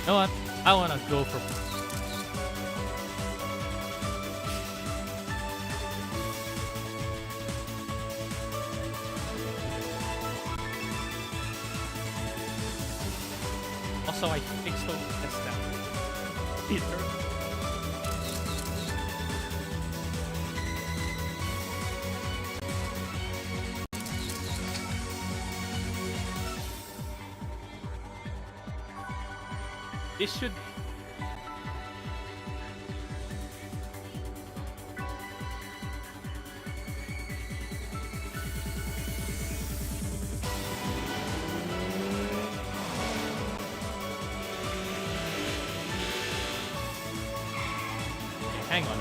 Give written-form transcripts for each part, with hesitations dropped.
You know what? I want to go for... Also, I think so. That's down. This should... Hang on.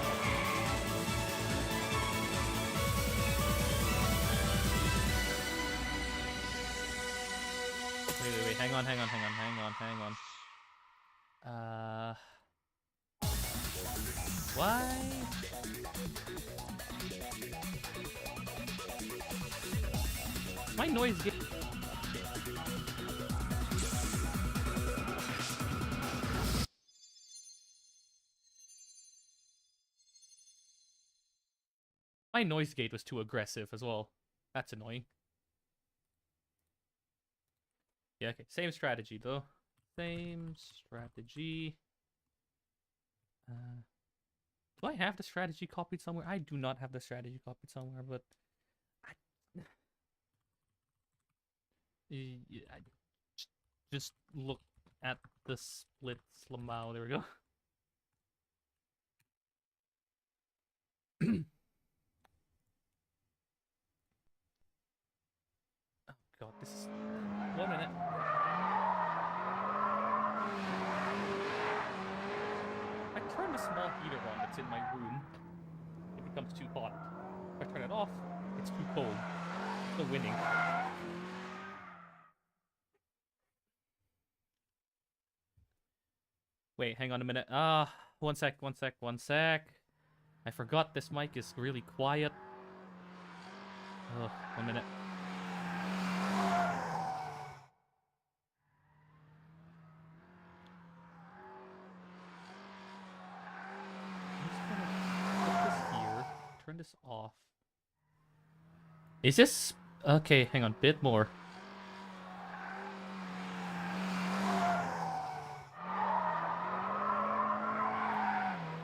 Wait. Hang on. Why? My noise gate... My noise gate was too aggressive as well. That's annoying. Yeah, okay. Same strategy, though. Same strategy. Do I have the strategy copied somewhere? I do not have the strategy copied somewhere, but... I just look at the split Slamao. There we go. Oh god, this is... 1 minute. I turn the small heater on that's in my room. It becomes too hot. If I turn it off, it's too cold. Still winning. Wait, hang on a minute. One sec. I forgot this mic is really quiet. Oh, 1 minute. I'm just gonna put this here. Turn this off. Is this... Okay, hang on. Bit more.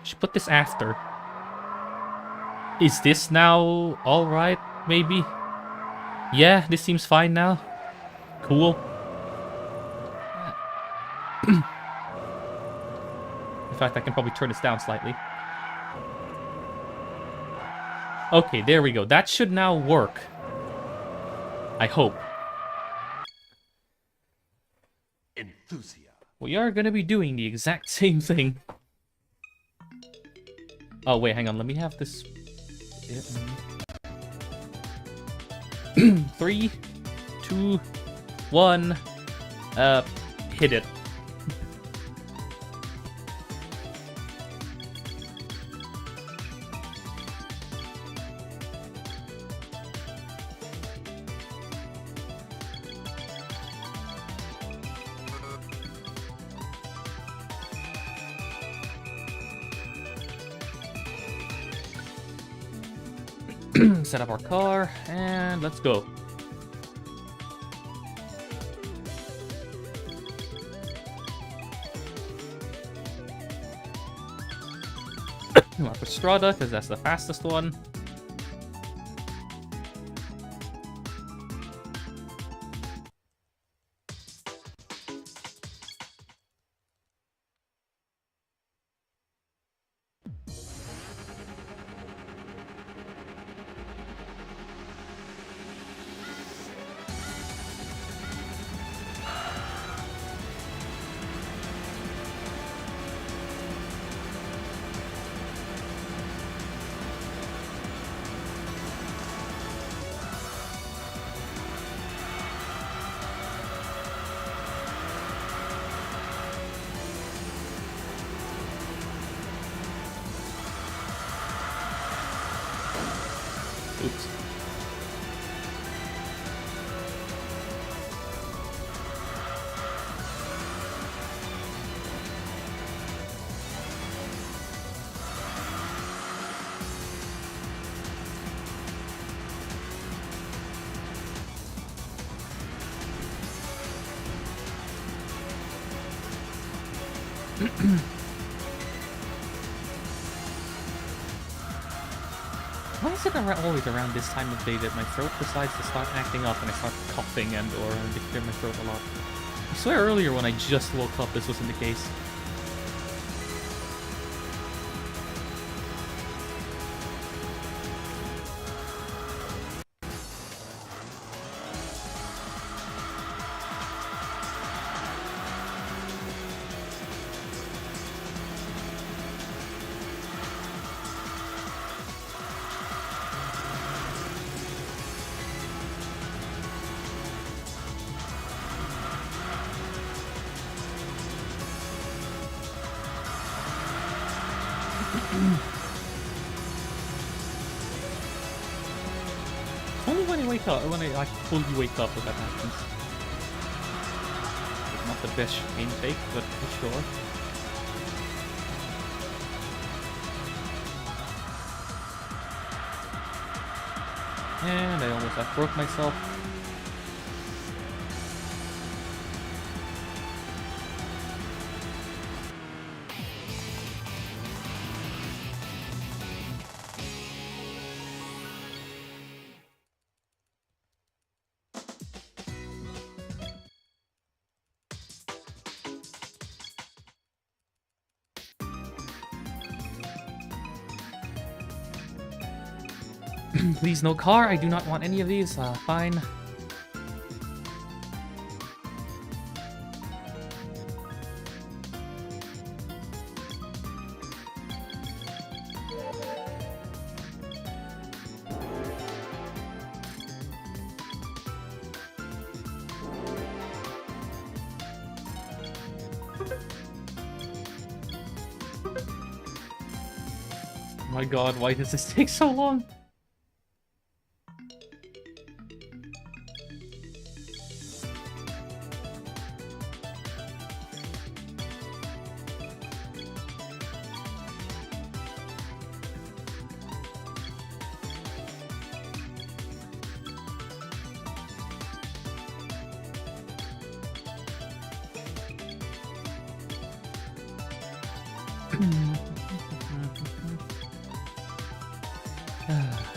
Should put this after. Is this now alright, maybe? Yeah, this seems fine now. Cool. In fact, I can probably turn this down slightly. Okay, there we go. That should now work. I hope. Enthusia. We are going to be doing the exact same thing. Oh, wait, hang on. Let me have this... 3, 2, 1. Hit it. Set up our car, and let's go. Strada, because that's the fastest one. Why is it always around this time of day that my throat decides to start acting up and I start coughing and or clear my throat a lot? I swear earlier when I just woke up this wasn't the case. Only when I wake up, when I fully wake up that happens. Not the best intake, but for sure. And I almost broke myself. Please, no car. I do not want any of these. Fine. My god, why does this take so long?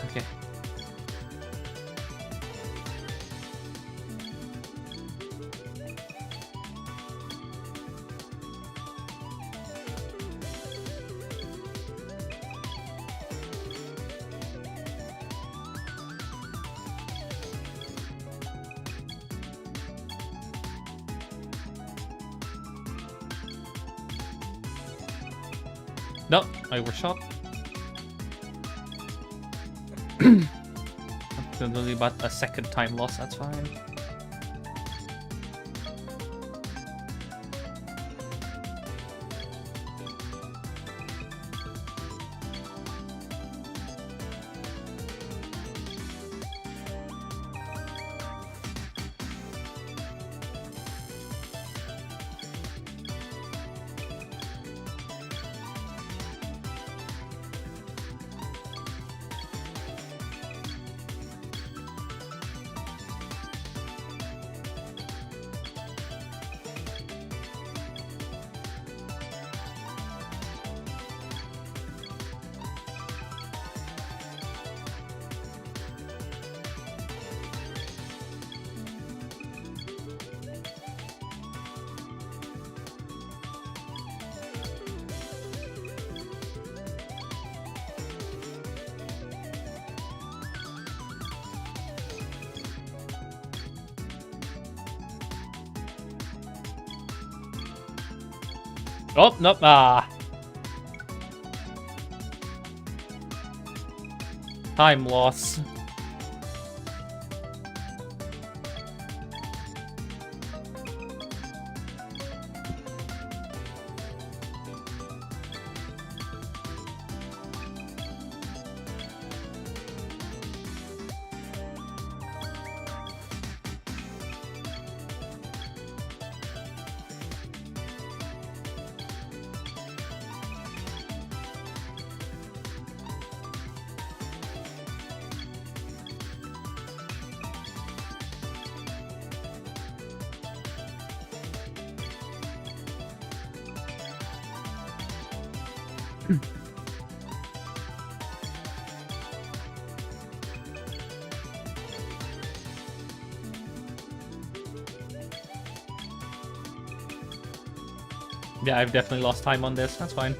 Okay. No, I overshot. It's only about a second time loss, that's fine. Oh, nope. Time loss. Yeah, I've definitely lost time on this. That's fine.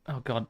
Oh god.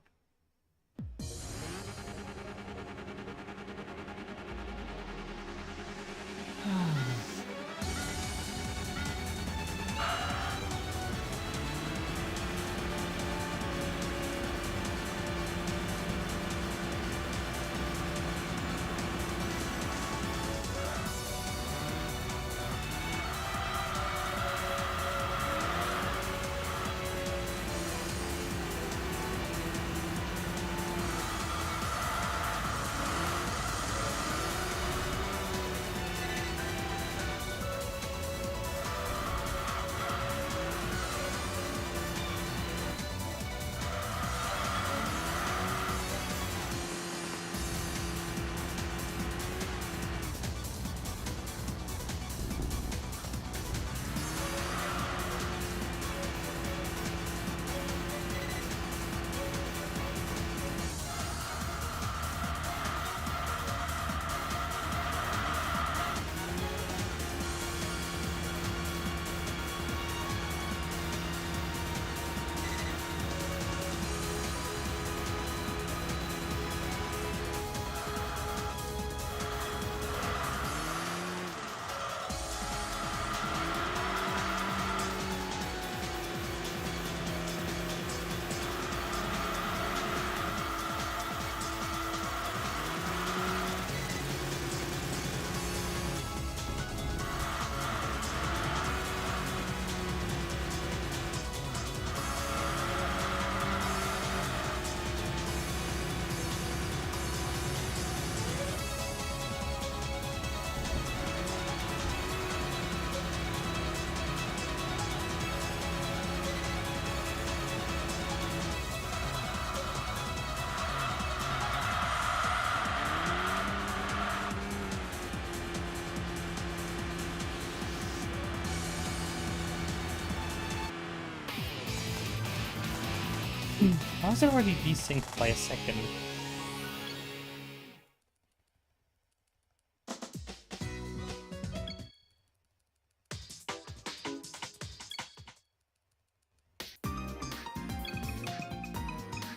How is it already desynced by a second?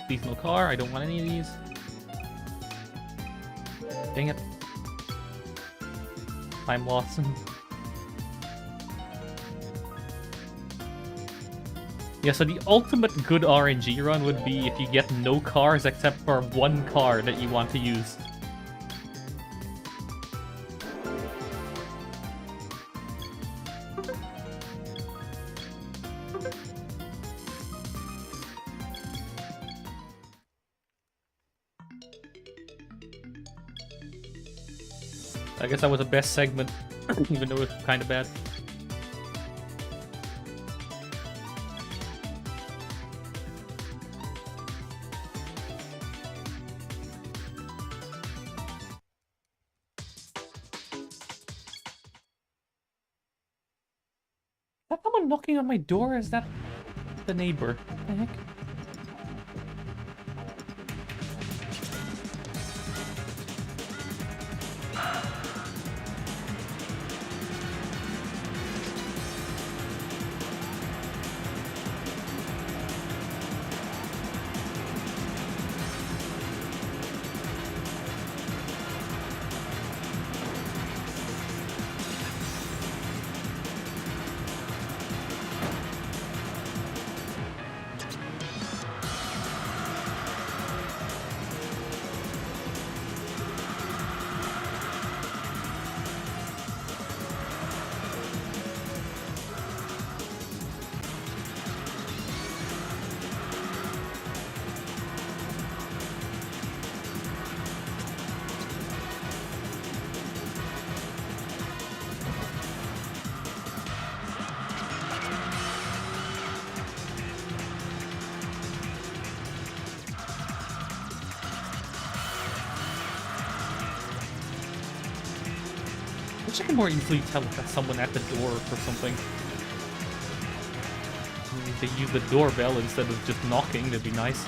Please no car, I don't want any of these. Dang it. Time loss. Yeah, so the ultimate good RNG run would be if you get no cars except for one car that you want to use. I guess that was the best segment, even though it was kind of bad. Is that someone knocking on my door? Or is that the neighbor? What the heck? wish I could more easily tell if that's someone at the door or something. If they use the doorbell instead of just knocking, that'd be nice.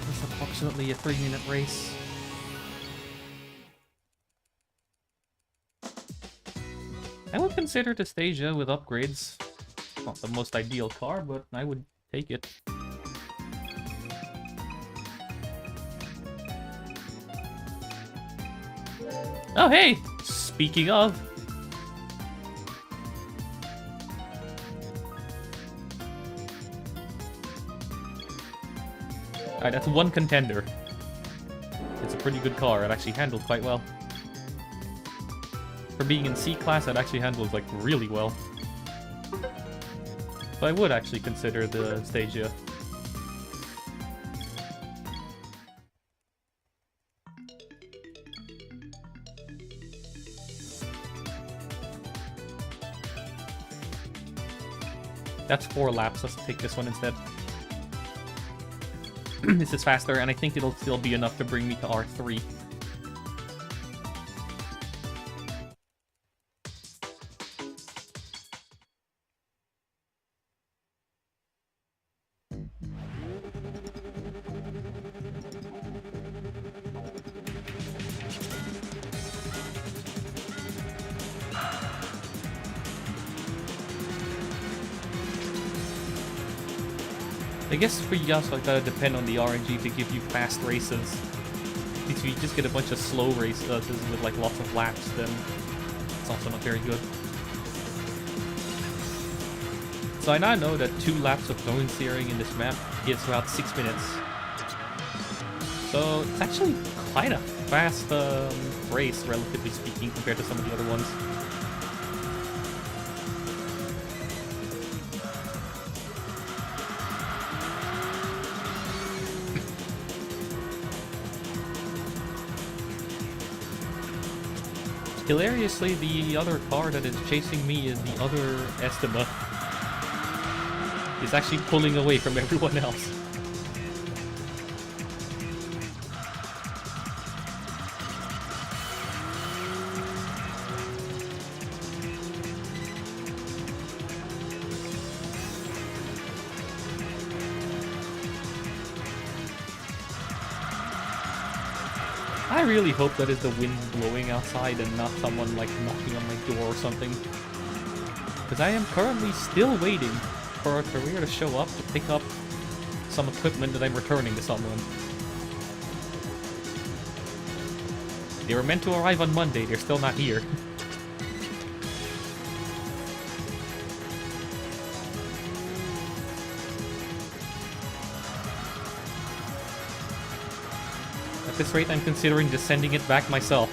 It's approximately a 3-minute race. I would consider the Enthusia with upgrades. Not the most ideal car, but I would take it. Oh hey! Speaking of... Alright, that's one contender. It's a pretty good car. It actually handles quite well. For being in C-Class, it actually handles, like, really well. So I would actually consider the Enthusia. That's 4 laps. Let's take this one instead. This is faster, and I think it'll still be enough to bring me to R3. I guess for you guys, like, gotta depend on the RNG to give you fast races. If you just get a bunch of slow races with like lots of laps, then it's also not very good. So I now know that 2 laps of zone steering in this map gives about 6 minutes. So it's actually quite a fast race, relatively speaking, compared to some of the other ones. Hilariously, the other car that is chasing me is the other Estima. It's actually pulling away from everyone else. I really hope that is the wind blowing outside and not someone like knocking on my door or something. Because I am currently still waiting for a courier to show up to pick up some equipment that I'm returning to someone. They were meant to arrive on Monday, they're still not here. At this rate, I'm considering just sending it back myself.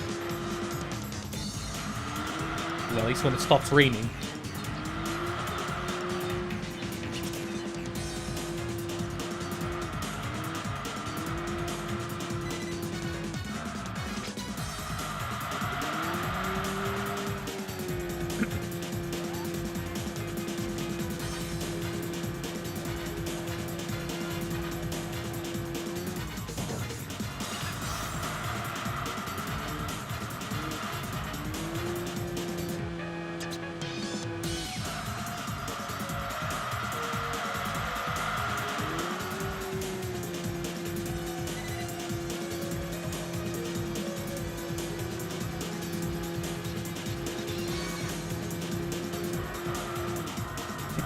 least when it stops raining.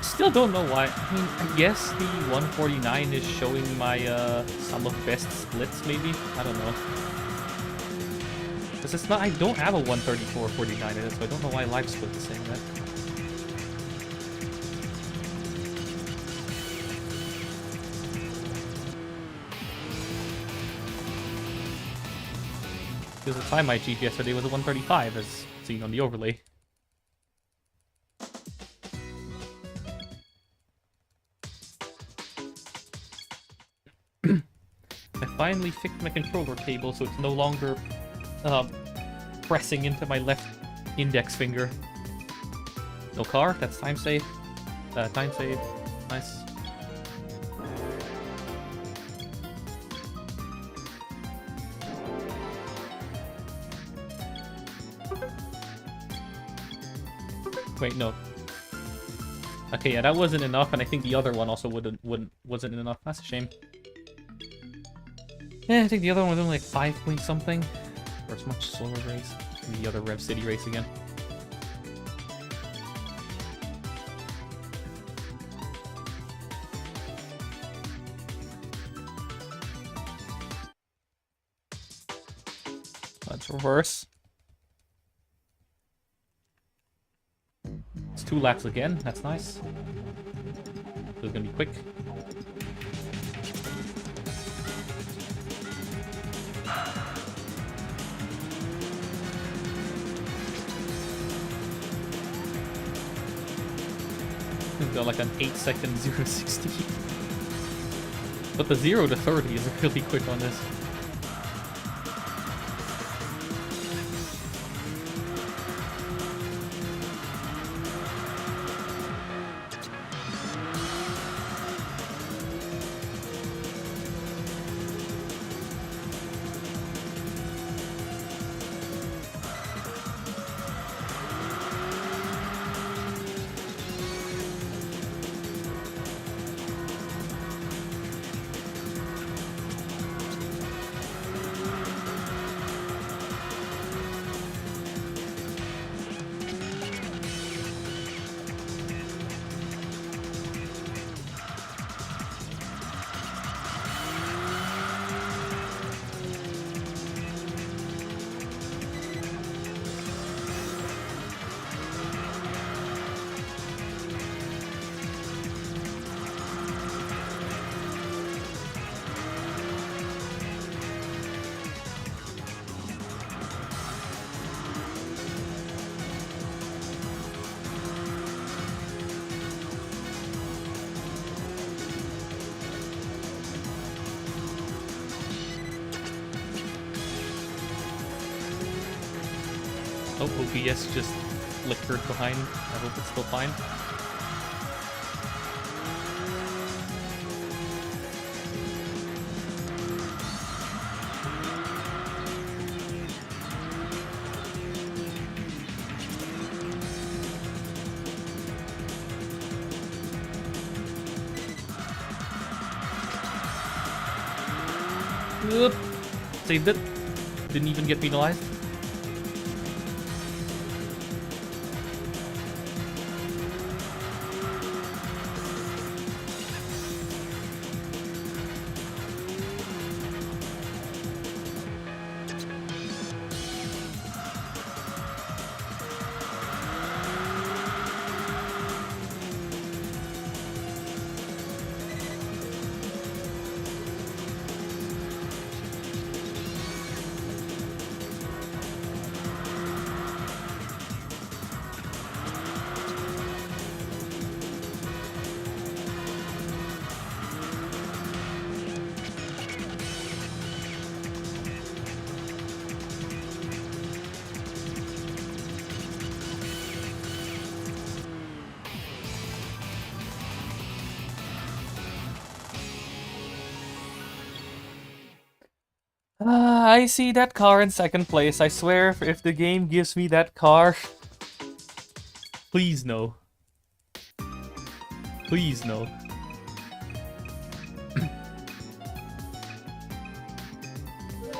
Still don't know why. I mean, I guess the 149 is showing my sum of best splits, maybe? I don't know. Because it's not, I don't have a 134-49 in it, so I don't know why live split is saying that. Because the time I achieved yesterday was a 135, as seen on the overlay. I finally fixed my controller cable so it's no longer pressing into my left index finger. No car, that's time save. Time save. Nice. Wait, no. Okay, yeah, that wasn't enough, and I think the other one also wasn't enough. That's a shame. Yeah, I think the other one was only like 5 point something. Or it's much slower race. Maybe the other Rev City race again. Let's reverse. It's 2 laps again. That's nice. So it's gonna be quick. Got like an 8-second 0 to 60. But the 0 to 30 is really quick on this. Oh, OBS just flickered behind. I hope it's still fine. Oop. Saved it. Didn't even get penalized. I see that car in second place. I swear, if the game gives me that car... Please no. Please no.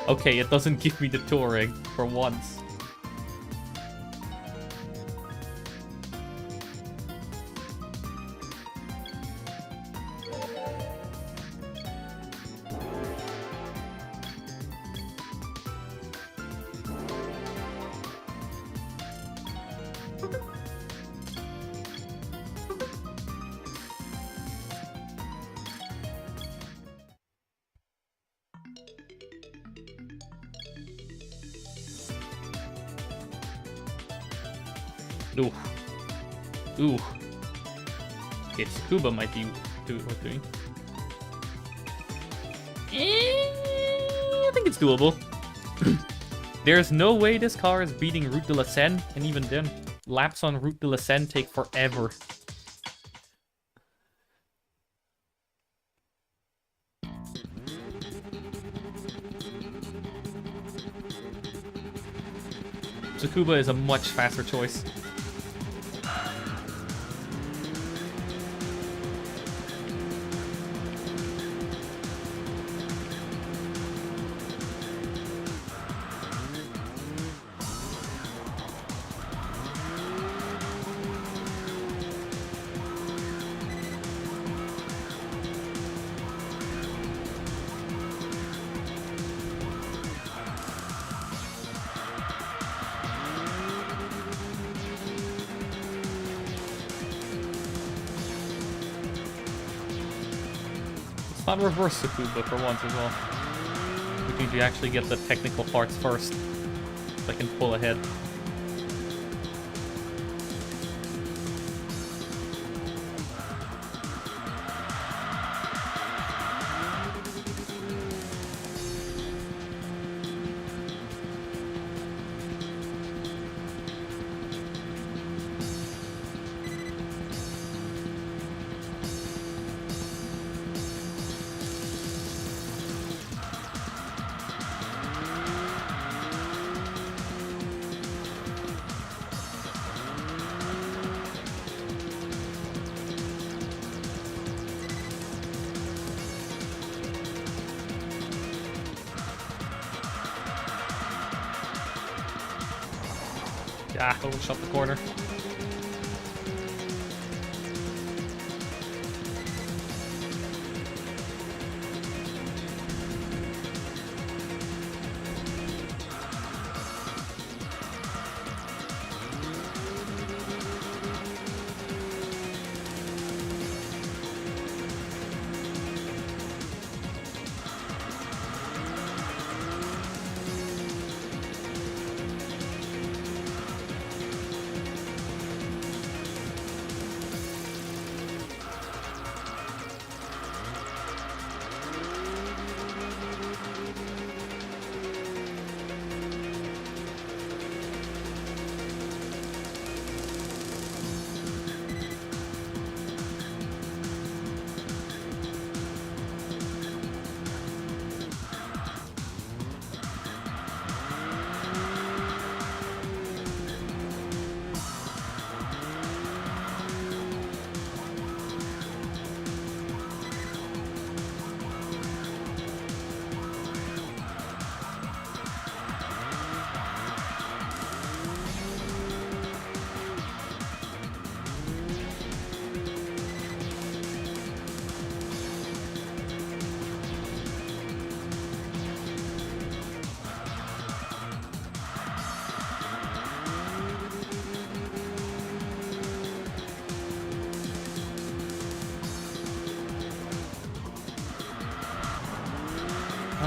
Okay, it doesn't give me the Touareg for once. Ooh. Ooh. Okay, Tsukuba might be worth doing. I think it's doable. There's no way this car is beating Route de la Seine, and even then, laps on Route de la Seine take forever. Tsukuba is a much faster choice. Not reverse Tsukuba for once as well. We need to actually get the technical parts first, so I can pull ahead. Ah, overshot the corner.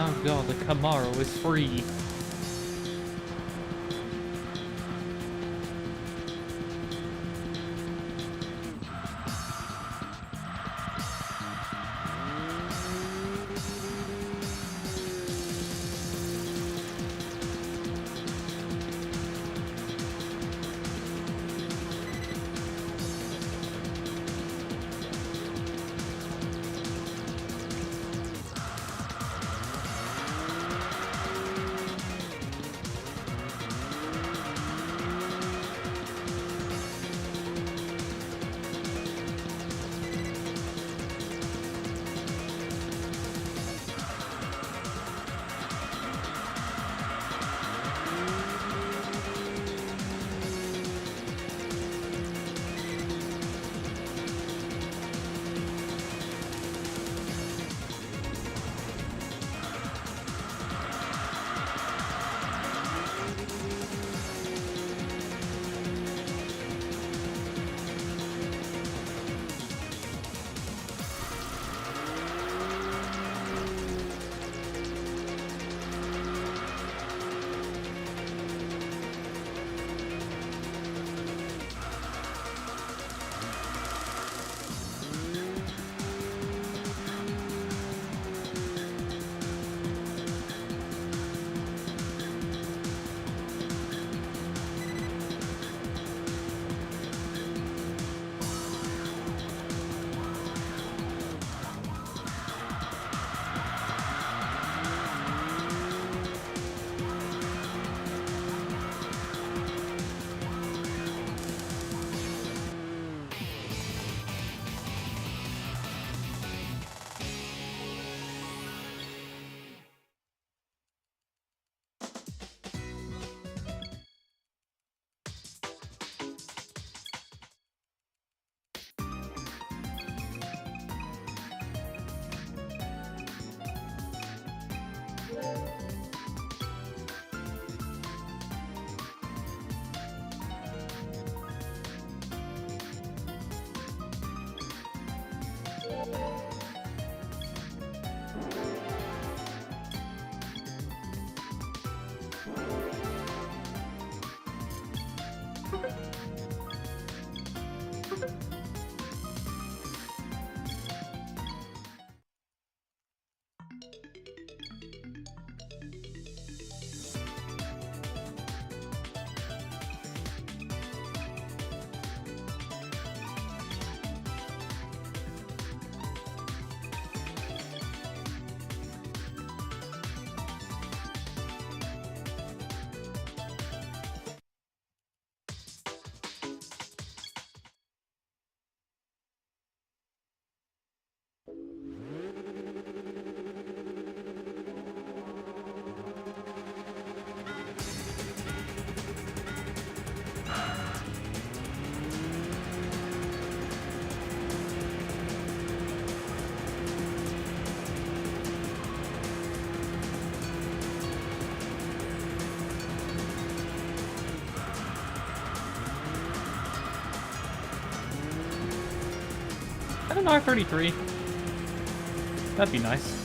Oh god, the Camaro is free. R33. That'd be nice.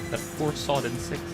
That poor sod in 6th.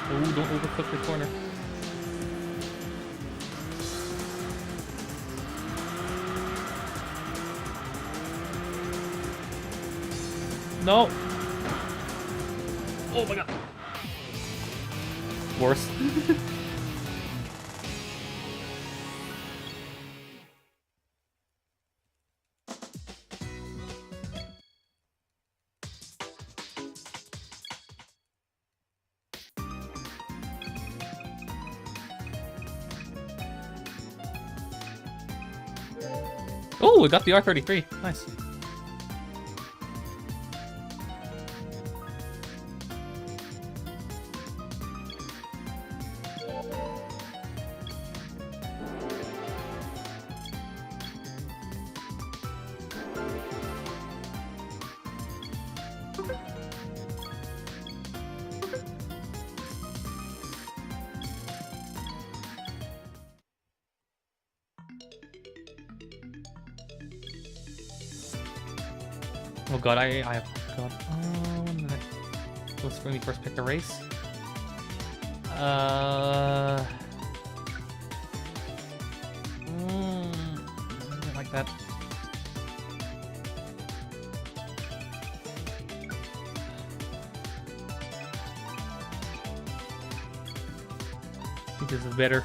Oh, don't overcook the corner. No! Oh my god! Worse. Oh, we got the R33. Nice. Oh god, I forgot. When did let's when we first picked a race. Like that. I think this is better.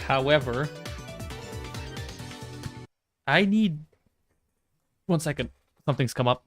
However, I need 1 second. Something's come up.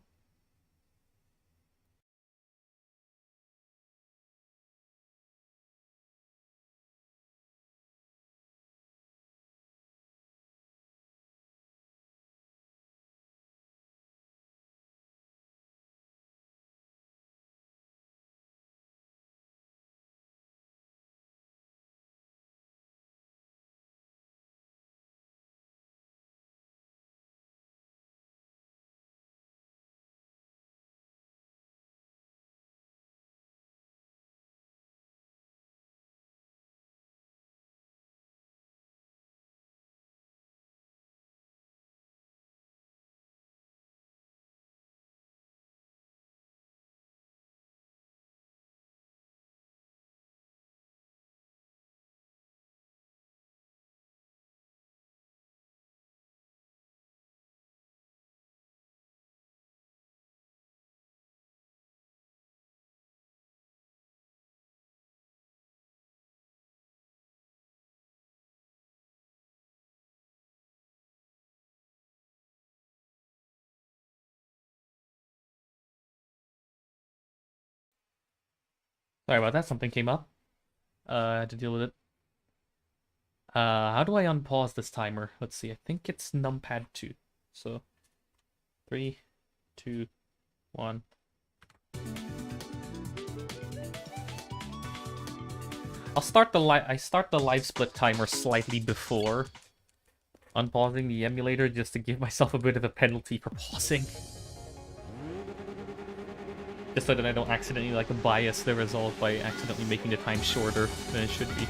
Sorry about that. Something came up. I had to deal with it. How do I unpause this timer? Let's see. I think it's numpad 2. So, 3, 2, 1. I start the live split timer slightly before unpausing the emulator just to give myself a bit of a penalty for pausing. Just so that I don't accidentally like bias the result by accidentally making the time shorter than it should be.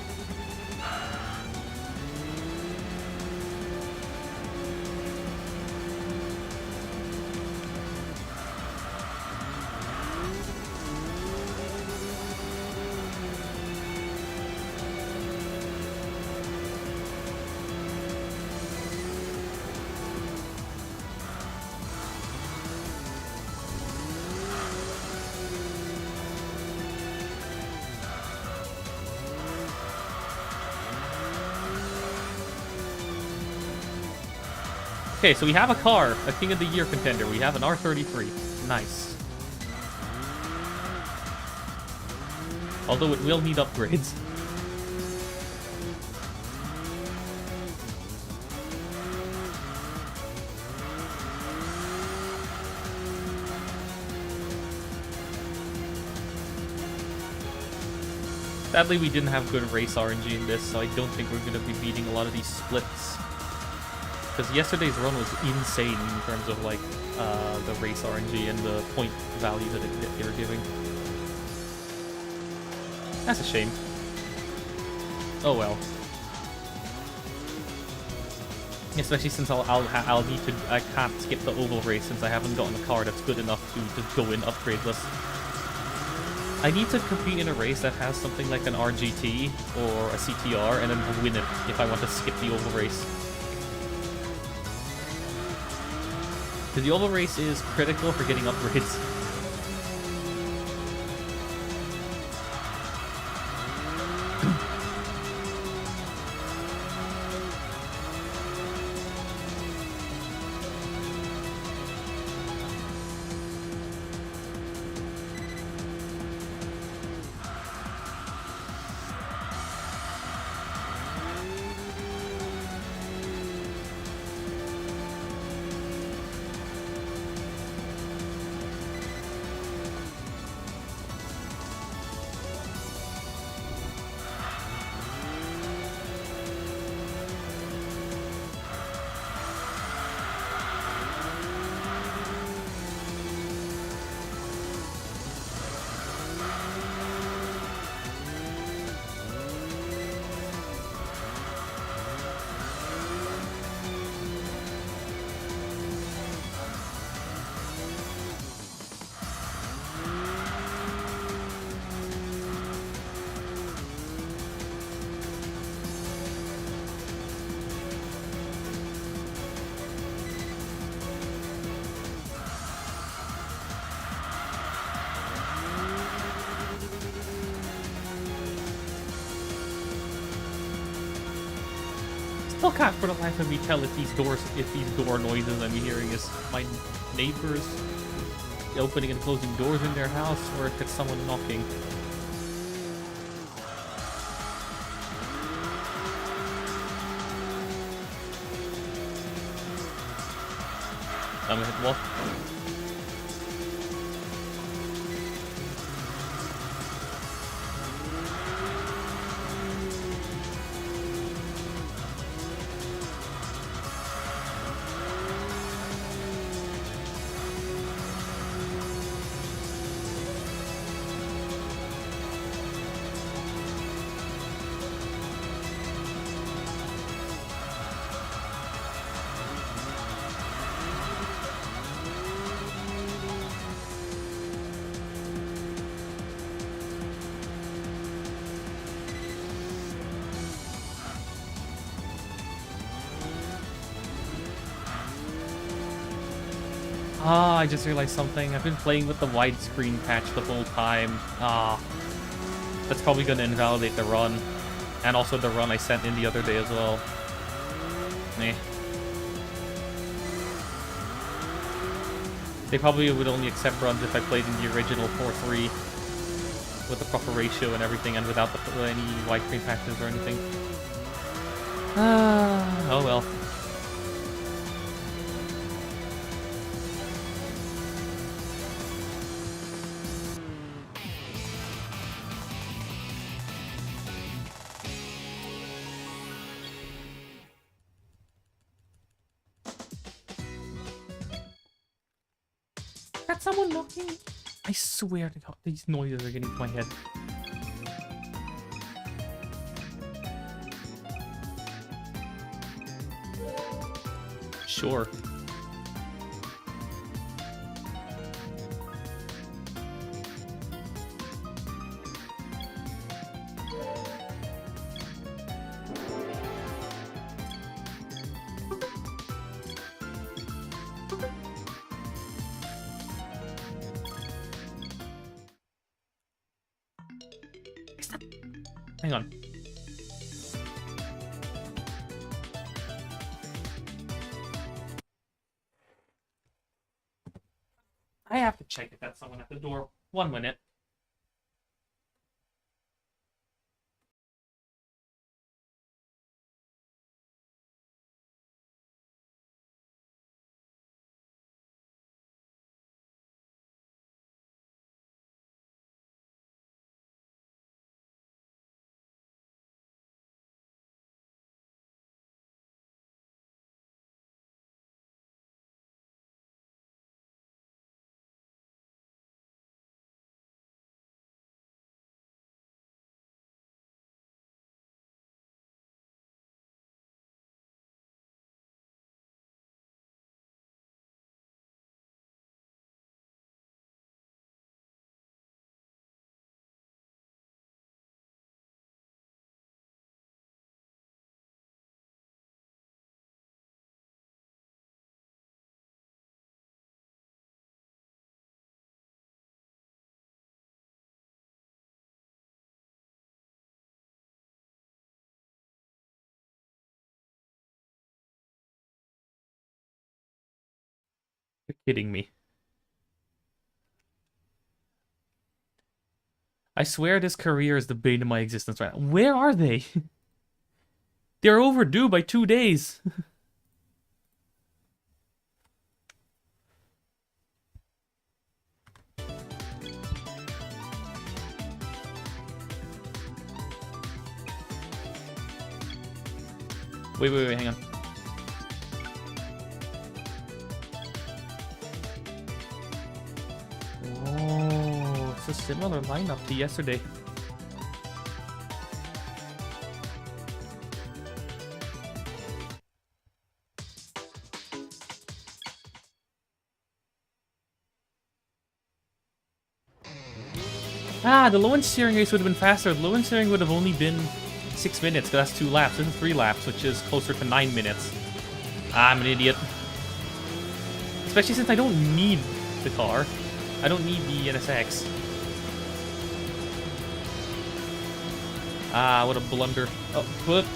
Okay, so we have a car, a King of the Year contender. We have an R33. Nice. Although it will need upgrades. Sadly, we didn't have good race RNG in this, so I don't think we're going to be beating a lot of these splits. Because yesterday's run was insane in terms of like the race RNG and the point value that they were giving. That's a shame. Oh well. Especially since I'll need to, I can't skip the oval race since I haven't gotten a car that's good enough to just go in upgradeless. I need to compete in a race that has something like an RGT or a CTR and then win it if I want to skip the oval race. Because the oval race is critical for getting upgrades. still can't for the life of me tell if these door noises I'm hearing is my neighbors opening and closing doors in their house, or if it's someone knocking. I'm gonna hit the wall. I just realized something. I've been playing with the widescreen patch the whole time. That's probably going to invalidate the run. And also the run I sent in the other day as well. Meh. They probably would only accept runs if I played in the original 4.3 with the proper ratio and everything, and without any widescreen patches or anything. Oh well. Got someone knocking? I swear to God, these noises are getting to my head. Sure. Hang on. I have to check if that's someone at the door. 1 minute. You're kidding me. I swear this career is the bane of my existence right now. Where are they? They're overdue by 2 days. Wait, hang on. Oh, it's a similar lineup to yesterday. The low end steering race would have been faster. The low end steering would have only been 6 minutes, because that's 2 laps. This is 3 laps, which is closer to 9 minutes. I'm an idiot. Especially since I don't need the car. I don't need the NSX. What a blunder. Oh, whoop.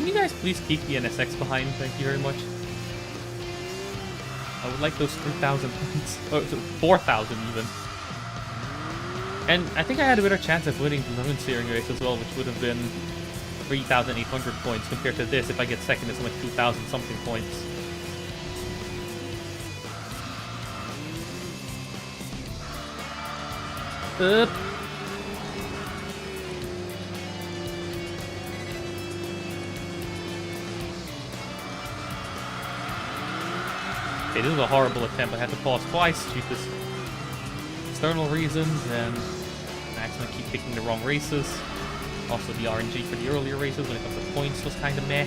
you guys please keep the NSX behind? Thank you very much. I would like those 3,000 points. Oh, so 4,000 even. And I think I had a better chance of winning the Lone Steering race as well, which would have been 3,800 points compared to this. If I get second, it's only 2,000 something points. Up. Okay, this is a horrible attempt. I had to pause twice due to external reasons, and I accidentally keep picking the wrong races. Also, the RNG for the earlier races when it comes to points was kind of meh.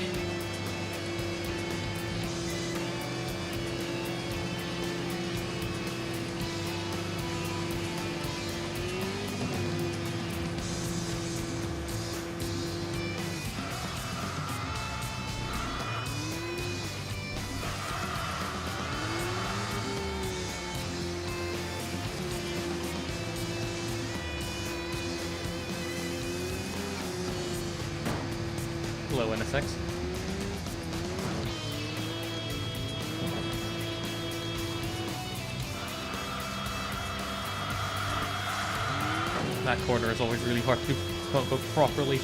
Hello, NSX. That corner is always really hard to go properly.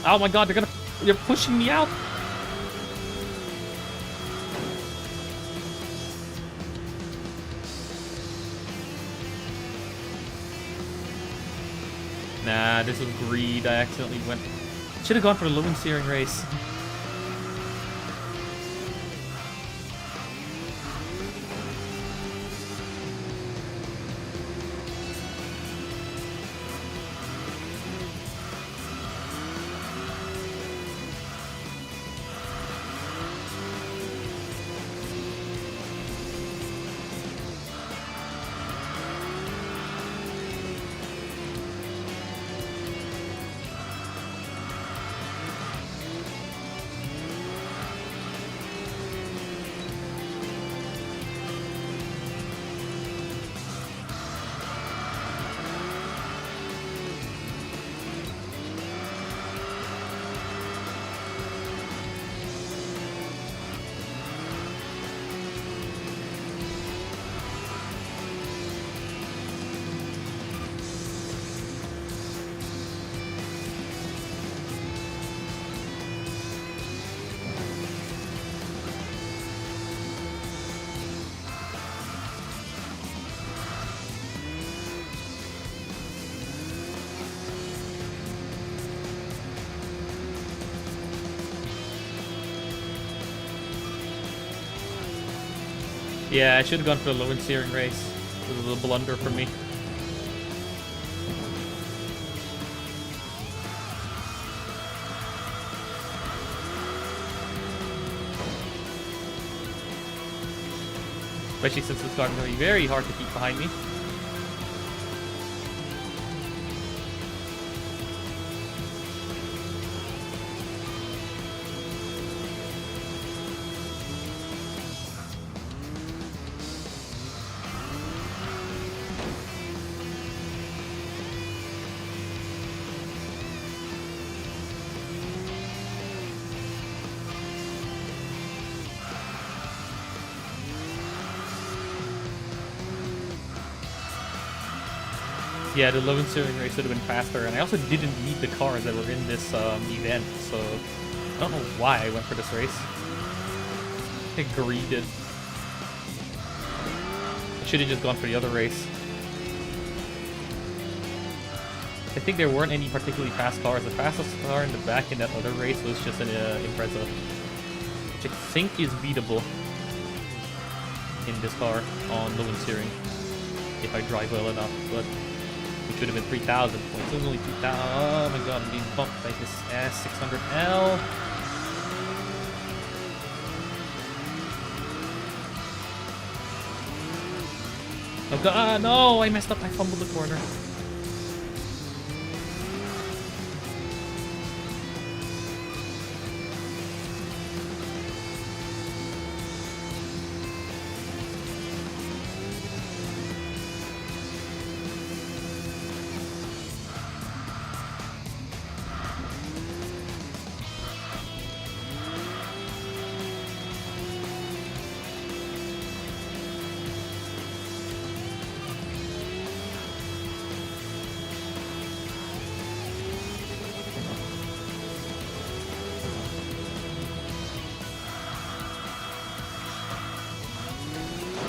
Oh my god, they're pushing me out. Nah, this was greed. I accidentally went. Should have gone for the Lone Steering race. Yeah, I should have gone for the Lone Steering race. It was a little blunder for me. Especially since it's gotten to be very hard to keep behind me. Yeah, the Lone Steering race would have been faster, and I also didn't need the cars that were in this event, so I don't know why I went for this race. I greeded. I should have just gone for the other race. I think there weren't any particularly fast cars. The fastest car in the back in that other race was just an Impreza, which I think is beatable in this car on Lone Steering if I drive well enough, but which would have been 3,000 points. It was only 2,000. Oh my god, I'm being bumped by this S600L. Oh god, no! I messed up. I fumbled the corner.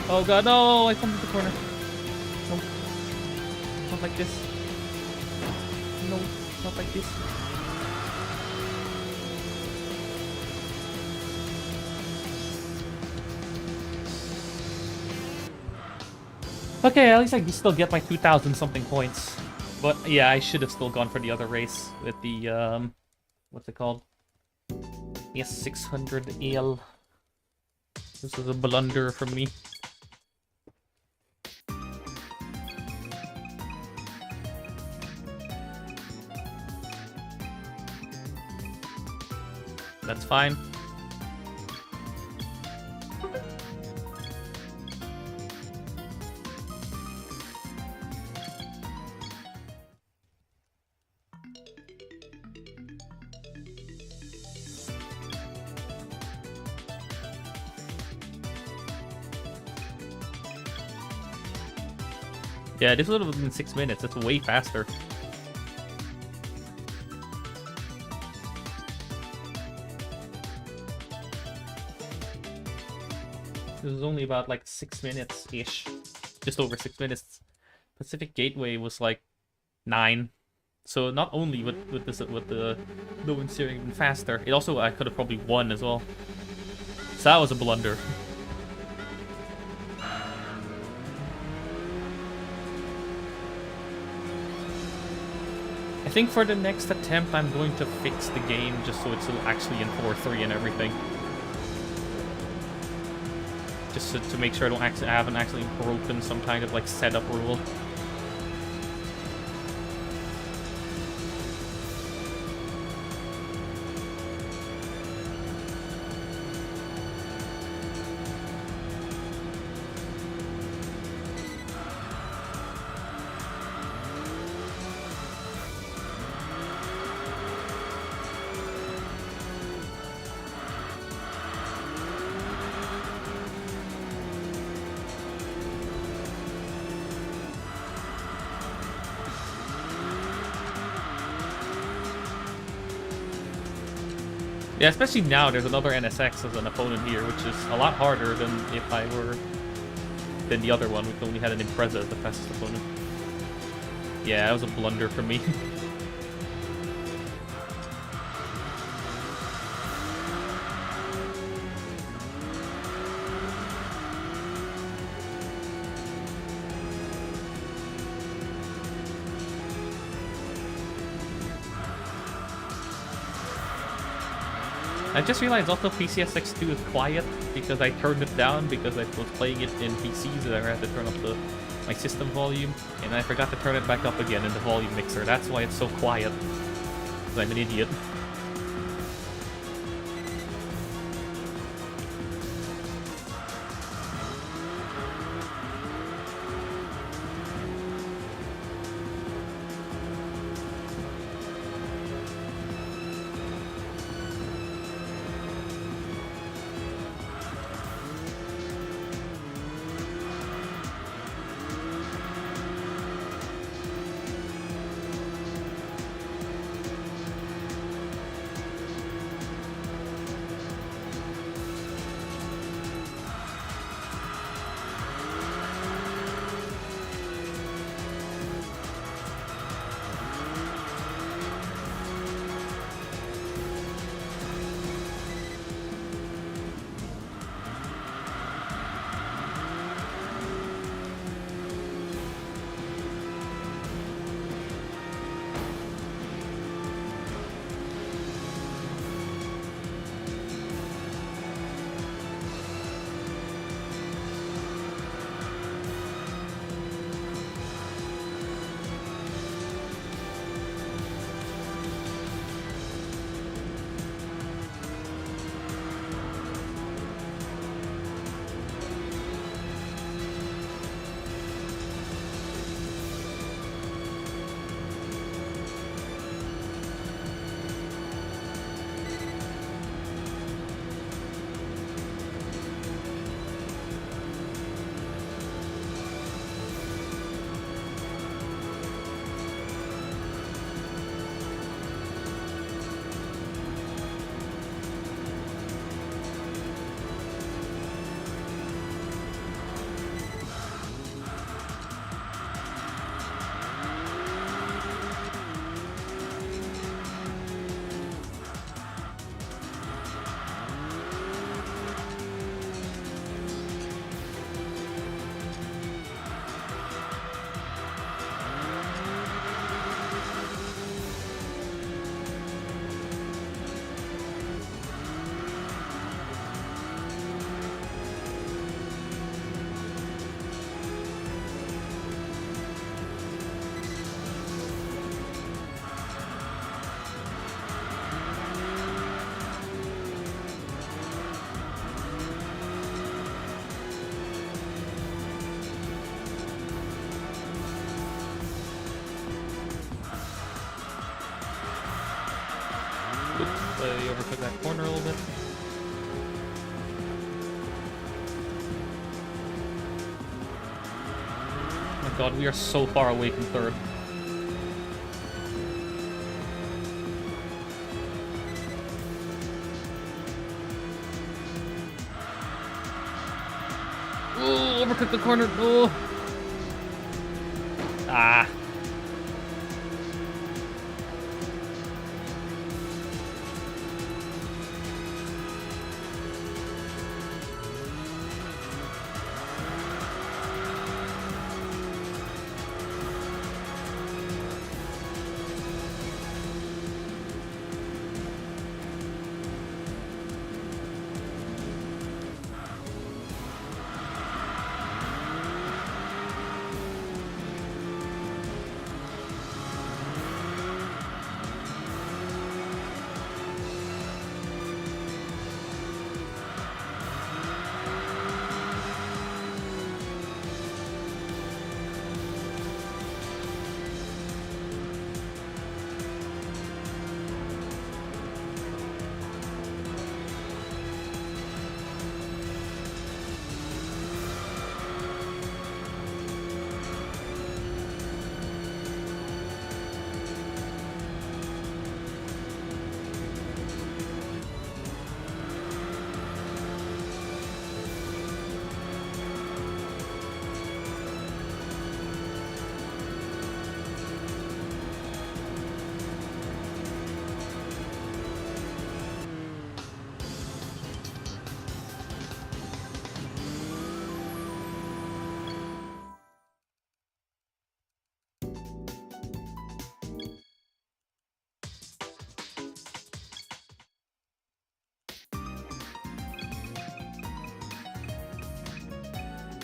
Oh god, no! I fumbled the corner. No. Not like this. No, not like this. Okay, at least I can still get my 2,000 something points. But yeah, I should have still gone for the other race with the, what's it called? Yes, 600 EL. This is a blunder from me. That's fine. Yeah, this would have been 6 minutes. It's way faster. This was only about like 6 minutes-ish. Just over 6 minutes. Pacific Gateway was like 9. So not only with the wind steering even faster, it also I could have probably won as well. So that was a blunder. I think for the next attempt, I'm going to fix the game just so it's actually in 4.3 and everything. Just to make sure I haven't actually broken some kind of like setup rule. Yeah, especially now there's another NSX as an opponent here, which is a lot harder than if I were than the other one, which only had an Impreza as the fastest opponent. Yeah, that was a blunder for me. I just realized also PCSX2 is quiet because I turned it down because I was playing it in PCs and I had to turn up my system volume, and I forgot to turn it back up again in the volume mixer. That's why it's so quiet. Because I'm an idiot. Okay, overtook that corner a little bit. Oh my god, we are so far away from third. Oh, overtook the corner. Oh. Ah.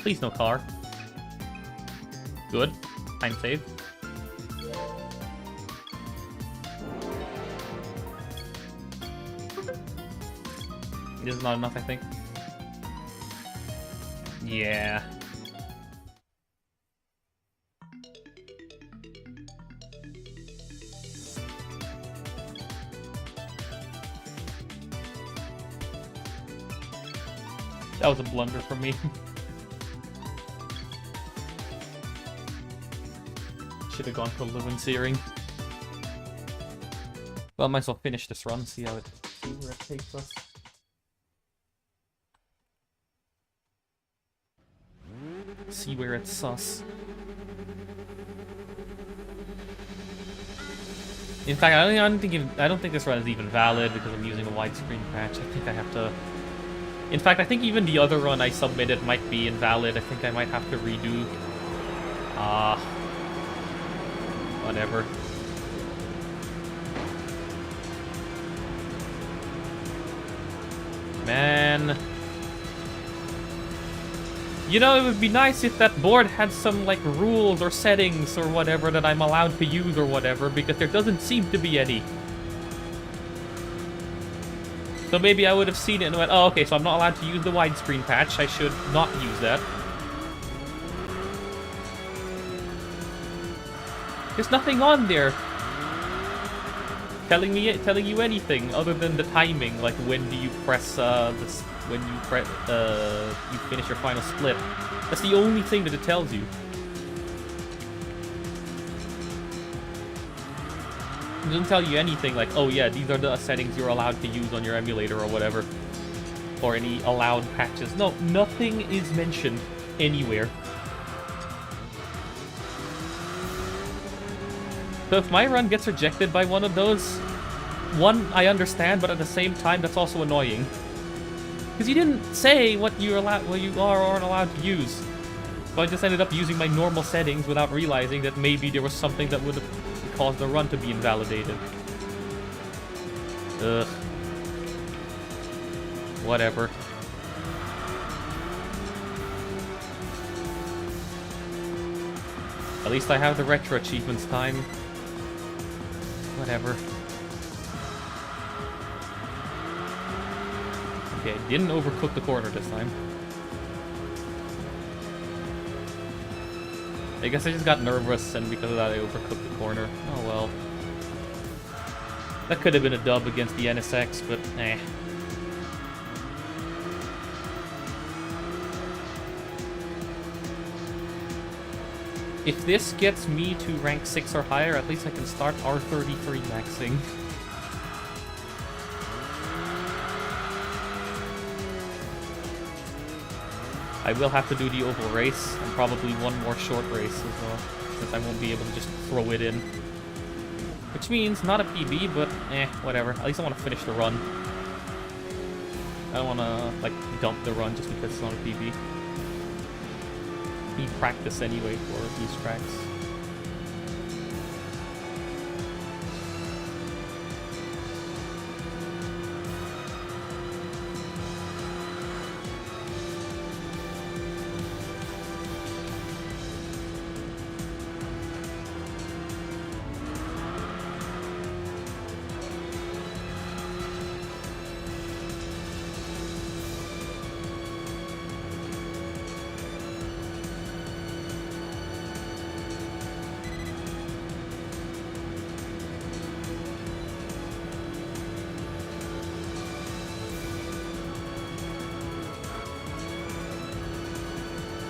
Please no car. Good. Time save. This is not enough, I think. Yeah. That was a blunder from me. Should have gone for Living Searing. Well, might as well finish this run, see where it takes us. See where it's sus. In fact, I don't think this run is even valid because I'm using a widescreen patch. I think I have to. In fact, I think even the other run I submitted might be invalid. I think I might have to redo. Whatever. Man. You know, it would be nice if that board had some, like, rules or settings or whatever that I'm allowed to use or whatever, because there doesn't seem to be any. So maybe I would have seen it and went, oh, okay, so I'm not allowed to use the widescreen patch. I should not use that. There's nothing on there telling you anything other than the timing, like when do you press when you finish your final split. That's the only thing that it tells you. It doesn't tell you anything like, oh yeah, these are the settings you're allowed to use on your emulator or whatever, or any allowed patches. No, nothing is mentioned anywhere. So if my run gets rejected by one of those, one, I understand, but at the same time, that's also annoying. Because you didn't say what you are or aren't allowed to use. So I just ended up using my normal settings without realizing that maybe there was something that would have caused the run to be invalidated. Ugh. Whatever. At least I have the retro achievements time. Whatever. Okay, I didn't overcook the corner this time. I guess I just got nervous, and because of that I overcooked the corner. Oh well. That could have been a dub against the NSX, but eh. If this gets me to rank 6 or higher, at least I can start R33 maxing. I will have to do the oval race, and probably one more short race as well, since I won't be able to just throw it in. Which means not a PB, but eh, whatever. At least I want to finish the run. I don't want to, like, dump the run just because it's not a PB. Need practice anyway for these tracks.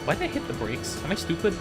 Why did I hit the brakes? Am I stupid?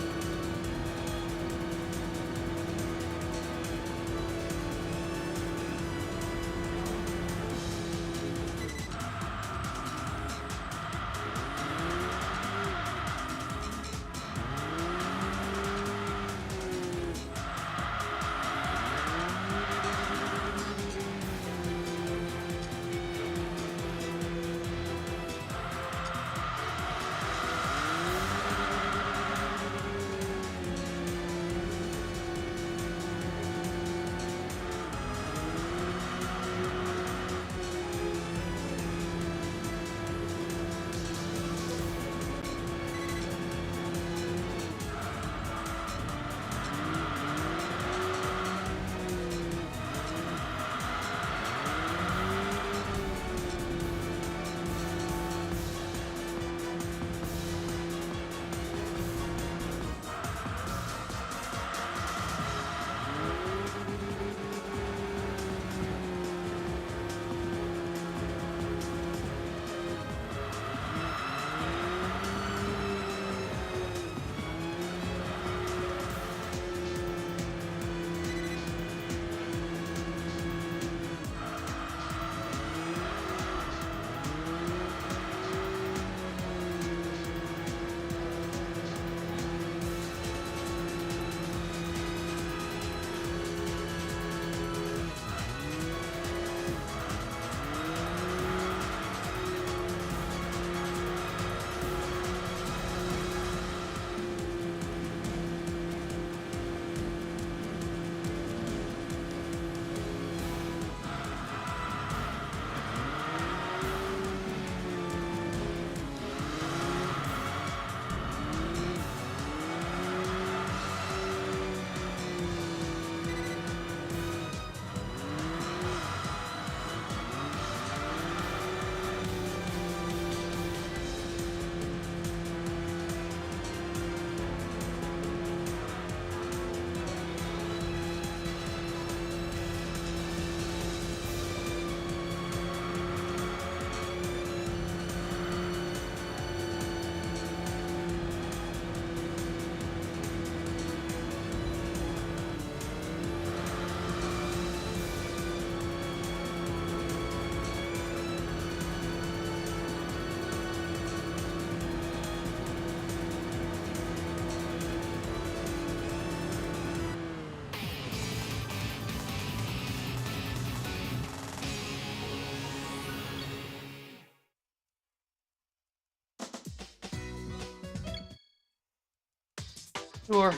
Sure.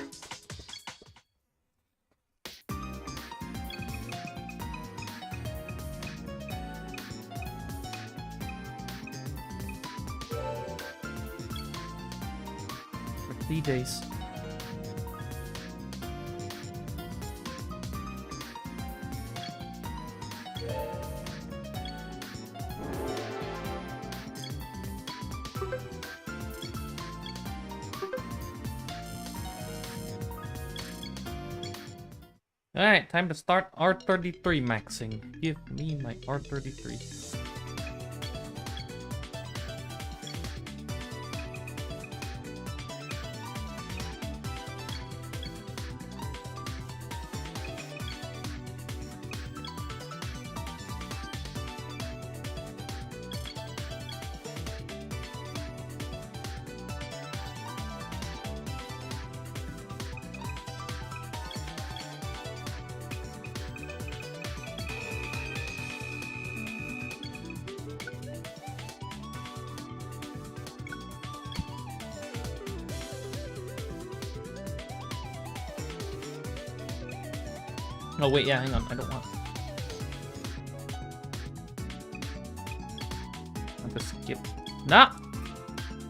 For 3 days. Alright, time to start R33 maxing. Give me my R33. Oh wait, yeah, hang on. I don't want to skip. Nah!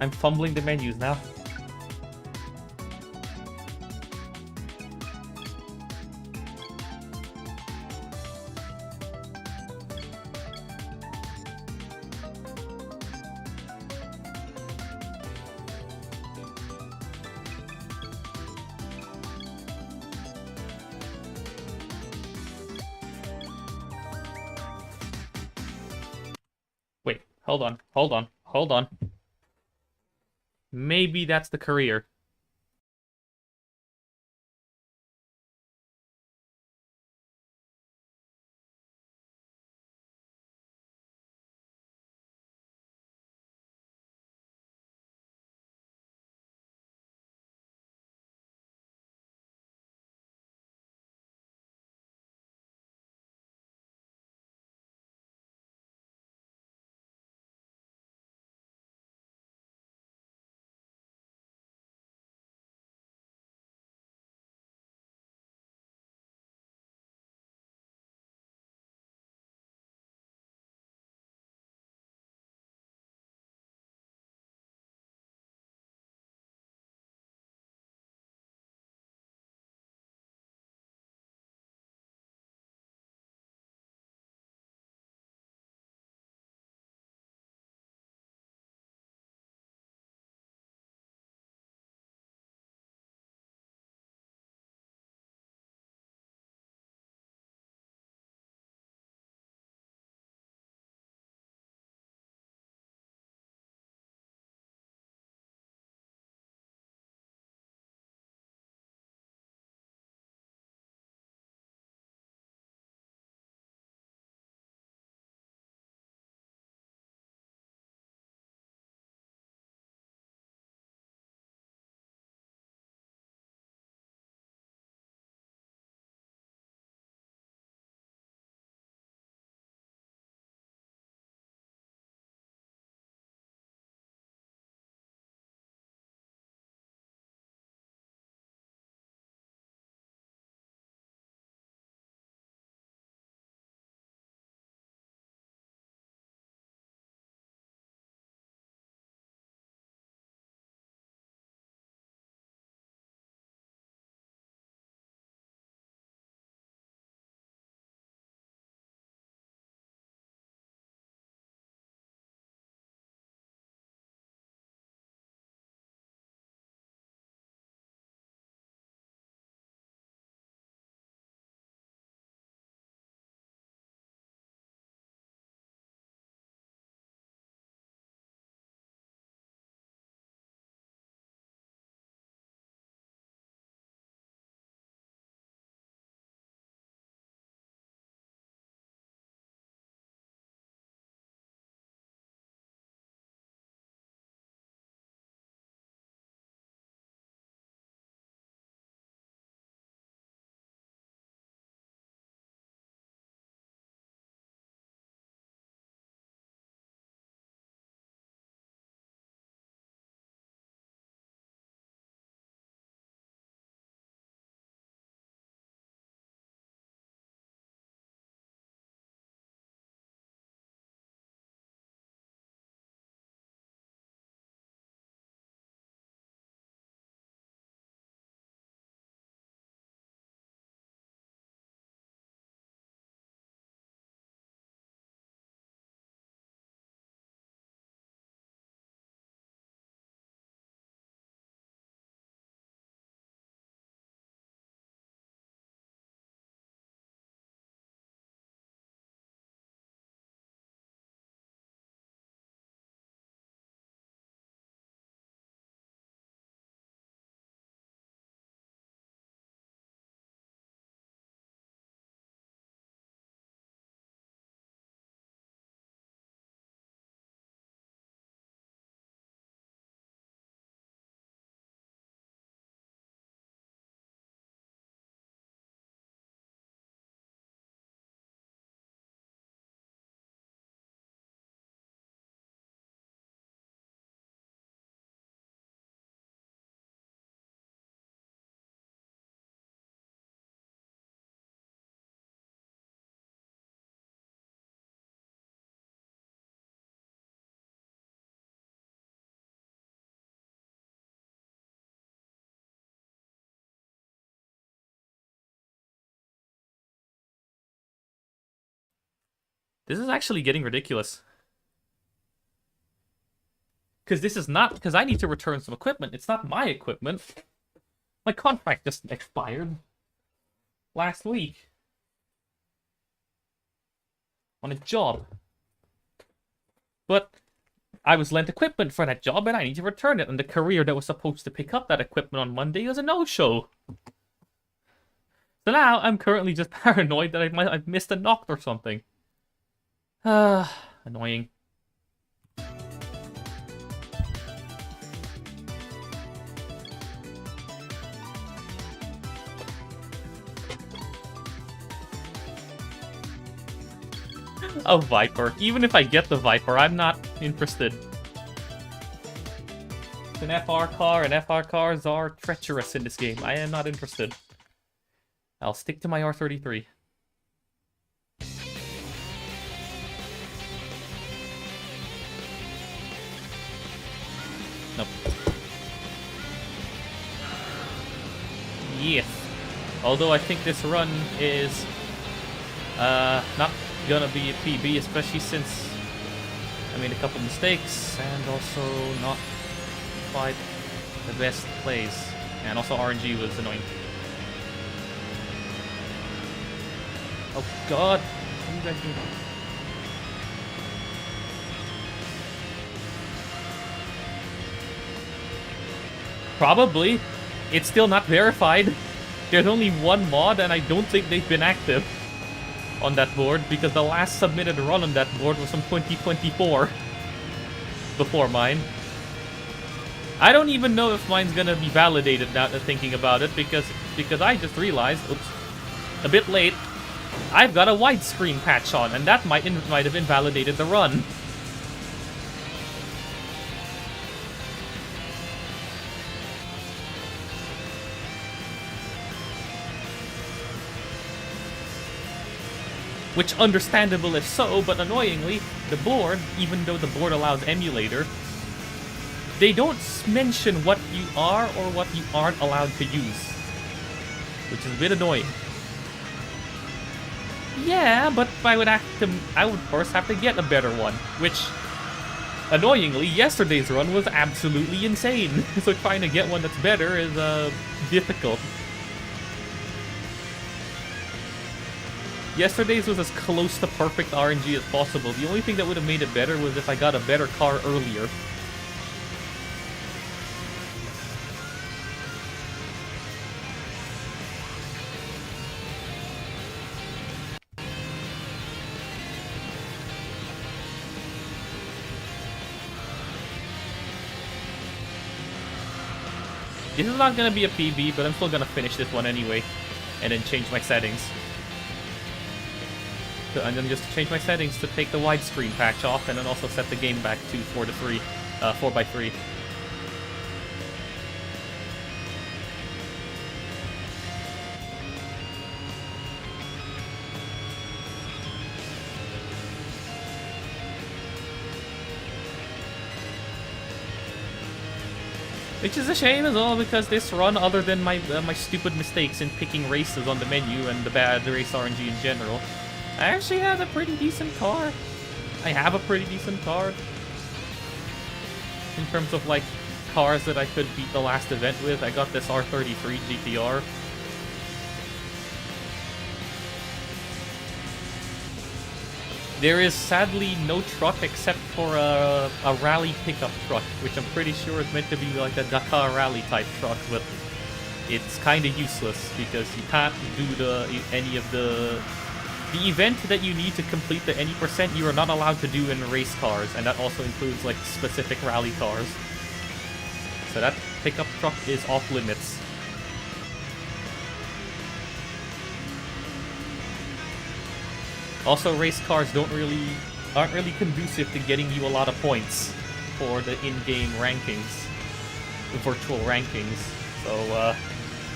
I'm fumbling the menus now. Wait, hold on. Maybe that's the career. This is actually getting ridiculous. Because this is not... Because I need to return some equipment. It's not my equipment. My contract just expired last week. On a job. But I was lent equipment for that job and I need to return it. And the courier that was supposed to pick up that equipment on Monday was a no-show. So now I'm currently just paranoid that I've missed a knock or something. Annoying. A Viper. Even if I get the Viper, I'm not interested. It's an FR car, and FR cars are treacherous in this game. I am not interested. I'll stick to my R33. Nope. Yes. Although I think this run is not gonna be a PB, especially since I made a couple mistakes and also not quite the best plays. And also RNG was annoying. Oh god! What are you guys doing? Probably. It's still not verified. There's only one mod and I don't think they've been active on that board because the last submitted run on that board was from 2024. Before mine. I don't even know if mine's gonna be validated now that thinking about it because I just realized, oops, a bit late, I've got a widescreen patch on and that might have invalidated the run. Which, understandable if so, but annoyingly, the board, even though the board allows emulator, they don't mention what you are or what you aren't allowed to use. Which is a bit annoying. Yeah, but I would first have to get a better one, which, annoyingly, yesterday's run was absolutely insane. So trying to get one that's better is, difficult. Yesterday's was as close to perfect RNG as possible. The only thing that would have made it better was if I got a better car earlier. This is not going to be a PB, but I'm still going to finish this one anyway. And then change my settings. And then just change my settings to take the widescreen patch off, and then also set the game back to 4:3. Which is a shame as well, because this run, other than my stupid mistakes in picking races on the menu and the bad race RNG in general, I actually had a pretty decent car. I have a pretty decent car. In terms of, like, cars that I could beat the last event with, I got this R33 GTR. There is sadly no truck except for a rally pickup truck, which I'm pretty sure is meant to be like a Dakar rally type truck, but it's kind of useless because you can't do any of the event that you need to complete the any percent you are not allowed to do in race cars, and that also includes like specific rally cars. So that pickup truck is off limits. Also, race cars aren't really conducive to getting you a lot of points for the in-game rankings, the virtual rankings. So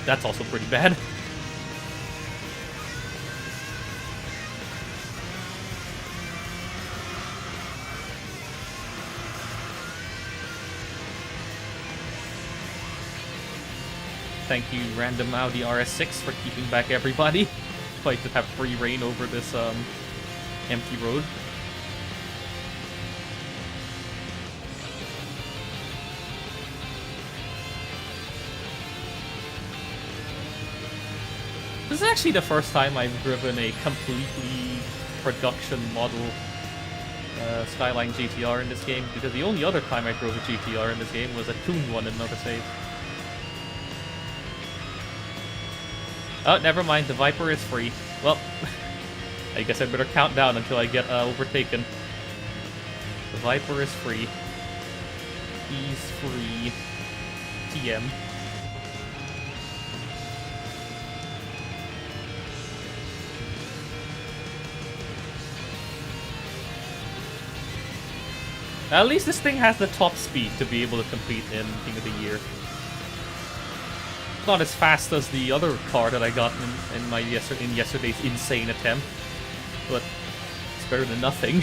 that's also pretty bad. Thank you, Random Audi RS6, for keeping back everybody. If I could have free reign over this empty road. This is actually the first time I've driven a completely production model Skyline GTR in this game, because the only other time I drove a GTR in this game was a tuned one in another save. Oh, never mind, the Viper is free. Well, I guess I better count down until I get overtaken. The Viper is free. He's free. TM. At least this thing has the top speed to be able to compete in King of the Year. Not as fast as the other car that I got in my yesterday's insane attempt, but it's better than nothing.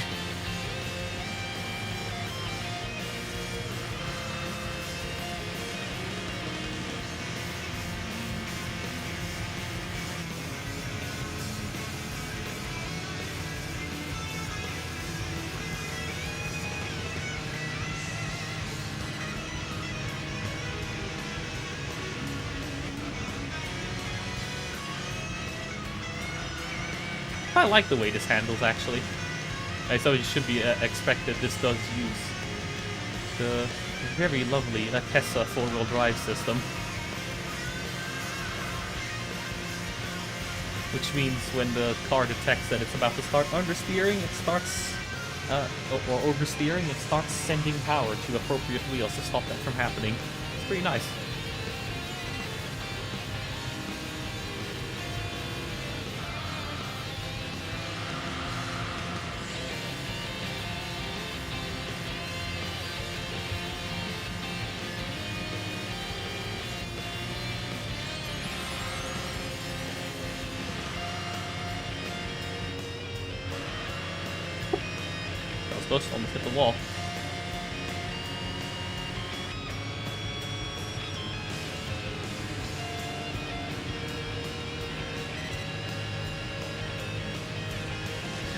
I like the way this handles, actually. I thought it should be expected this does use the very lovely Tessa 4-wheel drive system. Which means when the car detects that it's about to start understeering, it starts, or oversteering, it starts sending power to appropriate wheels to stop that from happening. It's pretty nice. Close, almost hit the wall.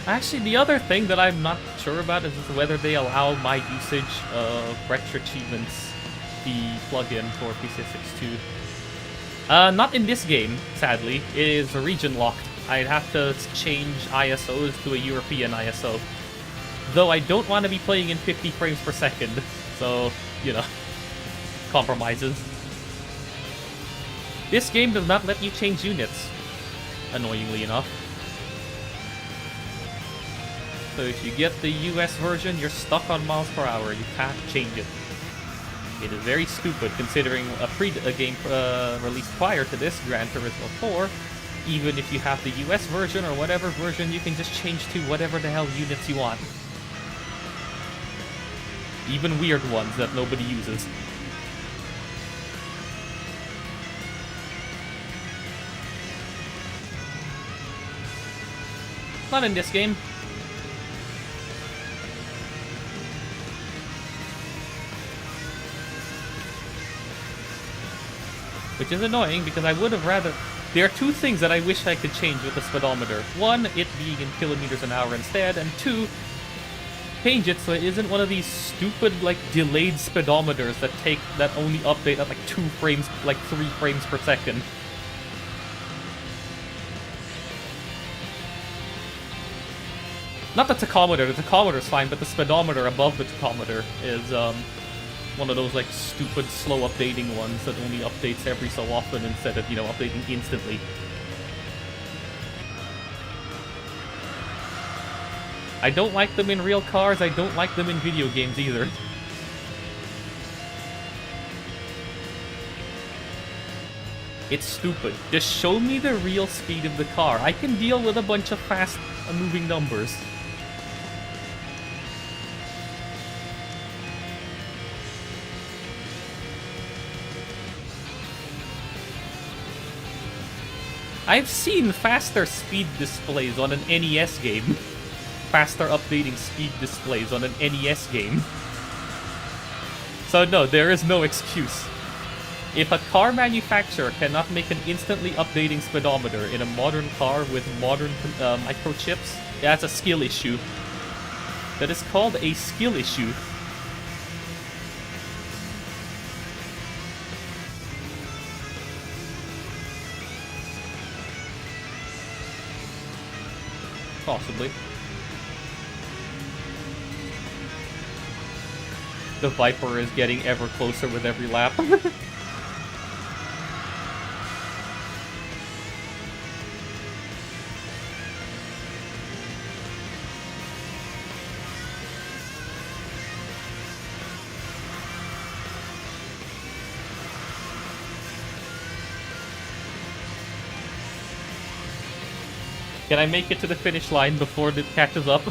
Actually, the other thing that I'm not sure about is whether they allow my usage of retro achievements, the plugin for PC62. Not in this game, sadly. It is region locked. I'd have to change ISOs to a European ISO. Though I don't want to be playing in 50 frames per second, so, you know, compromises. This game does not let you change units, annoyingly enough. So if you get the US version, you're stuck on miles per hour, you can't change it. It is very stupid considering a game released prior to this, Gran Turismo 4, even if you have the US version or whatever version, you can just change to whatever the hell units you want. Even weird ones that nobody uses. Not in this game. Which is annoying because I would have rather... There are two things that I wish I could change with the speedometer. One, it being in kilometers an hour instead, and two, change it so it isn't one of these stupid, like, delayed speedometers that only update at like 3 frames per second. Not the tachometer's fine, but the speedometer above the tachometer is one of those like stupid slow updating ones that only updates every so often instead of, you know, updating instantly. I don't like them in real cars, I don't like them in video games either. It's stupid. Just show me the real speed of the car. I can deal with a bunch of fast moving numbers. I've seen faster speed displays on an NES game. Faster updating speed displays on an NES game. So no, there is no excuse. If a car manufacturer cannot make an instantly updating speedometer in a modern car with modern microchips, that's a skill issue. That is called a skill issue. Possibly. The Viper is getting ever closer with every lap. Can I make it to the finish line before it catches up?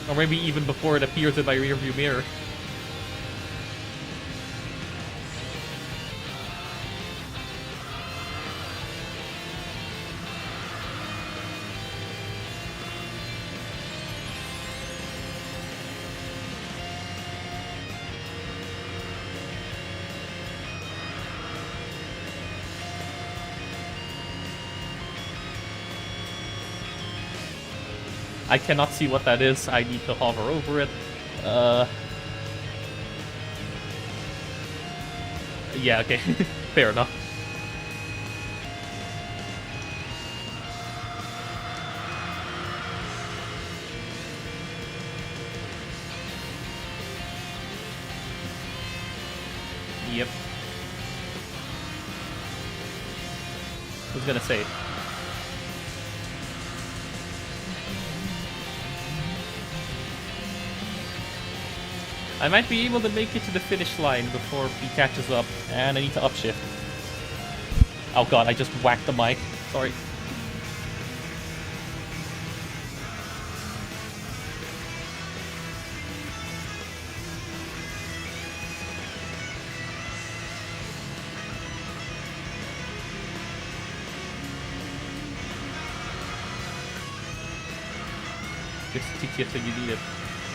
Or maybe even before it appears in my rearview mirror. I cannot see what that is. I need to hover over it. Yeah, okay. Fair enough. Yep. I was gonna say. I might be able to make it to the finish line before he catches up, and I need to upshift. Oh god, I just whacked the mic. Sorry. Just TTF when you need it.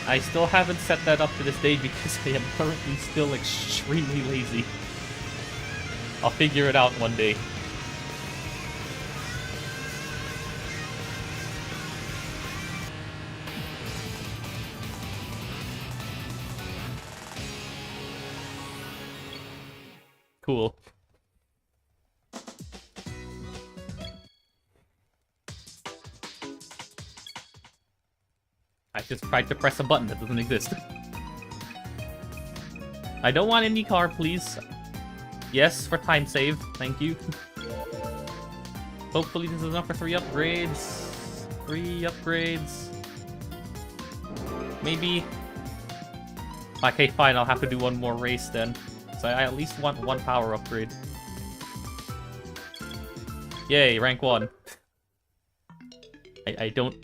I still haven't set that up to this day because I am currently still extremely lazy. I'll figure it out one day. Cool. I just tried to press a button that doesn't exist. I don't want any car, please. Yes, for time save. Thank you. Hopefully this is enough for 3 upgrades. 3 upgrades. Maybe. Okay, fine. I'll have to do one more race then. So I at least want 1 power upgrade. Yay, rank 1. I don't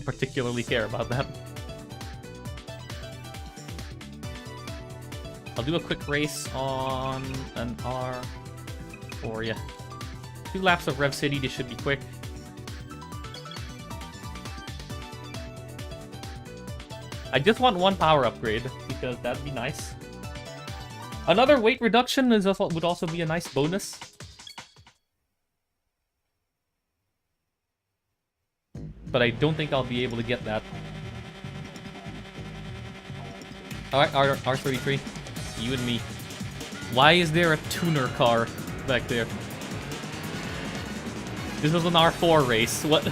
particularly care about that. I'll do a quick race on an R4, yeah. 2 laps of Rev City, this should be quick. I just want 1 power upgrade, because that'd be nice. Another weight reduction would also be a nice bonus. But I don't think I'll be able to get that. Alright, R33. You and me. Why is there a tuner car back there? This is an R4 race. What?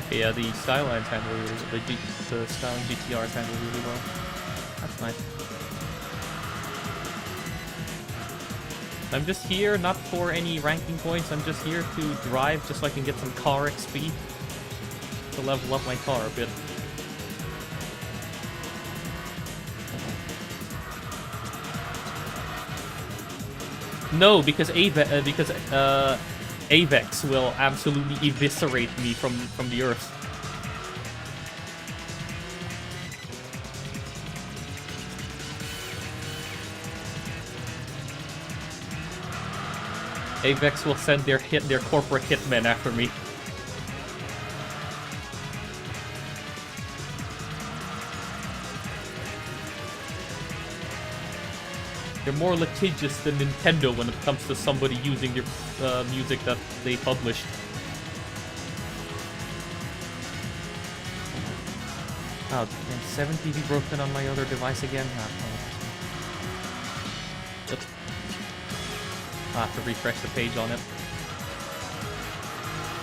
Yeah, the Skylines handle really, the Skyline GTRs handle really well. That's nice. I'm just here not for any ranking points. I'm just here to drive just so I can get some car XP to level up my car a bit. No, because Avex will absolutely eviscerate me from the earth. Avex will send their corporate hitmen after me. They're more litigious than Nintendo when it comes to somebody using their music that they published. Oh, and 7 TV broken on my other device again? Oops. I'll have to refresh the page on it.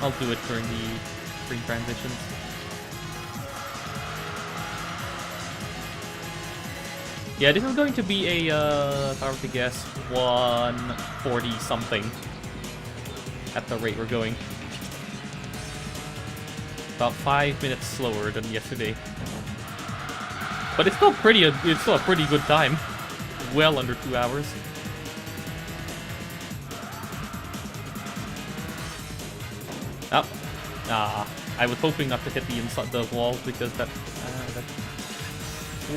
I'll do it during the screen transitions. Yeah, this is going to be a, if I were to guess, 140 something at the rate we're going. About 5 minutes slower than yesterday. But it's still a pretty good time. Well under 2 hours. Oh. I was hoping not to hit the inside the wall because that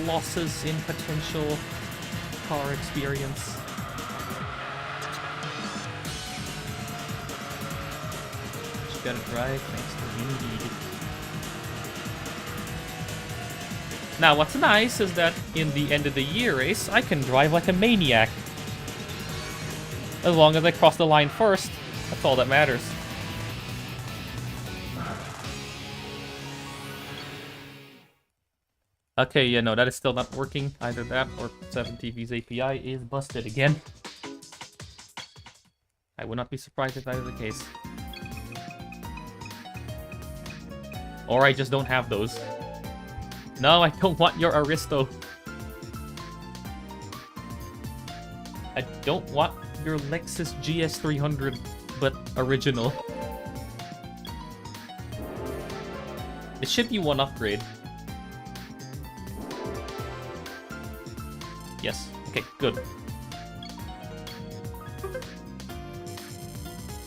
losses in potential car experience. Just gotta drive thanks to Indeed. Now, what's nice is that in the end of the year race, I can drive like a maniac. As long as I cross the line first, that's all that matters. Okay, yeah, no, that is still not working. Either that or 7TV's API is busted again. I would not be surprised if that is the case. Or I just don't have those. No, I don't want your Aristo. I don't want your Lexus GS300, but original. It should be one upgrade. Yes. Okay, good.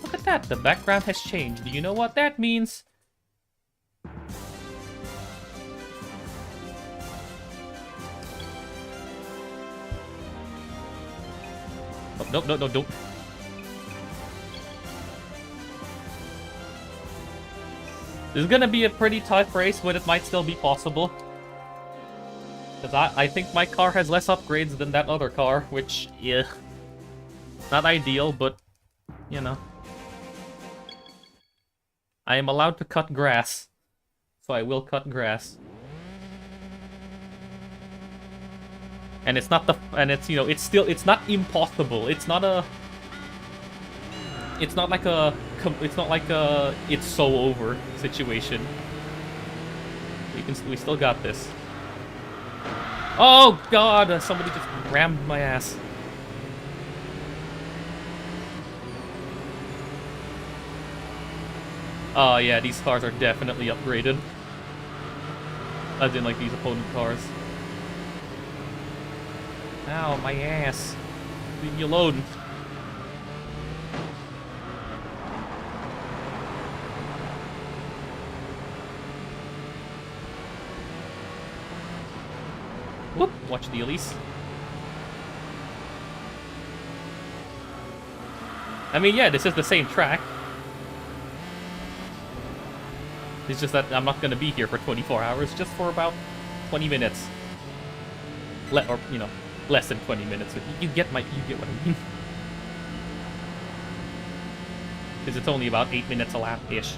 Look at that, the background has changed. Do you know what that means? Oh, no, no, no, don't. This is gonna be a pretty tough race, but it might still be possible. Because I think my car has less upgrades than that other car, which, yeah. Not ideal, but, you know. I am allowed to cut grass. So I will cut grass. And it's not you know, it's not impossible. It's not like a it's so over situation. We still got this. Oh god, somebody just rammed my ass. Oh yeah, these cars are definitely upgraded. As in like these opponent cars. Ow, my ass. Leave me alone. Whoop, watch the Elise. I mean, yeah, this is the same track. It's just that I'm not gonna be here for 24 hours, just for about 20 minutes. Or, you know, less than 20 minutes. You get what I mean. Because it's only about 8 minutes a lap-ish.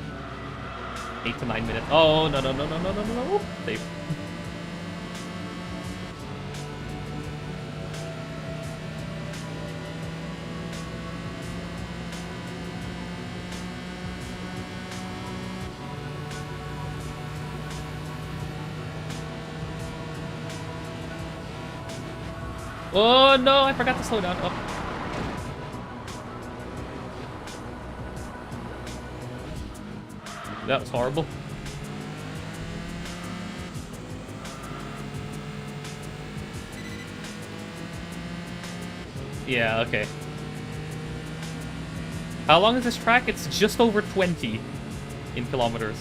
8 to 9 minutes. Oh, no, no, no, no, no, no, no, no. Safe. Oh no, I forgot to slow down. Oh. That was horrible. Yeah, okay. How long is this track? It's just over 20 in kilometers.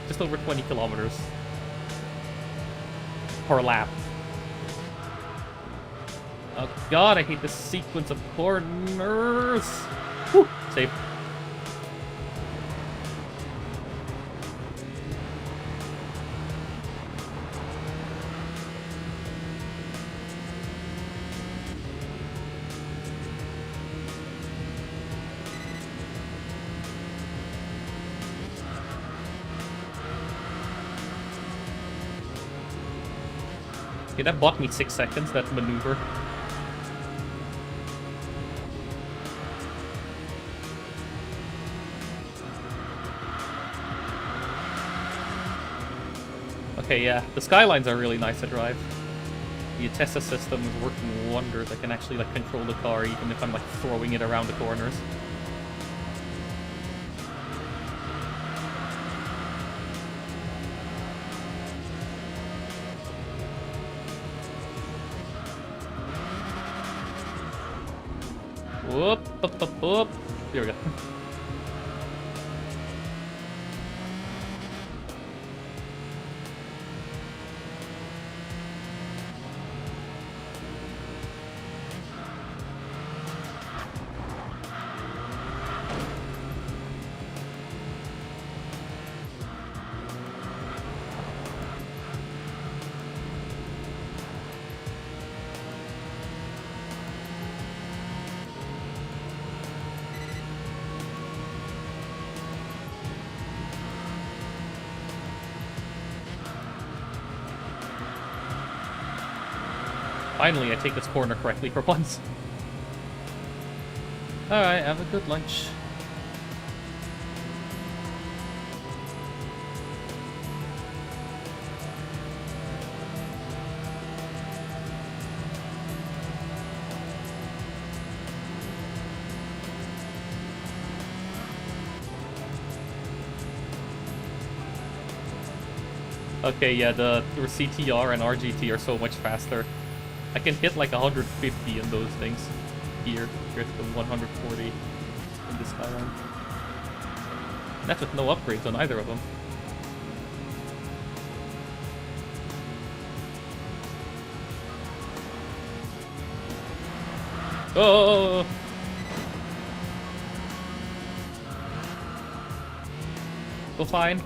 Just over 20 kilometers per lap. Oh god, I hate this sequence of corners. Whew. Safe. Okay, that bought me 6 seconds, that maneuver. Okay, yeah, the skylines are really nice to drive. The Enthusia system is working wonders. I can actually like control the car even if I'm like throwing it around the corners. Whoop, up, up, up. There we go. Finally, I take this corner correctly for once. Alright, have a good lunch. Okay, yeah, the CTR and RGT are so much faster. I can hit like 150 in those things here compared to 140 in this Skyline. And that's with no upgrades on either of them. Oh! Go fine.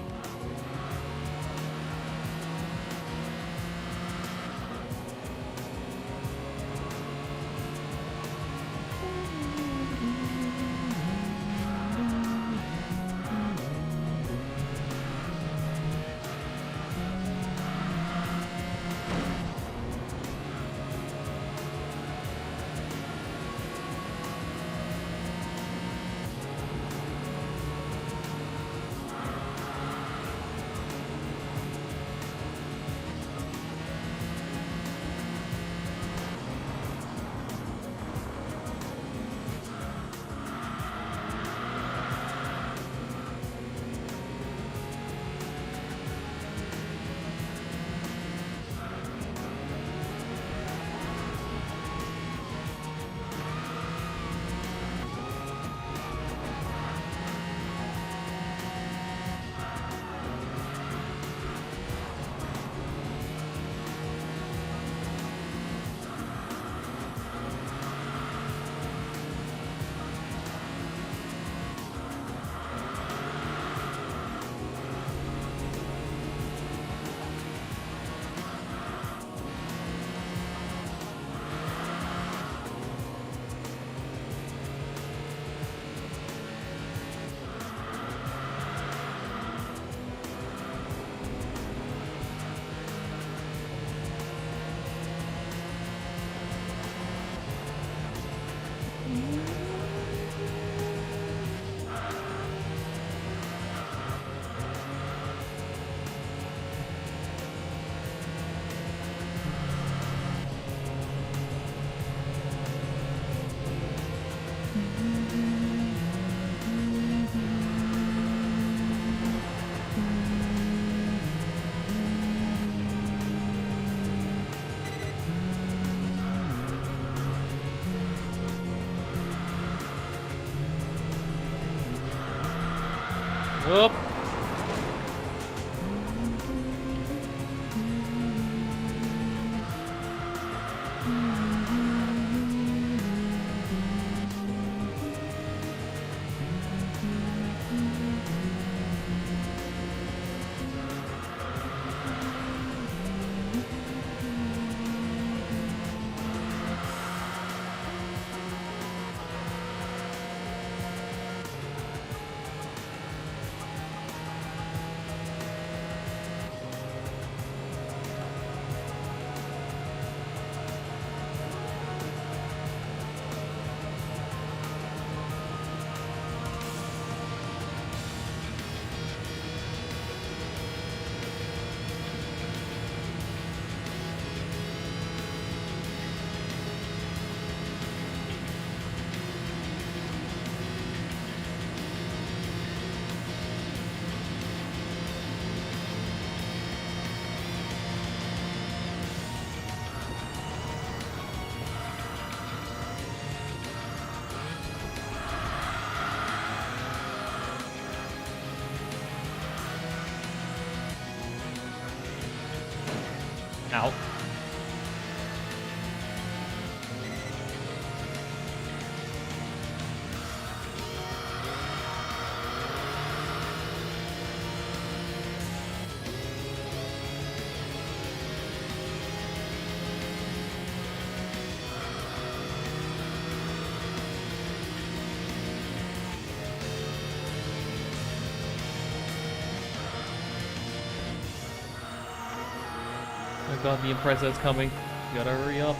Whoop. Out. Oh god, the Impreza is coming. You gotta hurry up.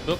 Oop.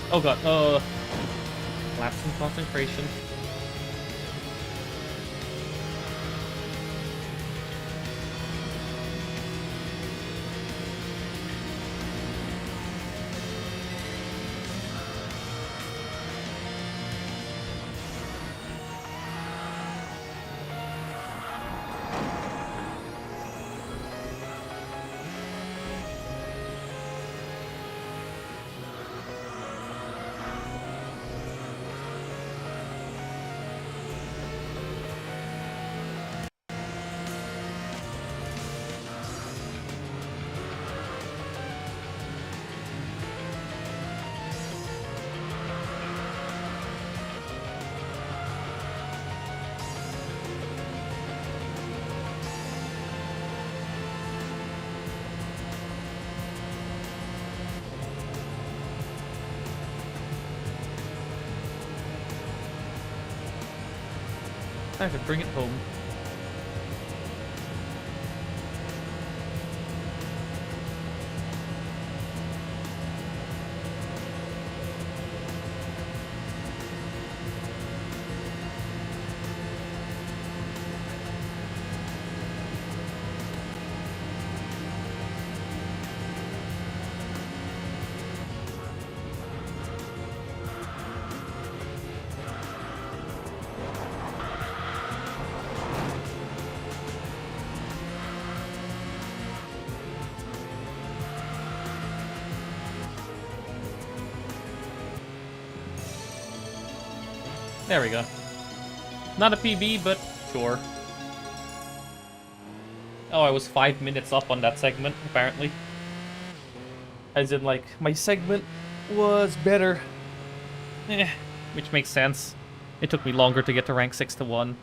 Oh god, lapse in concentration. Time to bring it home. There we go. Not a PB, but sure. Oh, I was 5 minutes up on that segment, apparently. As in, like, my segment was better. Which makes sense. It took me longer to get to rank 6 to 1.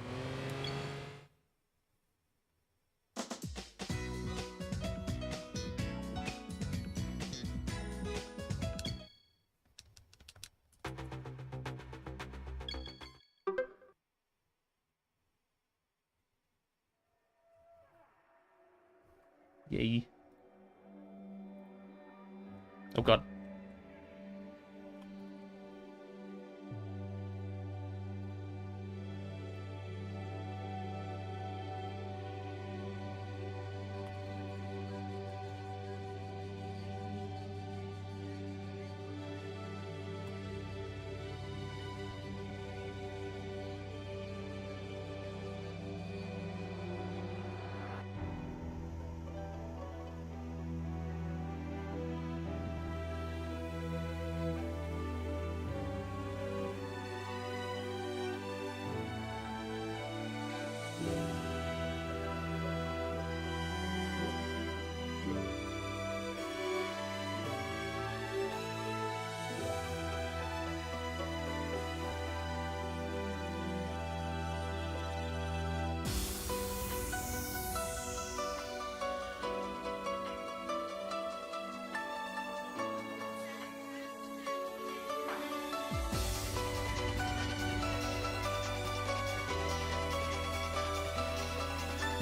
Yay. Oh god.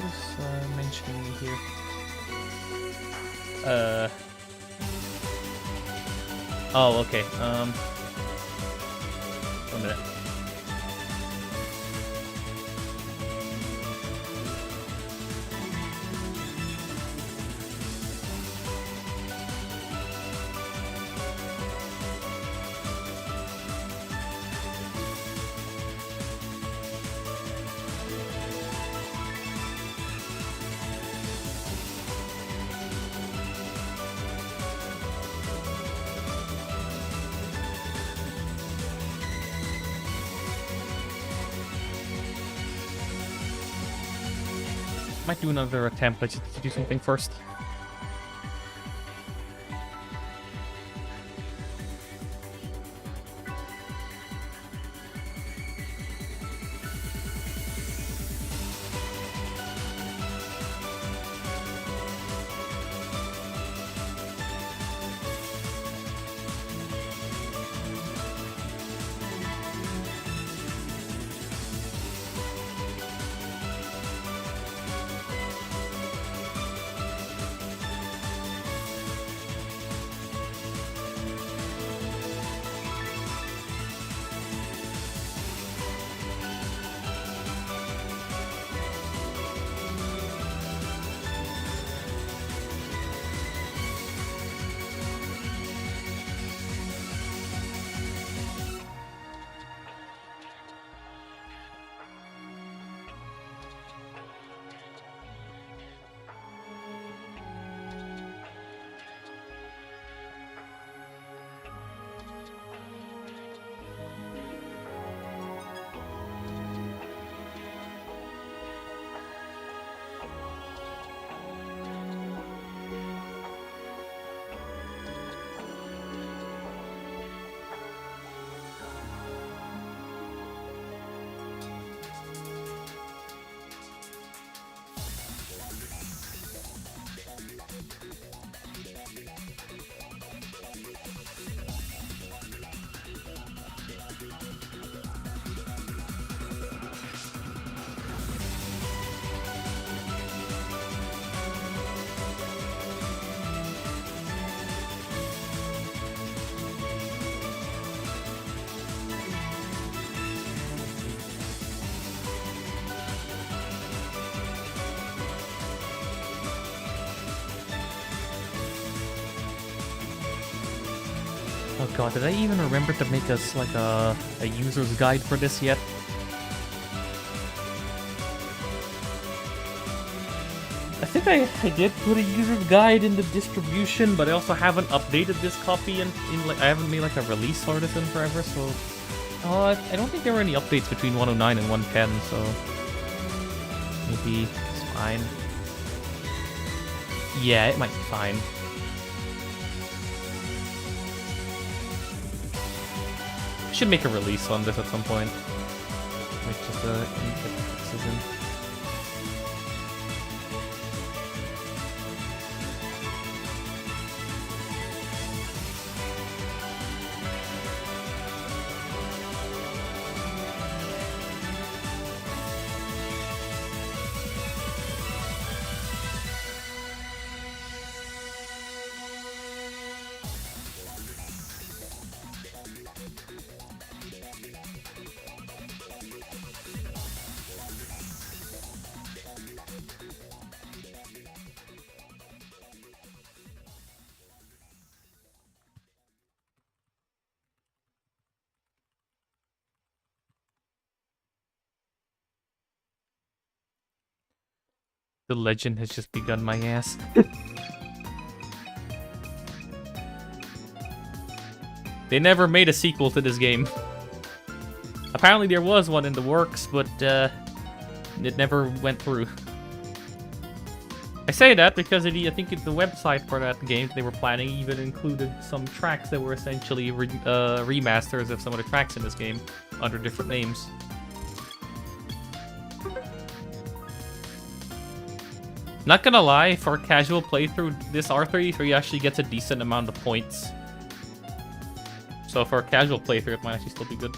Who's mentioning me here? Oh, okay. 1 minute. Might do another attempt, but just to do something first. Oh god, did I even remember to make us like a user's guide for this yet? I think I did put a user's guide in the distribution, but I also haven't updated this copy in like I haven't made like a release for this in forever, so I don't think there were any updates between 109 and 110, so maybe it's fine. Yeah, it might be fine. Should make a release on this at some point. Like just get the fixes in. The legend has just begun, my ass. They never made a sequel to this game. Apparently there was one in the works, but it never went through. I say that because I think the website for that game they were planning even included some tracks that were essentially remasters of some of the tracks in this game under different names. Not gonna lie, for a casual playthrough, this R33 actually gets a decent amount of points. So for a casual playthrough, it might actually still be good.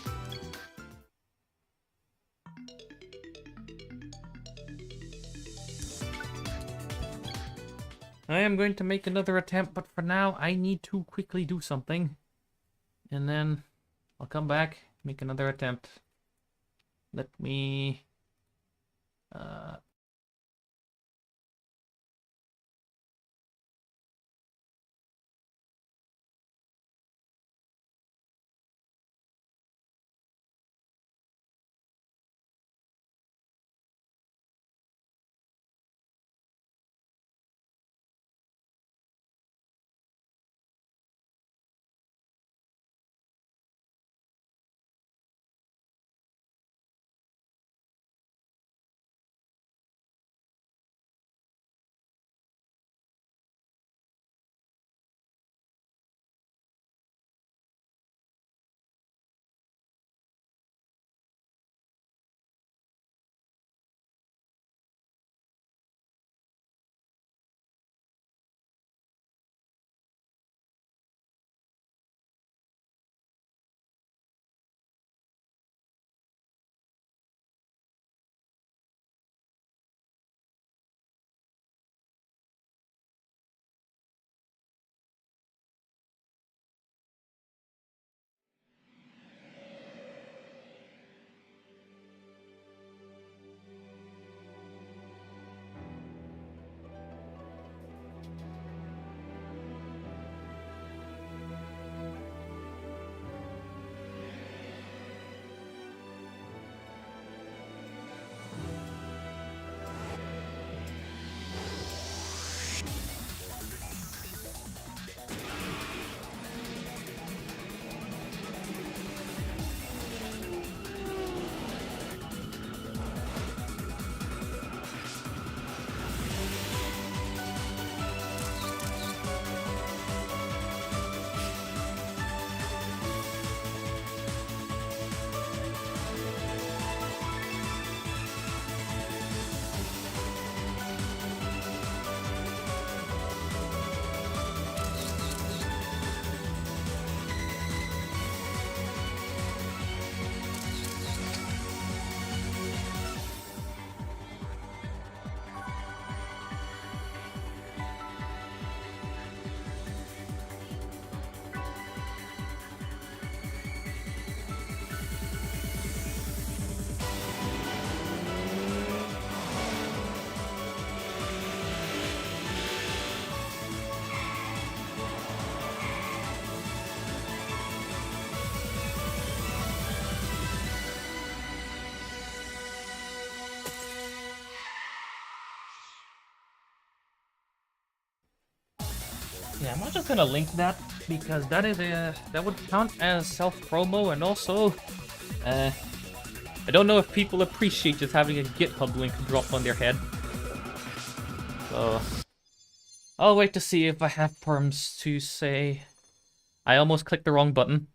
I am going to make another attempt, but for now, I need to quickly do something. And then I'll come back, make another attempt. Let me... Yeah, I'm just gonna link that because that is that would count as self-promo, and also, I don't know if people appreciate just having a GitHub link dropped on their head. So I'll wait to see if I have perms to say. I almost clicked the wrong button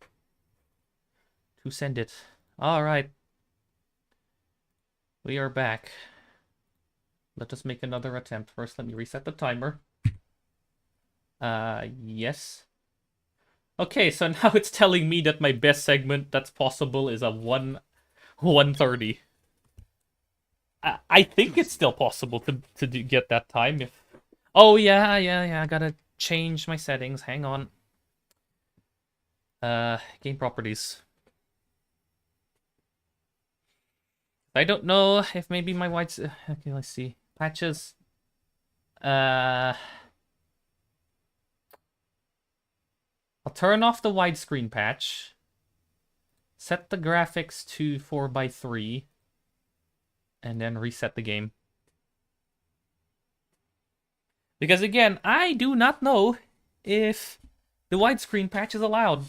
to send it. All right, we are back. Let us make another attempt. First, let me reset the timer. Yes. Okay, so now it's telling me that my best segment that's possible is a 1:30. I think it's still possible to get that time if... Oh, yeah, I gotta change my settings. Hang on. Game properties. I don't know if maybe my whites... Okay, let's see. Patches. I'll turn off the widescreen patch. Set the graphics to 4:3. And then reset the game. Because again, I do not know if the widescreen patch is allowed.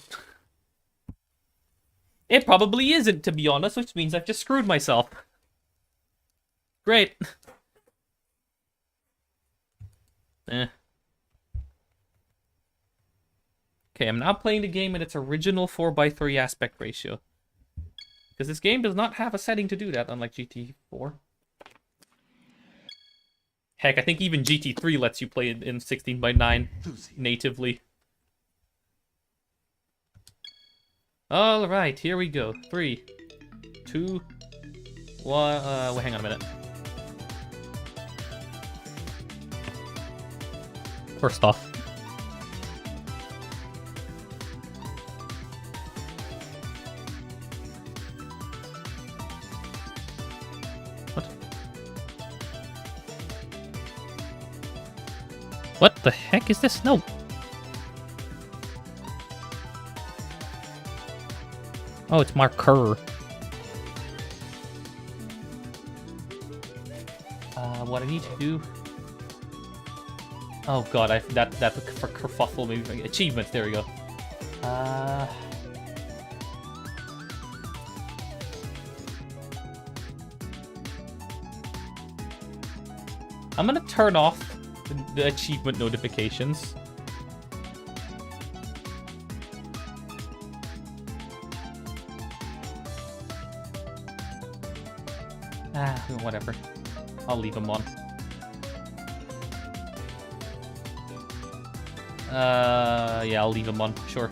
It probably isn't, to be honest, which means I've just screwed myself. Great. Okay, I'm now playing the game in its original 4:3 aspect ratio. Because this game does not have a setting to do that, unlike GT4. Heck, I think even GT3 lets you play it in 16:9 natively. Alright, here we go. 3, 2, 1... wait, hang on a minute. First off. What the heck is this? No. Oh, it's marker. What I need to do... Oh god, that for kerfuffle maybe. Achievements, there we go. I'm gonna turn off the achievement notifications. Whatever. I'll leave them on. Yeah, I'll leave them on, sure.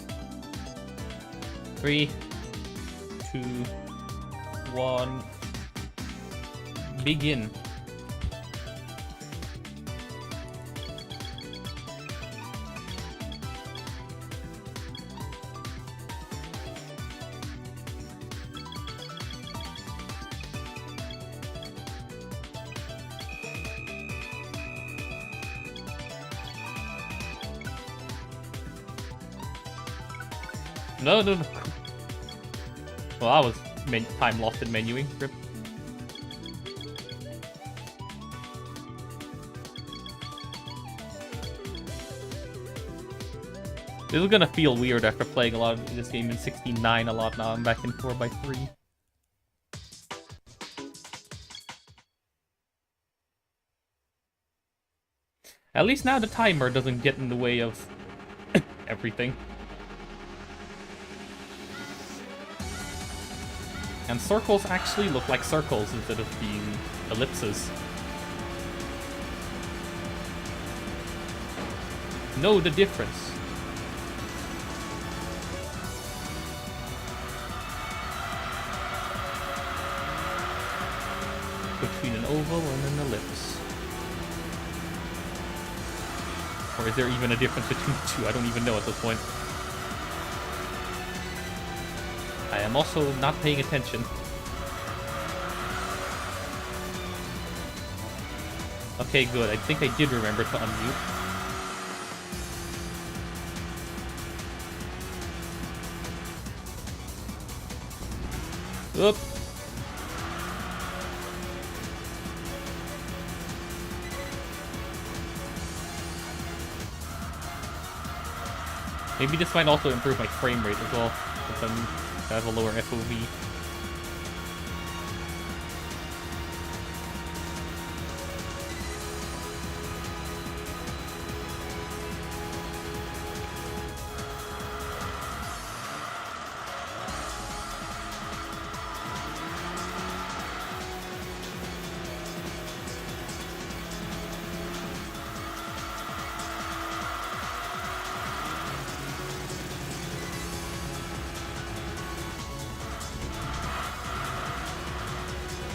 3, 2, 1. Begin. No. Well, that was time lost in menuing. Rip. This is gonna feel weird after playing a lot of this game in 16:9 a lot now. I'm back in 4:3. At least now the timer doesn't get in the way of everything. And circles actually look like circles instead of being ellipses. Know the difference. Between an oval and an ellipse. Or is there even a difference between the two? I don't even know at this point. I am also not paying attention. Okay, good. I think I did remember to unmute. Oop. Maybe this might also improve my frame rate as well, but then I have a lower FOV.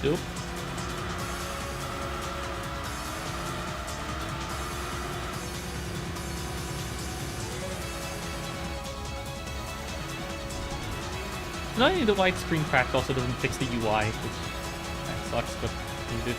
Nope. Not only the widescreen crack also doesn't fix the UI, which that sucks, but needed.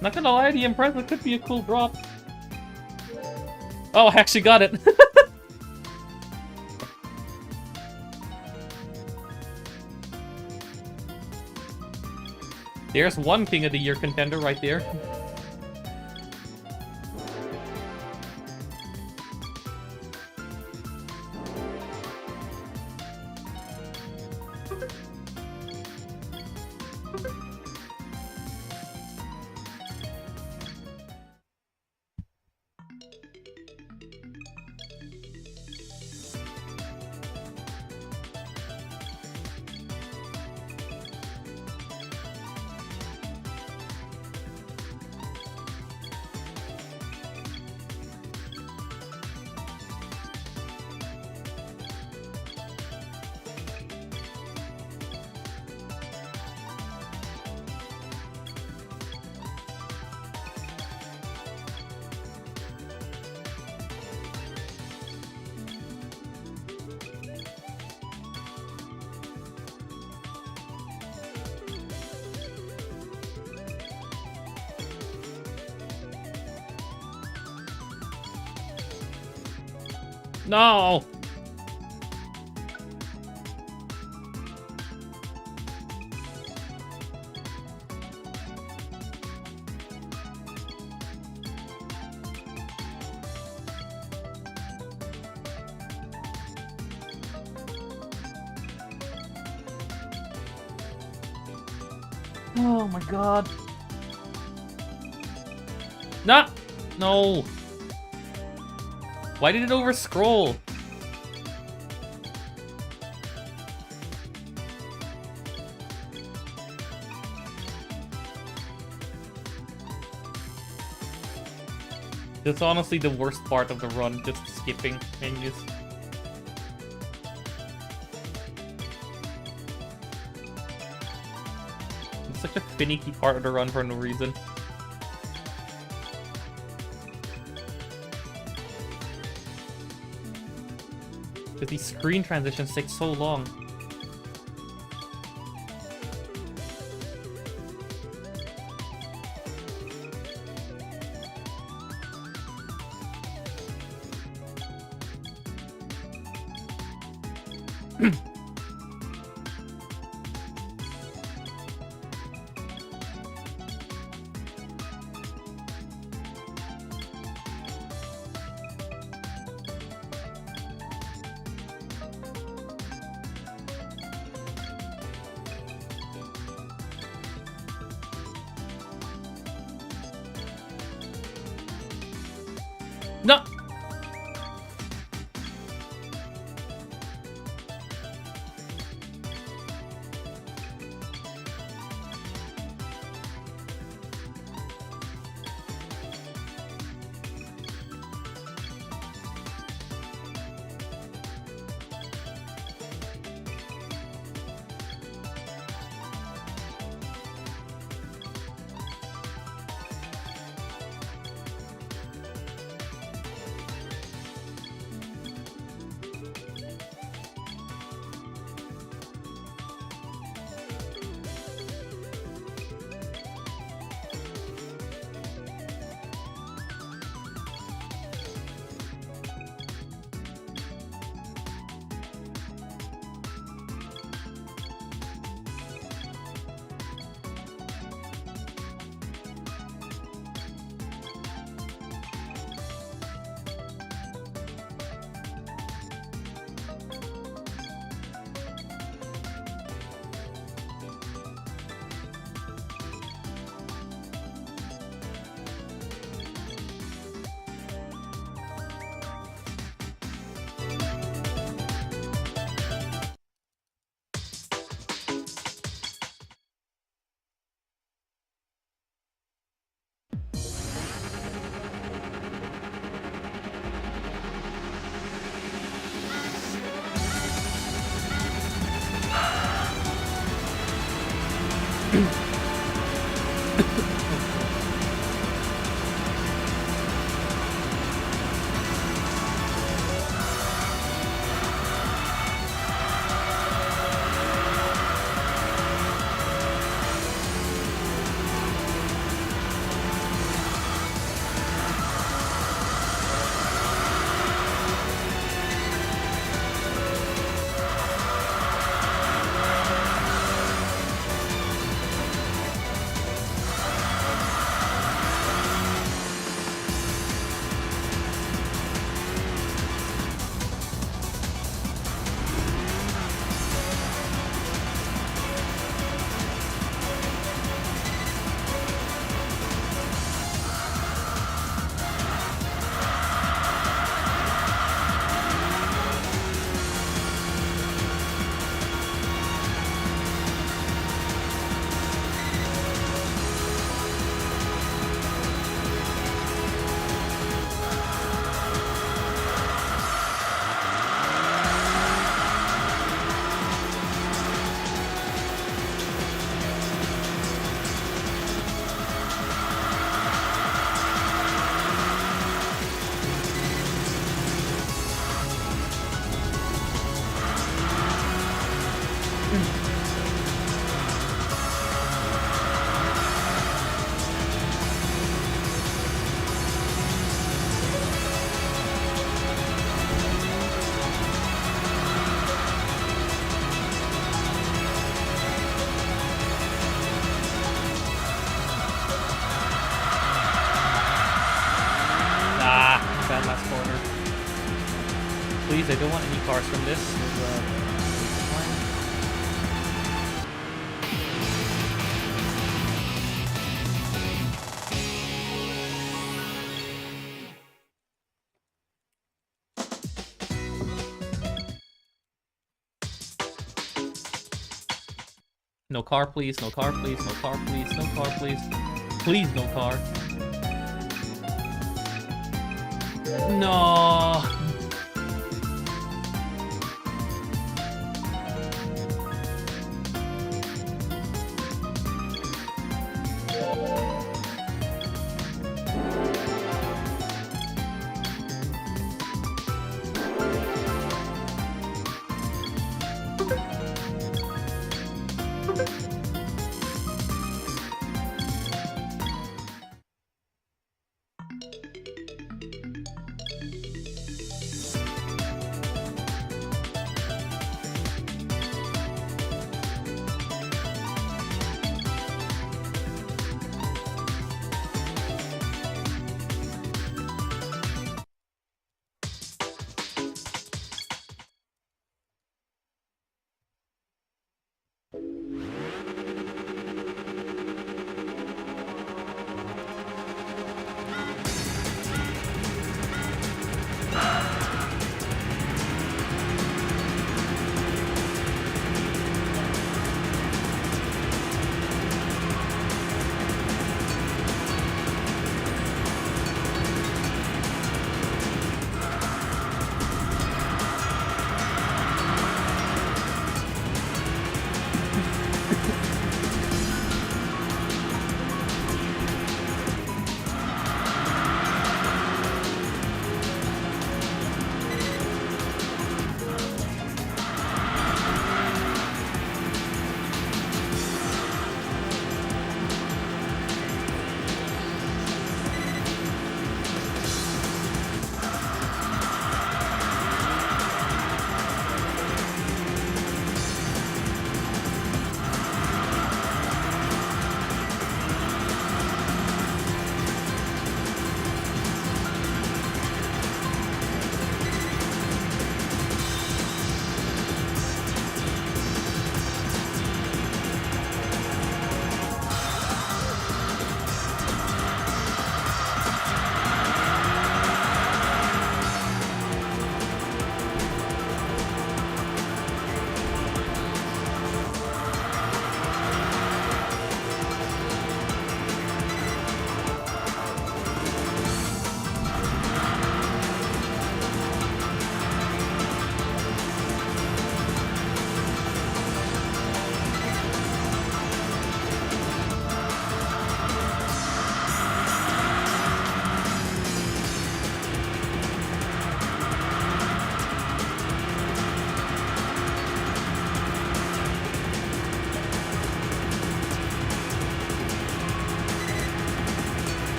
Not gonna lie, the Impreza could be a cool drop. Oh, I actually got it. There's one King of the Year contender right there. No! Oh my god. Nah! No! Why did it over-scroll? That's honestly the worst part of the run, just skipping menus. It's such a finicky part of the run for no reason. Because these screen transitions take so long. No! Please, I don't want any cars from this. No car, please. No car, please. No car, please. No car, please. Please, no car. No.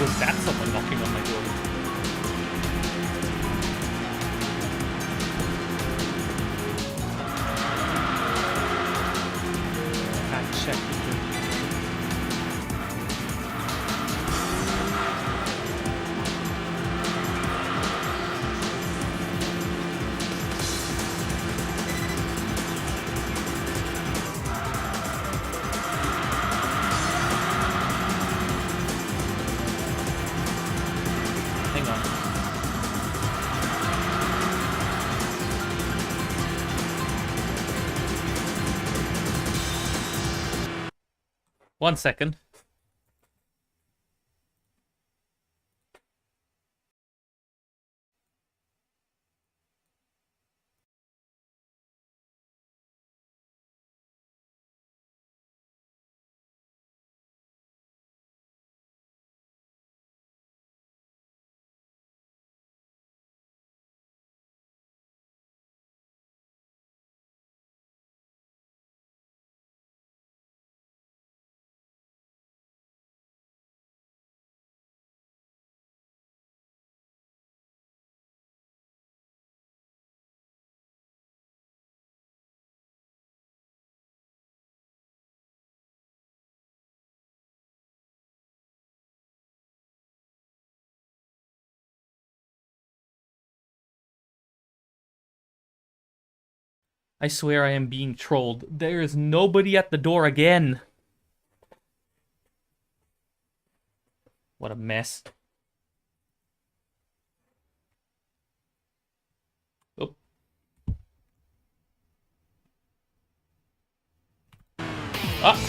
Was that someone knocking on my door? Can't check. Hang on. One second. I swear I am being trolled. There is nobody at the door again. What a mess. Oh. Ah!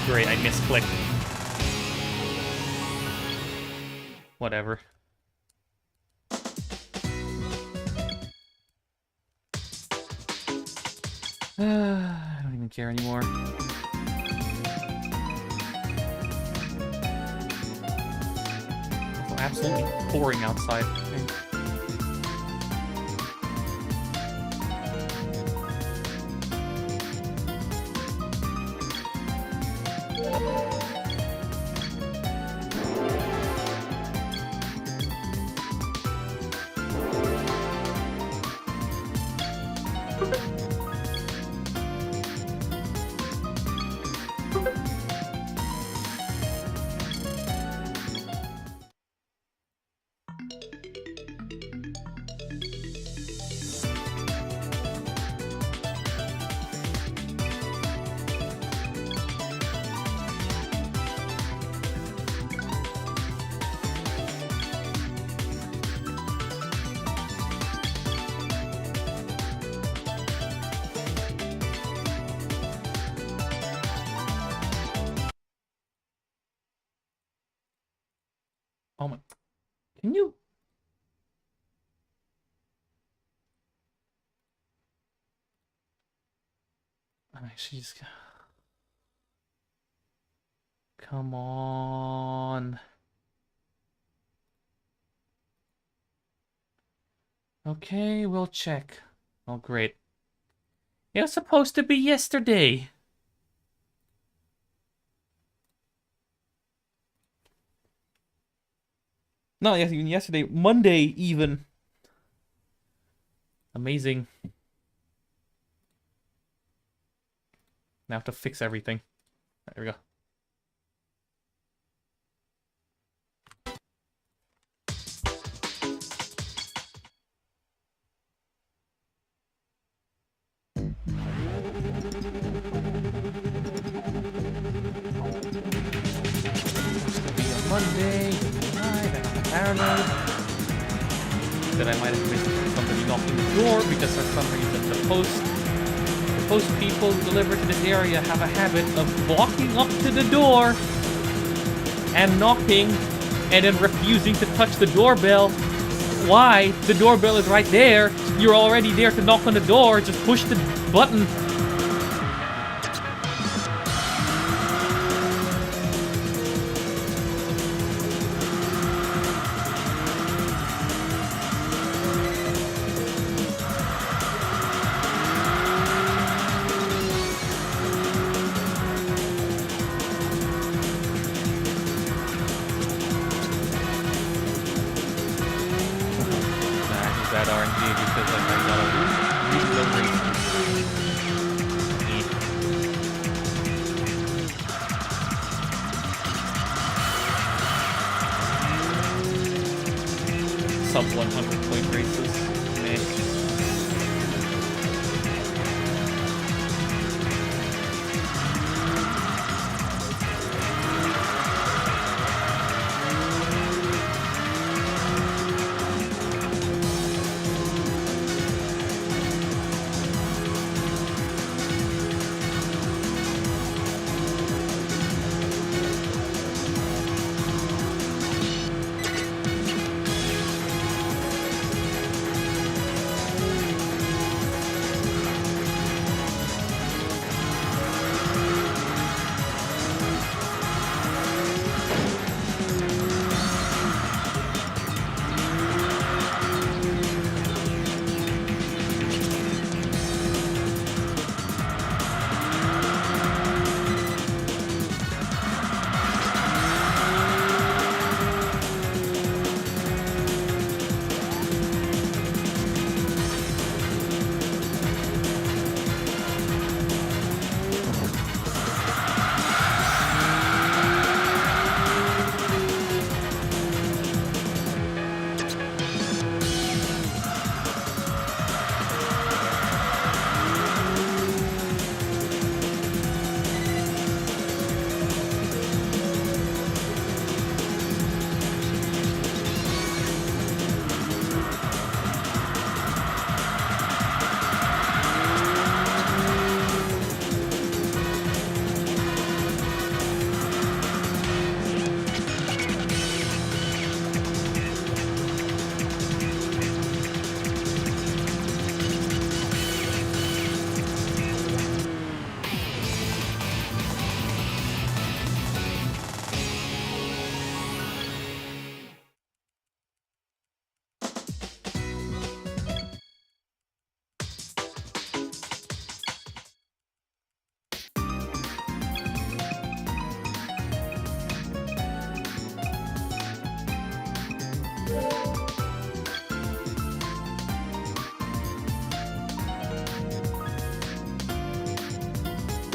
Great, I misclicked. Whatever. I don't even care anymore. It's absolutely pouring outside. Oh my... Can you... I'm actually just... Come on. Okay, we'll check. Oh, great. It was supposed to be yesterday. Not even yesterday, Monday even. Amazing. Now I have to fix everything. There we go. Monday, night, I got paranoid that I might have missed somebody knocking the door because for some reason the post people delivered to this area have a habit of walking up to the door and knocking and then refusing to touch the doorbell. Why? The doorbell is right there. You're already there to knock on the door. Just push the button. That RNG because like I got a reload rate. Sub 100 point races. Meh.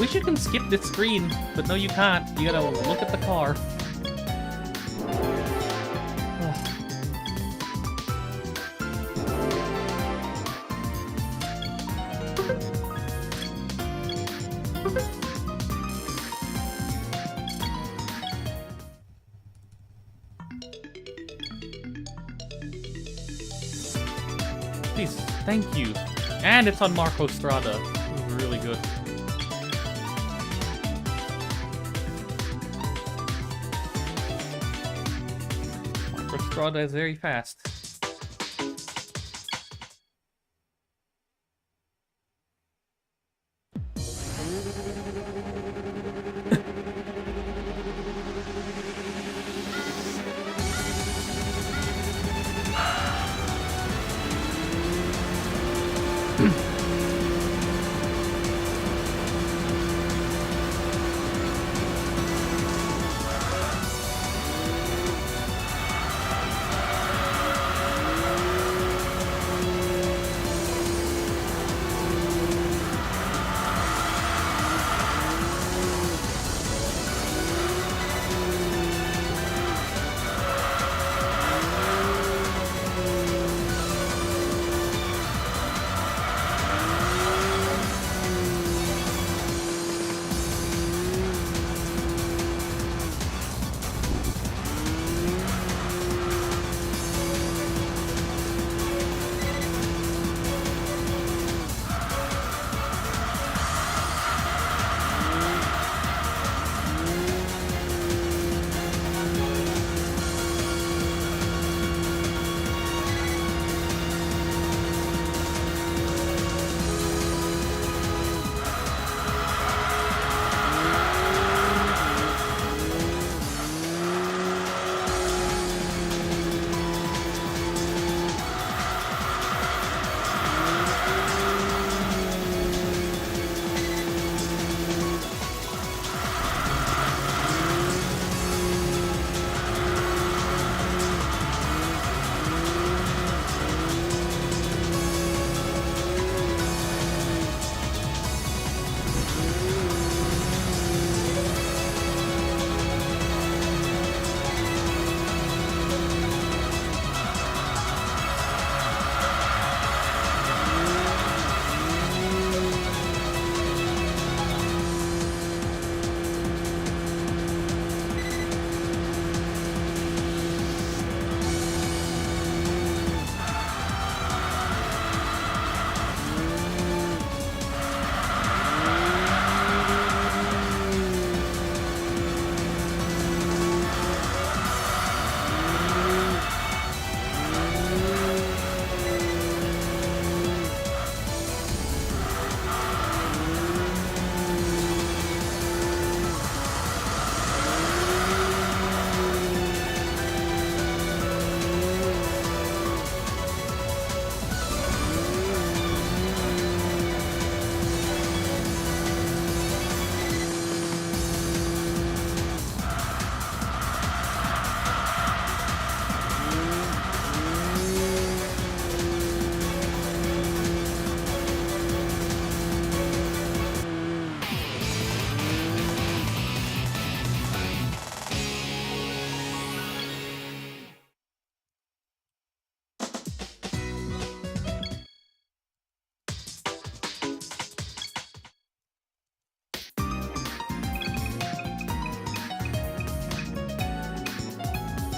wish you can skip this screen, but no you can't. You gotta look at the car. Please, thank you. And it's on Marco Strada. Really good. Marco Strada is very fast.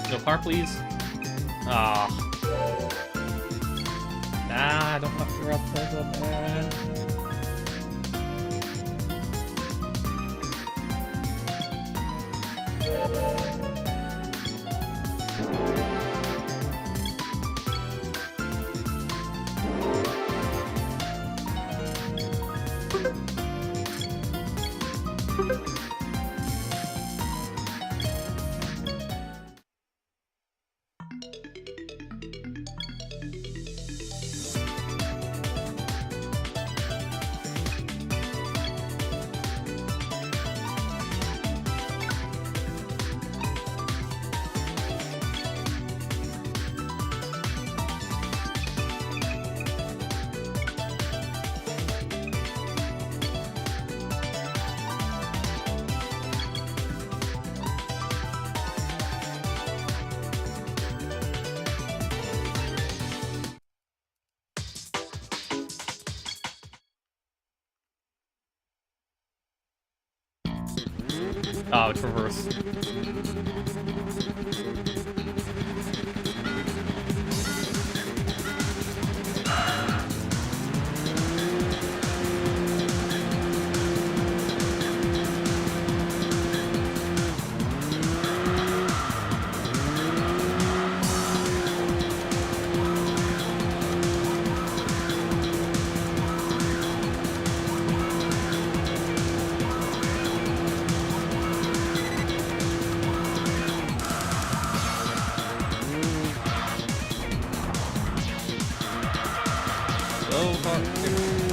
No car, please. Ah. Nah, don't fuck her up, man. Oh, it's reverse. So far.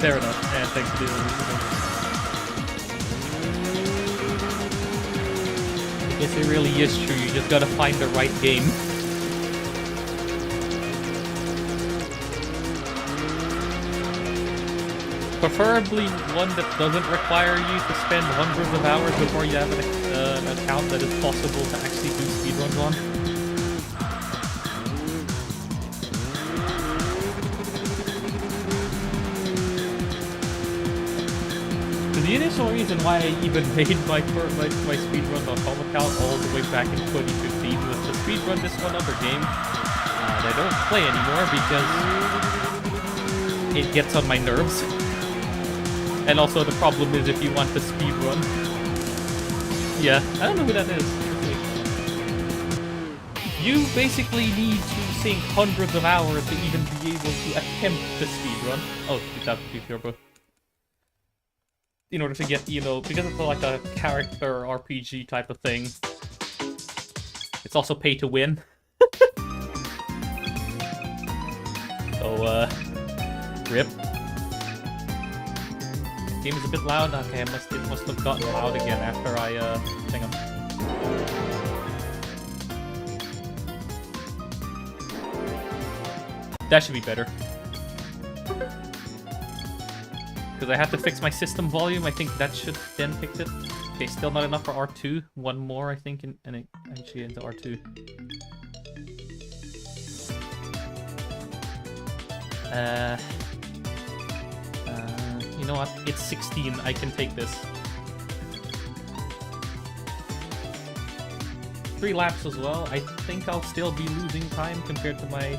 Fair enough. And thanks for I guess it really is true. You just gotta find the right game. Preferably one that doesn't require you to spend hundreds of hours before you have an account that is possible to actually do speedruns on. The initial reason why I even made my speedrun.com account all the way back in 2015 was to speedrun this one other game that I don't play anymore because it gets on my nerves. And also the problem is if you want to speed run. Yeah, I don't know who that is. You basically need to sink hundreds of hours to even be able to attempt to speedrun. Oh, that would be turbo. In order to get, you know, because it's like a character RPG type of thing, it's also pay to win. So, rip. Game is a bit loud. Okay, it must have gotten loud again after I, hang on. That should be better. Because I have to fix my system volume. I think that should then fix it. Okay, still not enough for R2. One more, I think, and it actually into R2. You know what? It's 16. I can take this. 3 laps as well. I think I'll still be losing time compared to my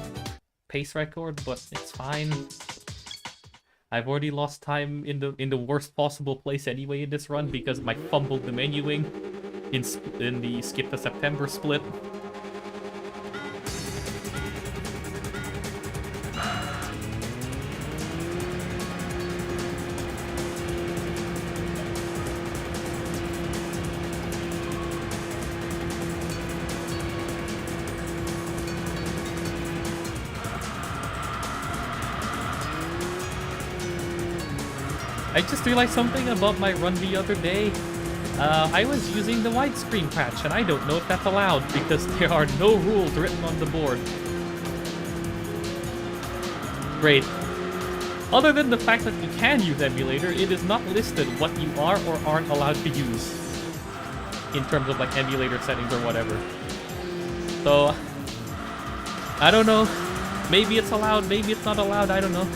pace record, but it's fine. I've already lost time in the worst possible place anyway in this run because I fumbled the menuing in the skip to September split. I just realized something about my run the other day. I was using the widescreen patch, and I don't know if that's allowed because there are no rules written on the board. Great. Other than the fact that you can use emulator, it is not listed what you are or aren't allowed to use in terms of like emulator settings or whatever. So, I don't know. Maybe it's allowed, maybe it's not allowed, I don't know.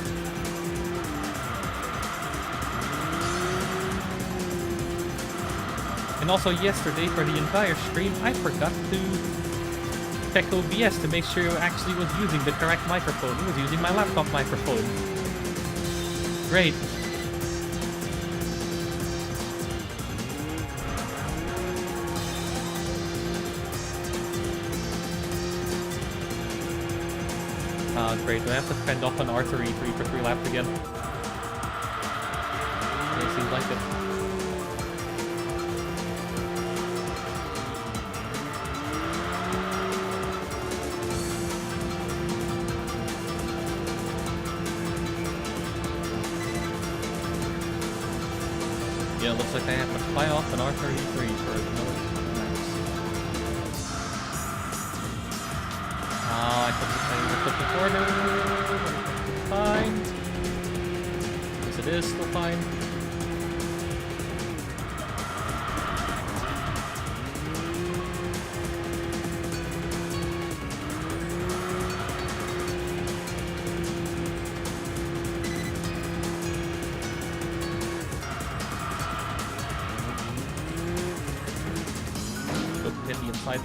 And also yesterday, for the entire stream, I forgot to check OBS to make sure I actually was using the correct microphone. I was using my laptop microphone. Great. Great. Do I have to fend off an R33 for 3 laps again? It seems like it. Yeah, it looks like I have to fly off an R33 for another max. I took the corner. Fine. Yes, it is still fine. Hit the inside.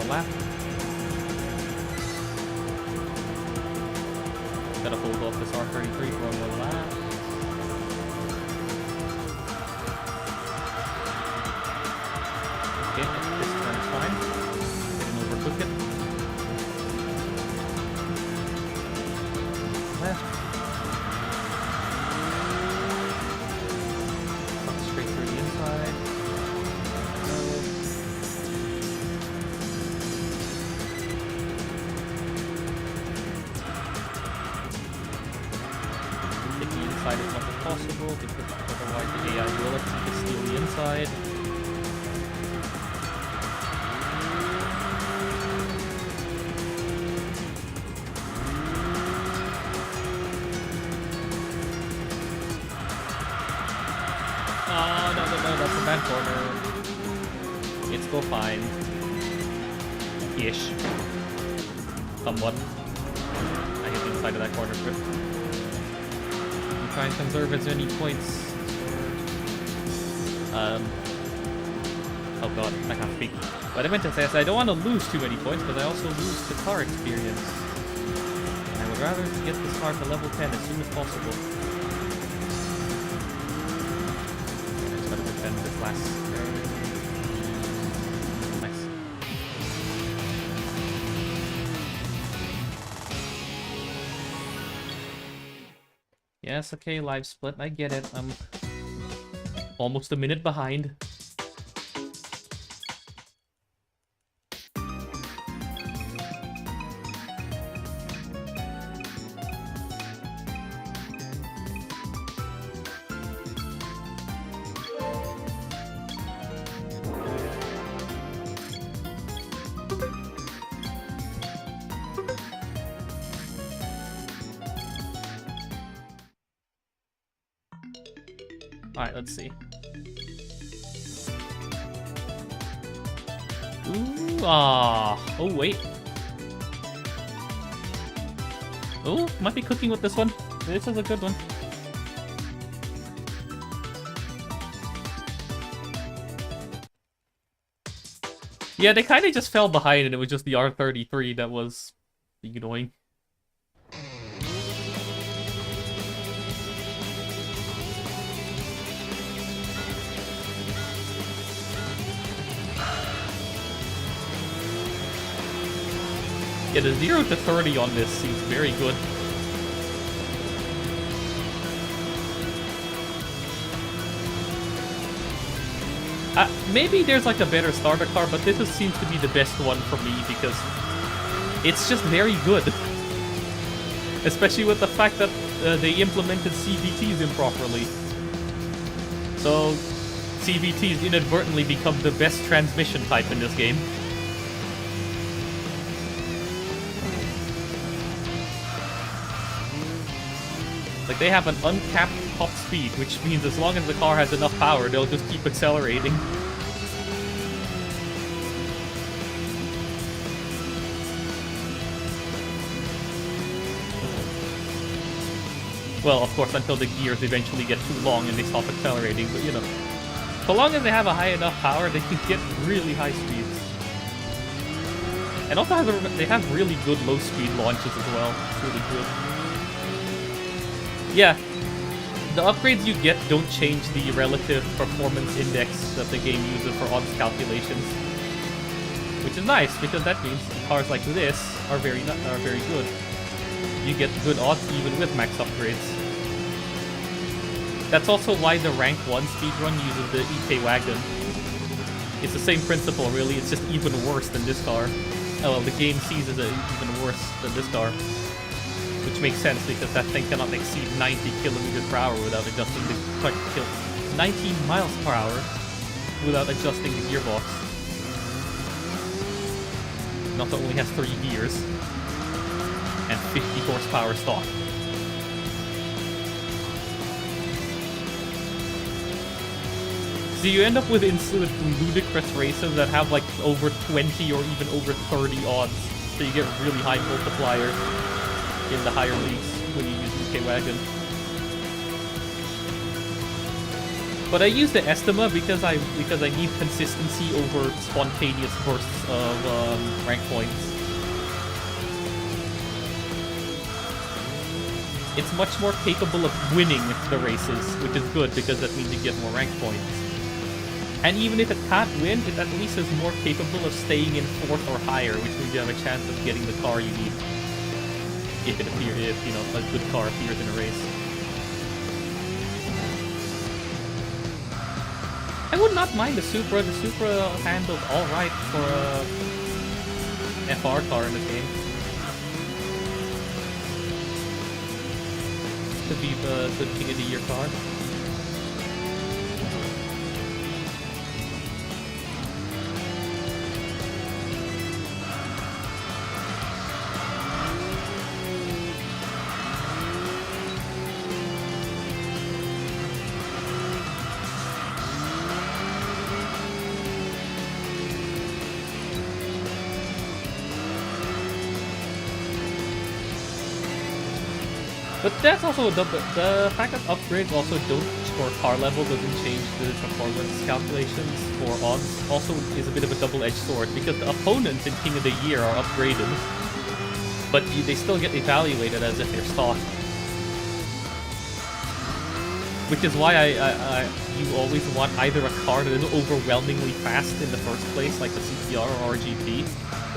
Lap. Gotta hold off this R33 for one more lap. Okay, this turn is fine. Didn't overcook it. Left. Straight through the inside. outside as much as possible, because otherwise the AI will attempt to steal the inside. Oh, no, that's a bad corner. It's still fine. Ish. Somewhat. I hit the inside of that corner strip. Try and conserve as many points. Oh god, I can't speak. What I meant to say is I don't want to lose too many points, but I also lose the car experience. And I would rather get this car to level 10 as soon as possible. I just gotta defend this last. Nice. Yes, okay, live split, I get it. I'm almost a minute behind. Alright, let's see. Ooh, oh, wait. Oh, might be cooking with this one. This is a good one. Yeah, they kind of just fell behind and it was just the R33 that was annoying. Yeah, the 0 to 30 on this seems very good. Maybe there's like a better starter car, but this seems to be the best one for me because it's just very good. Especially with the fact that they implemented CVTs improperly. So CVTs inadvertently become the best transmission type in this game. Like, they have an uncapped top speed, which means as long as the car has enough power, they'll just keep accelerating. Well, of course, until the gears eventually get too long and they stop accelerating, but you know. So long as they have a high enough power, they can get really high speeds. And also, they have really good low-speed launches as well. It's really good. Yeah, the upgrades you get don't change the relative performance index that the game uses for odds calculations, which is nice because that means cars like this are very good. You get good odds even with max upgrades. That's also why the rank 1 speedrun uses the EK wagon. It's the same principle, really. It's just even worse than this car. Oh well, the game sees it even worse than this car. Which makes sense because that thing cannot exceed 90 kilometers per hour without adjusting the 19 miles per hour without adjusting the gearbox. It also only has 3 gears and 50 horsepower stock. So you end up with ludicrous races that have like over 20 or even over 30 odds. So you get really high multipliers in the higher leagues when you use UK Wagon. But I use the Estima because I need consistency over spontaneous bursts of rank points. It's much more capable of winning the races, which is good because that means you get more rank points. And even if it can't win, it at least is more capable of staying in 4th or higher, which means you have a chance of getting the car you need. If you know, a good car appears in a race. I would not mind the Supra. The Supra handled alright for a FR car in this game. to be the King of the Year car. But that's also the fact that upgrades also don't, or car level doesn't change the performance calculations or odds, also is a bit of a double-edged sword, because the opponents in King of the Year are upgraded, but they still get evaluated as if they're stock. Which is why you always want either a car that is overwhelmingly fast in the first place, like the CTR or RGP,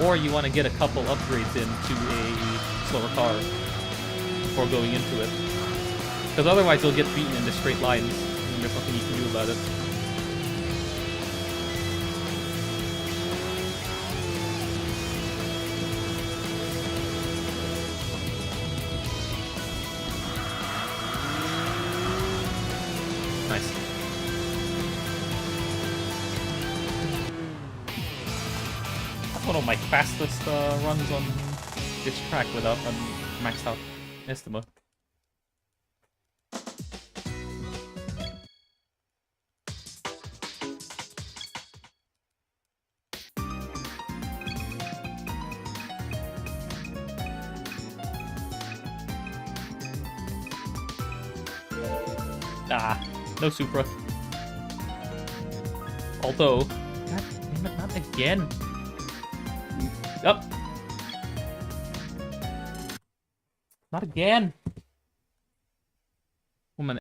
or you want to get a couple upgrades into a slower car before going into it. Because otherwise you'll get beaten in the straight lines, and there's nothing you can do about it. Nice. That's one of my fastest runs on this track without maxed out Estima. Ah, no Supra. Although, god damn it, not again. Up. Not again. Woman.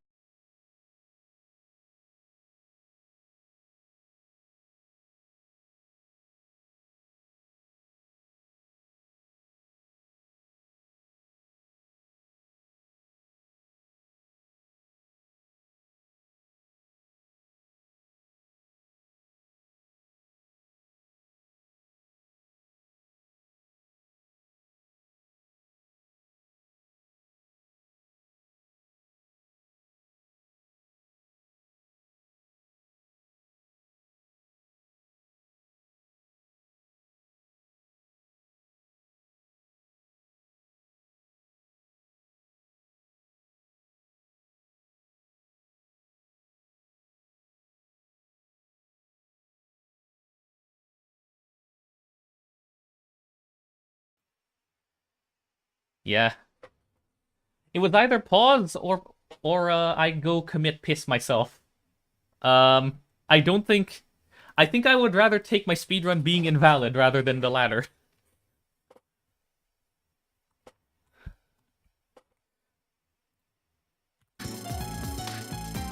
Yeah. It was either pause or I go commit piss myself. I don't think... I think I would rather take my speedrun being invalid rather than the latter.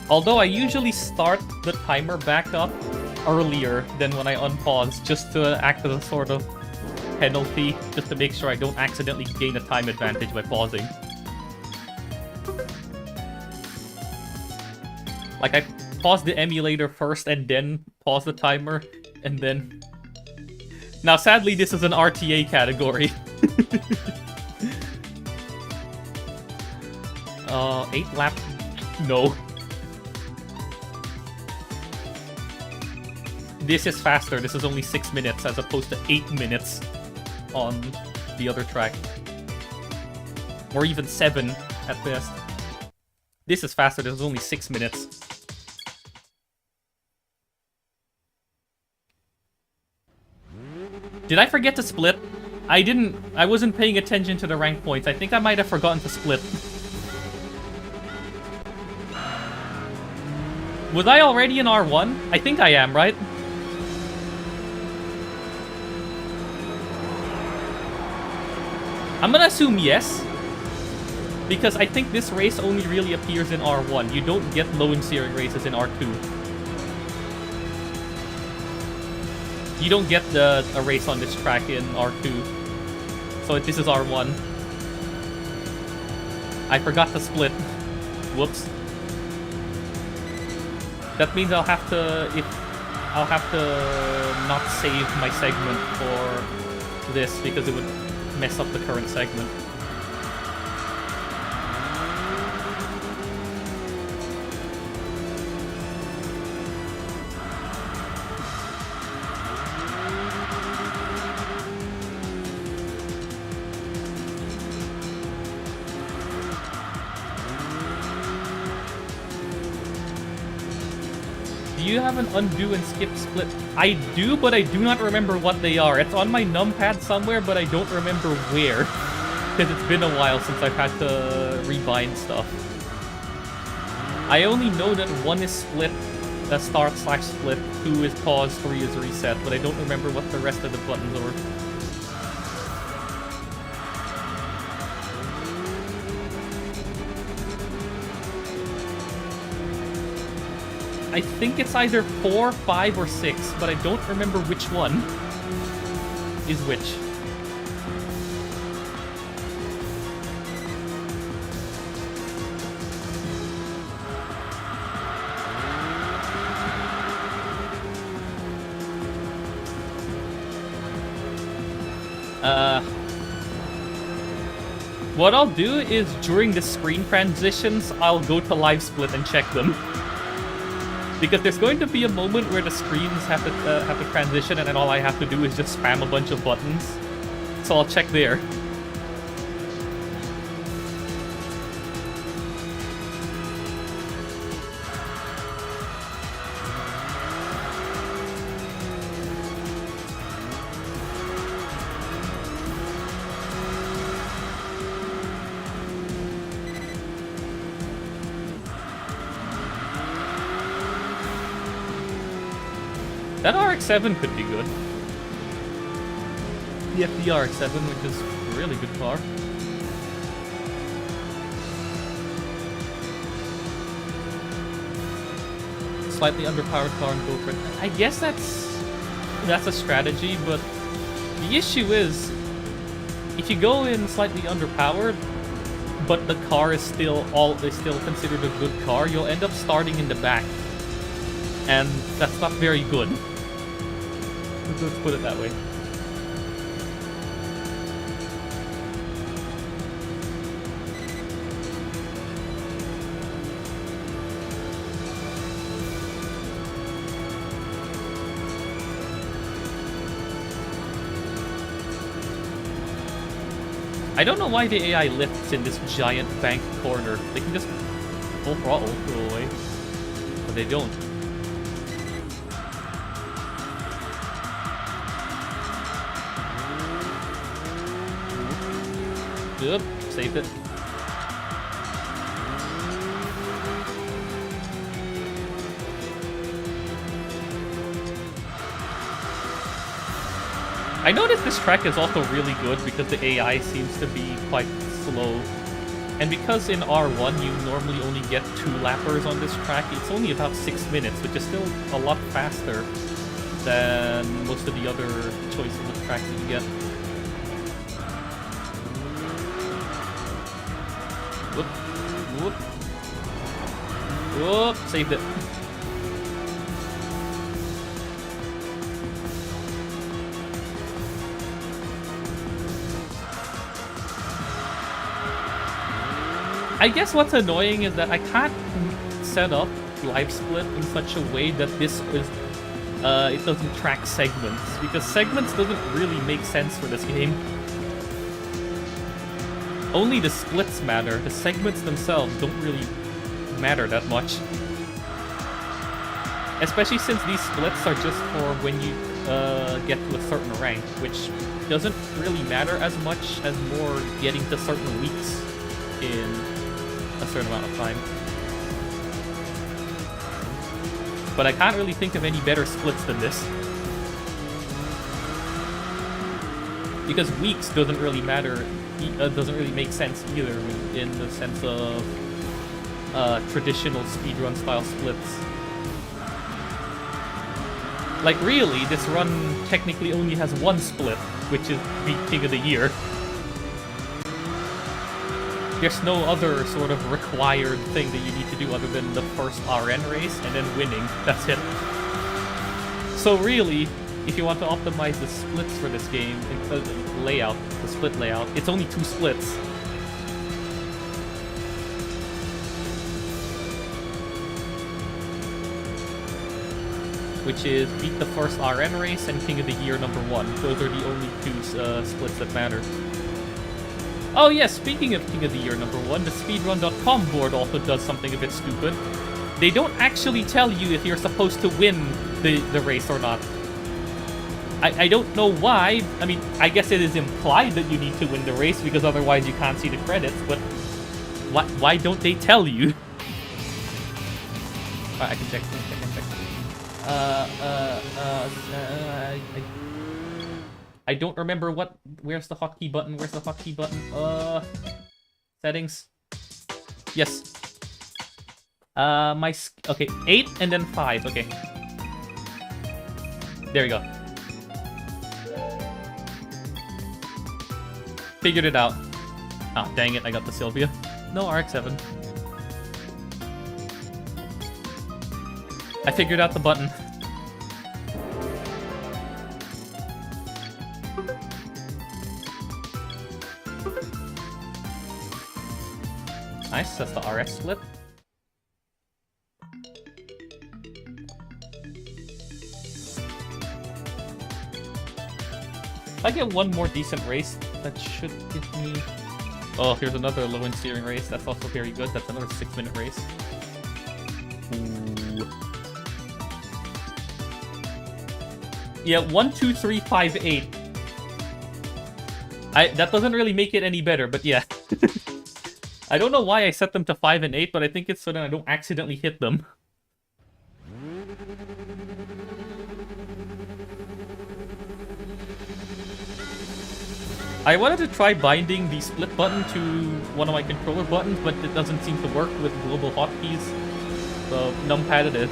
Although I usually start the timer back up earlier than when I unpause, just to act as a sort of penalty, just to make sure I don't accidentally gain a time advantage by pausing. Like, I pause the emulator first and then pause the timer, and then... Now, sadly, this is an RTA category. 8 lap... No. This is faster. This is only 6 minutes as opposed to 8 minutes on the other track. Or even 7 at best. This is faster. This is only 6 minutes. Did I forget to split? I wasn't paying attention to the rank points. I think I might have forgotten to split. Was I already in R1? I think I am, right? I'm gonna assume yes. Because I think this race only really appears in R1. You don't get low-end steering races in R2. You don't get a race on this track in R2. So this is R1. I forgot to split. Whoops. That means I'll have to not save my segment for this because it would mess up the current segment. you have an undo and skip split? I do, but I do not remember what they are. It's on my numpad somewhere, but I don't remember where. Because it's been a while since I've had to rebind stuff. I only know that 1 is split, start/split, 2 is pause, 3 is reset, but I don't remember what the rest of the buttons are. I think it's either 4, 5, or 6, but I don't remember which one is which. What I'll do is during the screen transitions, I'll go to live split and check them. Because there's going to be a moment where the screens have to transition, and then all I have to do is just spam a bunch of buttons. So I'll check there. That RX-7 could be good. The FD RX-7, which is a really good car. Slightly underpowered car and go for it. I guess that's a strategy, but the issue is, if you go in slightly underpowered, but the car is still considered a good car, you'll end up starting in the back. And that's not very good. Let's put it that way. I don't know why the AI lifts in this giant bank corner. They can just full throttle go away, but they don't. Yep, saved it. I noticed this track is also really good because the AI seems to be quite slow. And because in R1 you normally only get 2 lappers on this track, it's only about 6 minutes, which is still a lot faster than most of the other choices of tracks that you get. Whoop, whoop. Whoop, saved it. I guess what's annoying is that I can't set up live split in such a way that this is it doesn't track segments, because segments doesn't really make sense for this game. Only the splits matter. The segments themselves don't really matter that much. Especially since these splits are just for when you get to a certain rank, which doesn't really matter as much as more getting to certain weeks in a certain amount of time. But I can't really think of any better splits than this. Because weeks doesn't really matter, doesn't really make sense either in the sense of traditional speedrun style splits. Like really, this run technically only has one split, which is beat King of the Year. There's no other sort of required thing that you need to do other than the first RN race and then winning. That's it. So really, if you want to optimize the splits for this game, the layout, the split layout, it's only 2 splits. Which is beat the first RN race and King of the Year #1. Those are the only 2 splits that matter. Oh yes, speaking of King of the Year #1, the speedrun.com board also does something a bit stupid. They don't actually tell you if you're supposed to win the race or not. I don't know why. I mean, I guess it is implied that you need to win the race because otherwise you can't see the credits, but why don't they tell you? Alright, I can check. I don't remember where's the hotkey button? Where's the hotkey button? Settings. Yes. Okay, 8 and then 5, okay. There we go. Figured it out. Ah, dang it, I got the Sylvia. No, RX-7. I figured out the button. Nice, that's the RX split. If I get one more decent race, that should give me... Oh, here's another low-end steering race. That's also very good. That's another 6-minute race. Ooh. Yeah, 1, 2, 3, 5, 8. That doesn't really make it any better, but yeah. I don't know why I set them to 5 and 8, but I think it's so that I don't accidentally hit them. I wanted to try binding the split button to one of my controller buttons, but it doesn't seem to work with global hotkeys. So, numpad it is.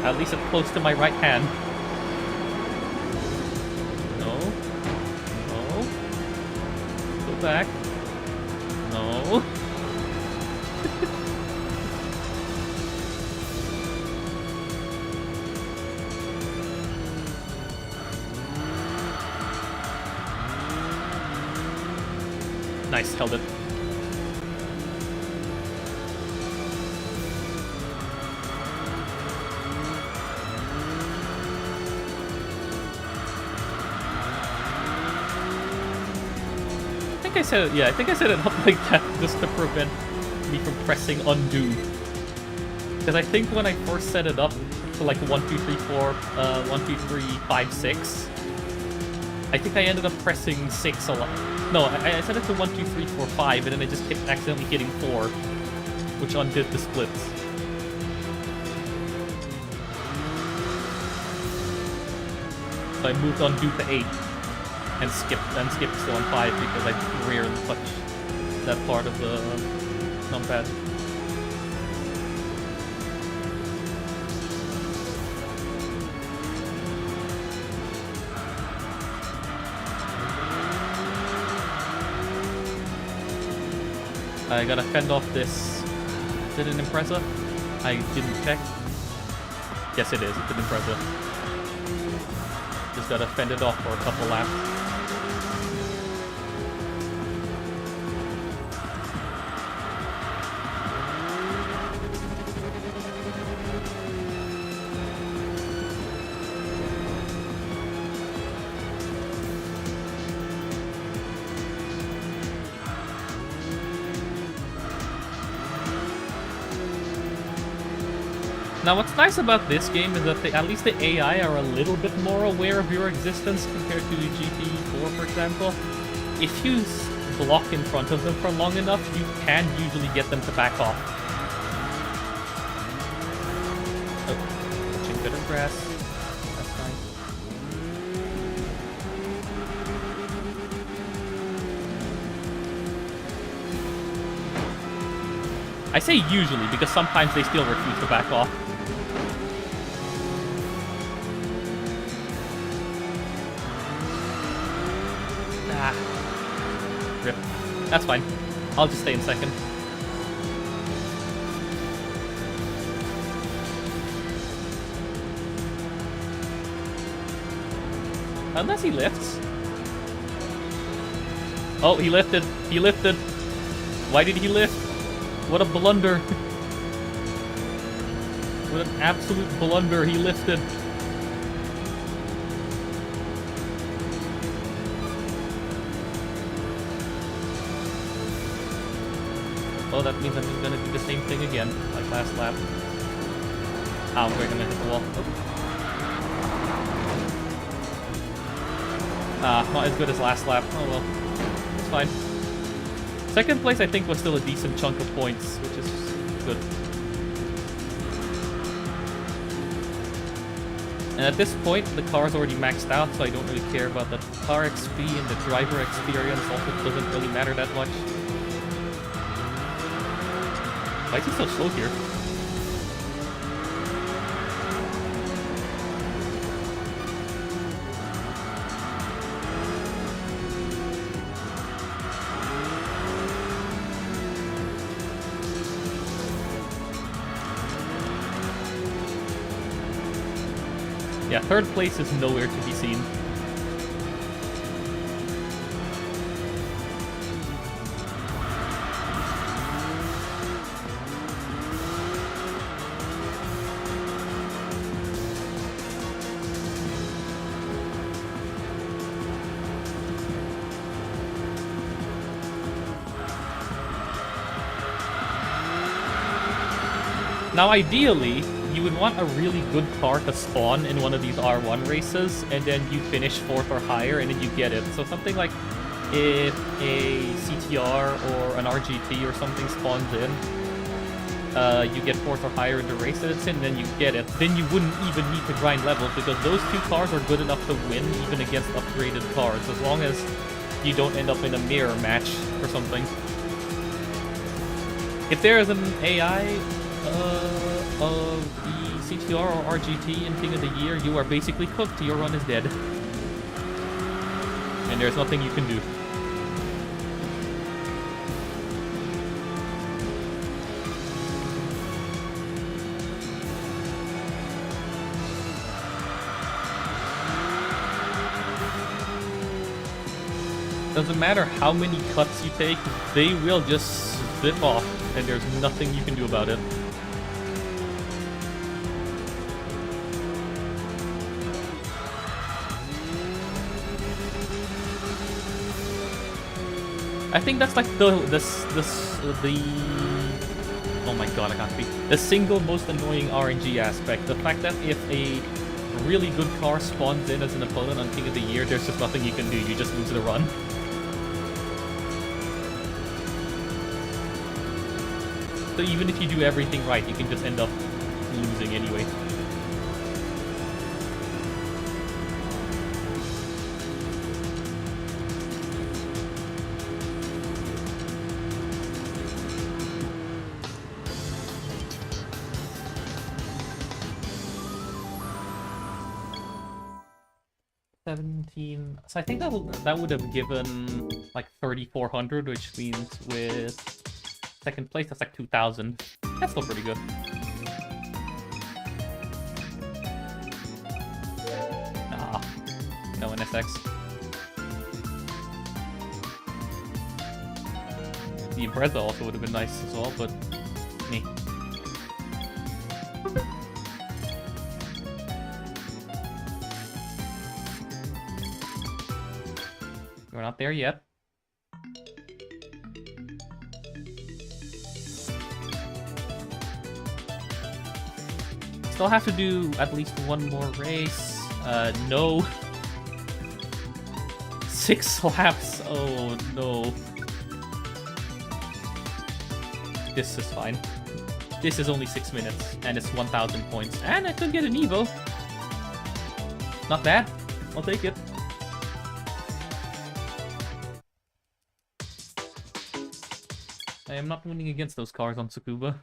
At least it's close to my right hand. No. No. Go back. No. Nice, held it. I think I set it up like that just to prevent me from pressing undo. Because I think when I first set it up to like 1, 2, 3, 4, 1, 2, 3, 5, 6, I think I ended up pressing 6 a lot. No, I set it to 1, 2, 3, 4, 5, and then I just kept accidentally hitting 4, which undid the splits. So I moved undo to 8. And skipped still on 5 because I rarely touch that part of the numpad. I gotta fend off this. Is it an Impreza? I didn't check. Yes, it is. It's an Impreza. Just gotta fend it off for a couple laps. Now, what's nice about this game is that at least the AI are a little bit more aware of your existence compared to the GT4, for example. If you block in front of them for long enough, you can usually get them to back off. Oh, touching bit of grass. That's fine. I say usually because sometimes they still refuse to back off. Rip. That's fine. I'll just stay in second. Unless he lifts. Oh, he lifted. He lifted. Why did he lift? What a blunder. What an absolute blunder. He lifted. Oh, that means I'm just gonna do the same thing again, like last lap. Ah, we're gonna hit the wall. Oh. Ah, not as good as last lap. Oh well, it's fine. Second place, I think, was still a decent chunk of points, which is good. And at this point, the car's already maxed out, so I don't really care about the car XP, and the driver experience also doesn't really matter that much. Why is he so slow here? Yeah, third place is nowhere to be seen. Now, ideally, you would want a really good car to spawn in one of these R1 races, and then you finish 4th or higher, and then you get it. So something like if a CTR or an RGT or something spawns in, you get 4th or higher in the race that it's in, then you get it. Then you wouldn't even need to grind levels, because those two cars are good enough to win even against upgraded cars, as long as you don't end up in a mirror match or something. If there is an AI of the CTR or RGT in King of the Year, you are basically cooked. Your run is dead. And there's nothing you can do. Doesn't matter how many cuts you take, they will just slip off, and there's nothing you can do about it. I think that's like the oh my god, I can't speak. The single most annoying RNG aspect. The fact that if a really good car spawns in as an opponent on King of the Year, there's just nothing you can do. You just lose the run. So even if you do everything right, you can just end up losing anyway. So I think that would have given like 3,400, which means with second place that's like 2,000. That's still pretty good. Nah, no NSX. The Impreza also would have been nice as well, but me. We're not there yet. Still have to do at least one more race. No. 6 laps. Oh no. This is fine. This is only 6 minutes, and it's 1,000 points. And I could get an Evo. Not bad. I'll take it. I am not winning against those cars on Tsukuba.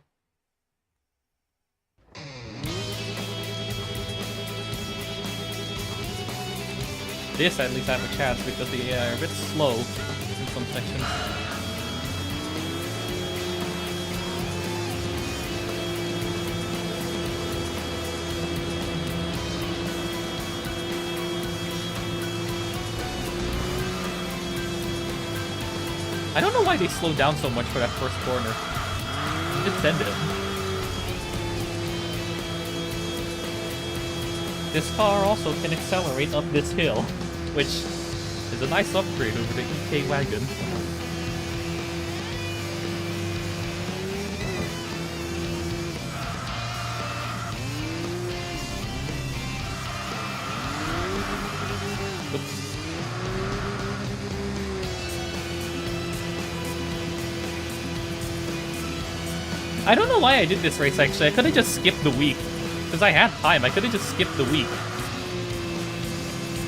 This at least I have a chance because the AI are a bit slow in some sections. I don't know why they slowed down so much for that first corner. Just send it. This car also can accelerate up this hill, which is a nice upgrade over the EK wagon. I don't know why I did this race, actually. I could have just skipped the week. Because I had time. I could have just skipped the week.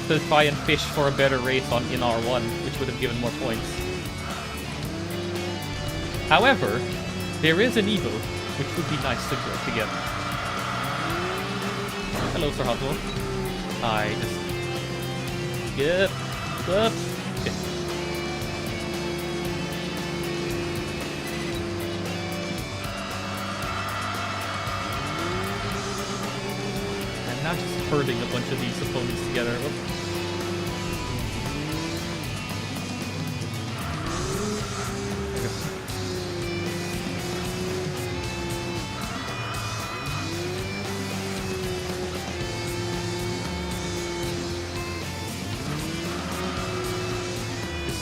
To try and fish for a better race in R1, which would have given more points. However, there is an Evo, which would be nice to get. Hello, Sir Hoswell. I just... Yep. Up. Okay. I'm now just herding a bunch of these opponents together. Whoop. There we go.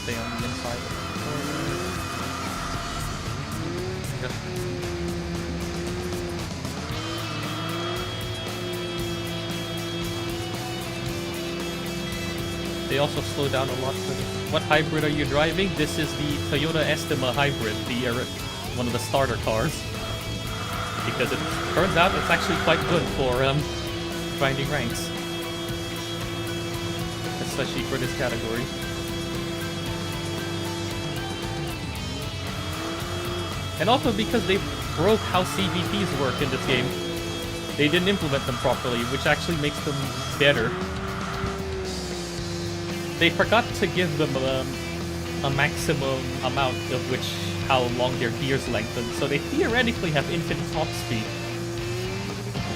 Stay on the inside. Okay. They also slow down a lot. What hybrid are you driving? This is the Toyota Estima hybrid, one of the starter cars. Because it turns out it's actually quite good for grinding ranks. Especially for this category. And also because they broke how CVPs work in this game. They didn't implement them properly, which actually makes them better. They forgot to give them a maximum amount of how long their gears lengthen, so they theoretically have infinite top speed.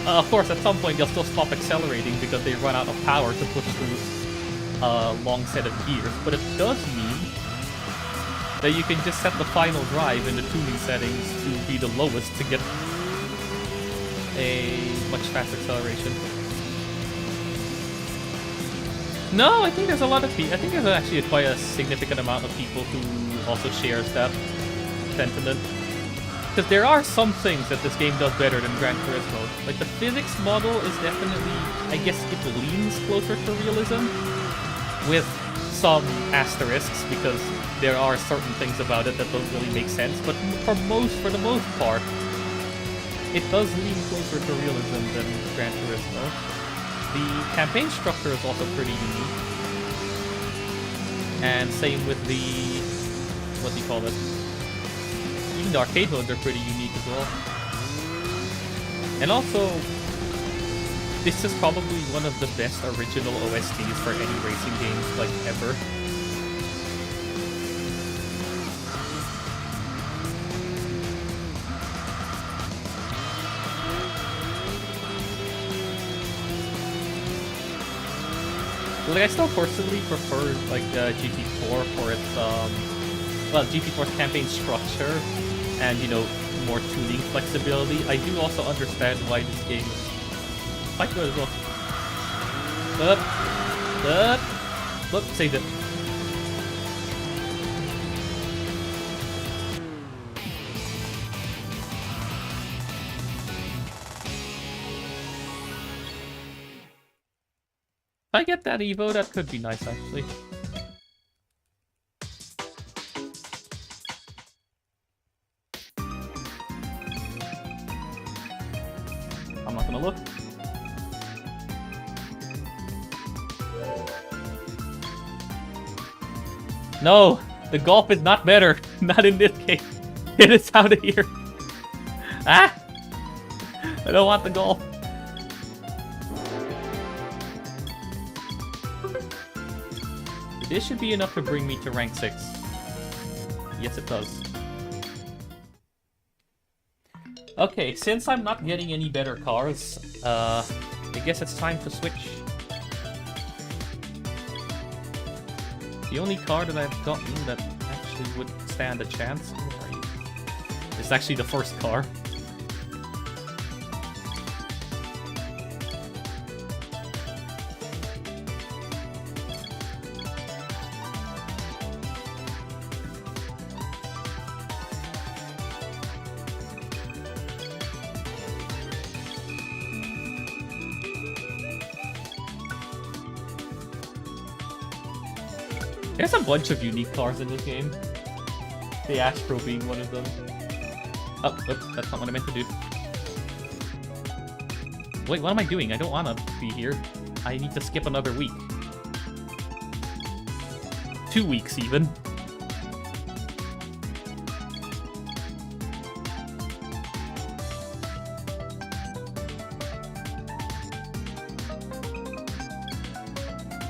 Of course, at some point they'll still stop accelerating because they run out of power to push through a long set of gears, but it does mean that you can just set the final drive in the tuning settings to be the lowest to get a much faster acceleration. No, I think there's a lot of people. I think there's actually quite a significant amount of people who also shares that sentiment. Because there are some things that this game does better than Gran Turismo. Like the physics model is definitely, I guess it leans closer to realism, with some asterisks because there are certain things about it that don't really make sense. But for the most part, it does lean closer to realism than Gran Turismo. The campaign structure is also pretty unique. And same with the... what do you call it? Even the arcade modes are pretty unique as well. And also, this is probably one of the best original OSTs for any racing games, like, ever. Like, I still personally prefer, like, GT4 for its, well, GT4's campaign structure and, you know, more tuning flexibility. I do also understand why this game is quite good as well. Look, saved it. If I get that Evo, that could be nice, actually. I'm not gonna look. No! The Golf is not better! Not in this case! Get us out of here! Ah! I don't want the Golf! This should be enough to bring me to rank 6. Yes, it does. Okay, since I'm not getting any better cars, I guess it's time to switch. The only car that I've gotten that actually would stand a chance is actually the first car. There's a bunch of unique cars in this game. The Astro being one of them. Oh, oops, that's not what I meant to do. Wait, what am I doing? I don't want to be here. I need to skip another week. 2 weeks, even.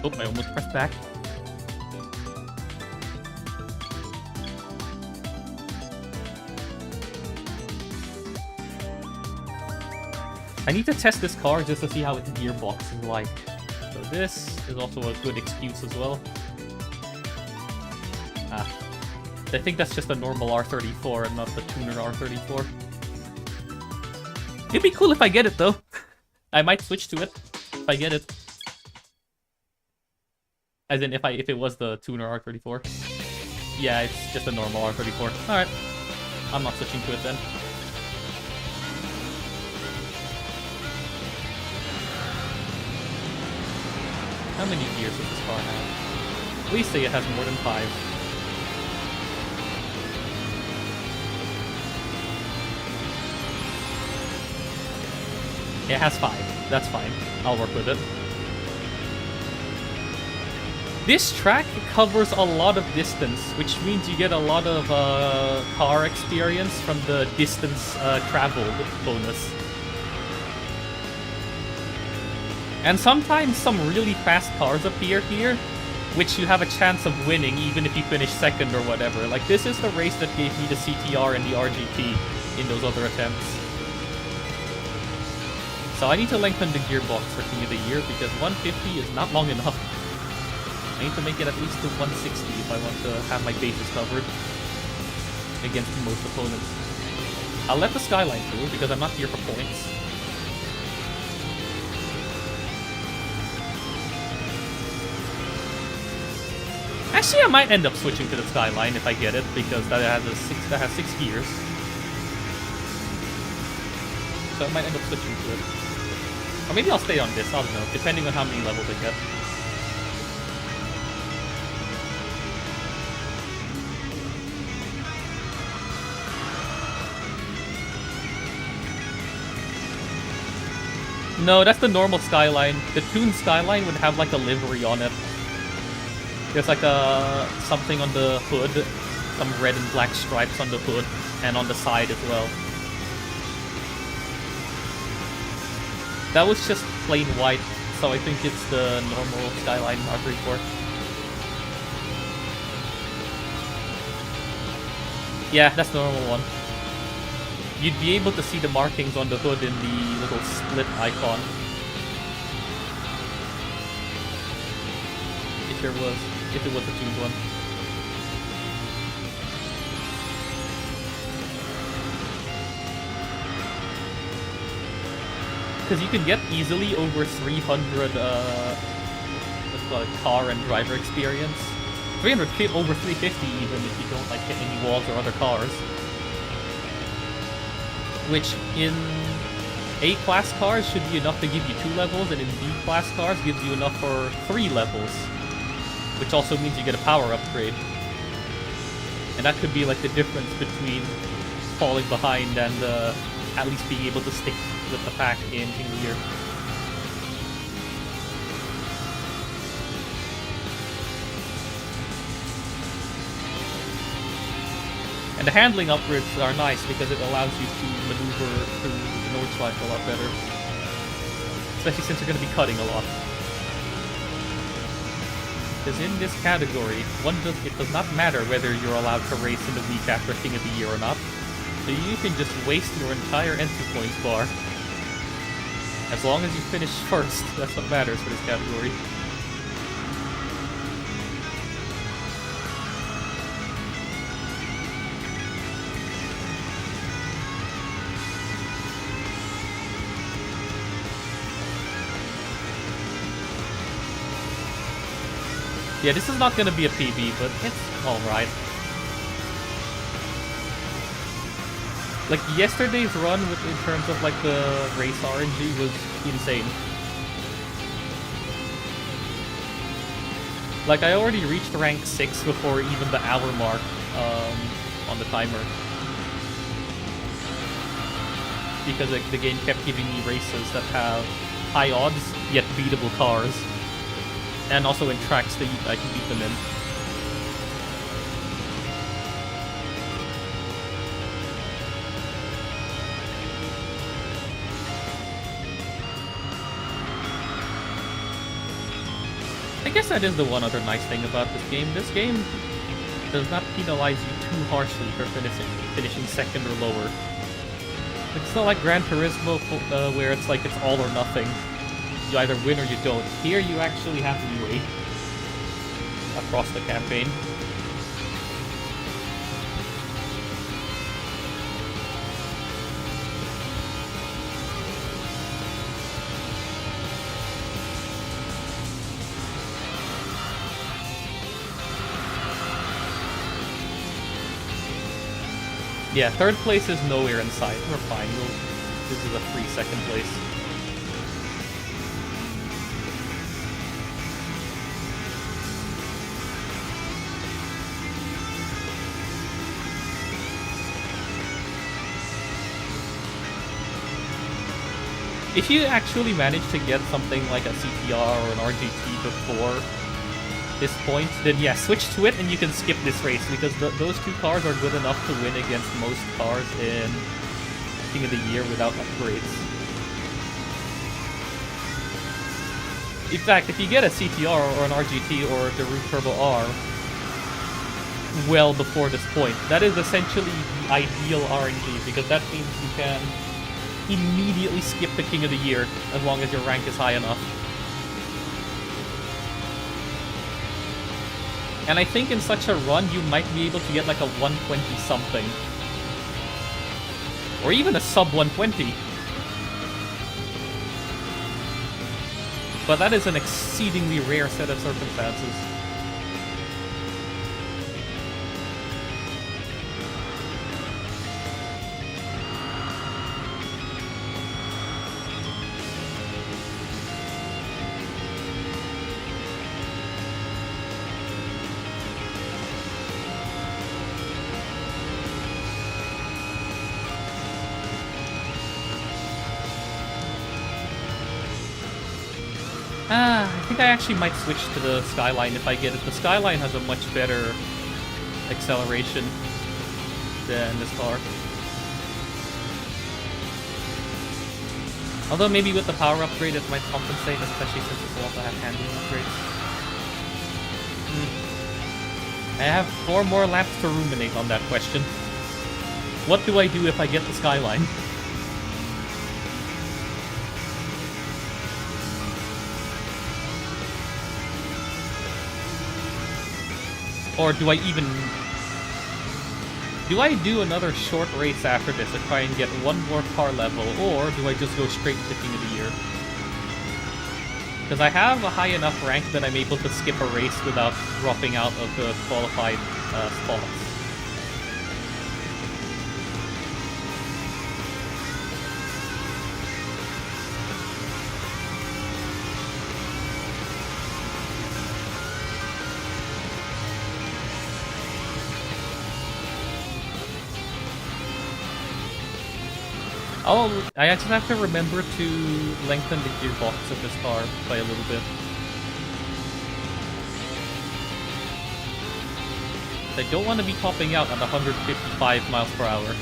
Oh, I almost pressed back. I need to test this car just to see how its gearbox is like. So this is also a good excuse as well. Ah. I think that's just a normal R34 and not the tuner R34. It'd be cool if I get it though. I might switch to it if I get it. As in if it was the tuner R34. Yeah, it's just a normal R34. Alright. I'm not switching to it then. How many gears does this car have? Please say it has more than 5. It has 5. That's fine. I'll work with it. This track covers a lot of distance, which means you get a lot of car experience from the distance traveled bonus. And sometimes some really fast cars appear here, which you have a chance of winning even if you finish second or whatever. Like this is the race that gave me the CTR and the RGT in those other attempts. So I need to lengthen the gearbox for King of the Year because 150 is not long enough. I need to make it at least to 160 if I want to have my bases covered against most opponents. I'll let the Skyline through because I'm not here for points. Actually, I might end up switching to the Skyline if I get it, because that has 6 gears. So I might end up switching to it. Or maybe I'll stay on this, I don't know, depending on how many levels I get. No, that's the normal Skyline. The tuned Skyline would have like a livery on it. There's like something on the hood, some red and black stripes on the hood, and on the side as well. That was just plain white, so I think it's the normal Skyline R34. Yeah, that's the normal one. You'd be able to see the markings on the hood in the little split icon. If it was a tuned one. Because you can get easily over 300 let's call it car and driver experience. Over 350 even if you don't like hit any walls or other cars. Which in A-class cars should be enough to give you 2 levels, and in B-class cars gives you enough for 3 levels. Which also means you get a power upgrade. And that could be like the difference between falling behind and at least being able to stick with the pack in King of the Year. And the handling upgrades are nice because it allows you to maneuver through the Nordschleife a lot better. Especially since you're going to be cutting a lot. Because in this category, it does not matter whether you're allowed to race in the week after King of the Year or not. So you can just waste your entire entry points bar. As long as you finish first, that's what matters for this category. Yeah, this is not gonna be a PB, but it's alright. Like, yesterday's run in terms of, like, the race RNG was insane. Like, I already reached rank 6 before even the hour mark on the timer. because the game kept giving me races that have high odds, yet beatable cars. And also in tracks that I can beat them in. I guess that is the one other nice thing about this game. This game does not penalize you too harshly for finishing second or lower. It's not like Gran Turismo where it's like it's all or nothing. You either win or you don't. Here you actually have leeway across the campaign. Yeah, third place is nowhere in sight. We're fine. This is a free second place. If you actually manage to get something like a CTR or an RGT before this point, then yeah, switch to it and you can skip this race because those two cars are good enough to win against most cars in King of the Year without upgrades. In fact, if you get a CTR or an RGT or the Root Turbo R well before this point, that is essentially the ideal RNG because that means you can immediately skip the King of the Year as long as your rank is high enough. And I think in such a run, you might be able to get like a 120 something. Or even a sub 120. But that is an exceedingly rare set of circumstances. I think I actually might switch to the Skyline if I get it. The Skyline has a much better acceleration than this car. Although maybe with the power upgrade it might compensate, especially since it will also have handling upgrades. I have 4 more laps to ruminate on that question. What do I do if I get the Skyline? Or do I even... Do I do another short race after this to try and get one more car level, or do I just go straight to King of the Year? Because I have a high enough rank that I'm able to skip a race without dropping out of the qualified spots. Oh, I just have to remember to lengthen the gearbox of this car by a little bit. I don't want to be topping out at 155 miles per hour.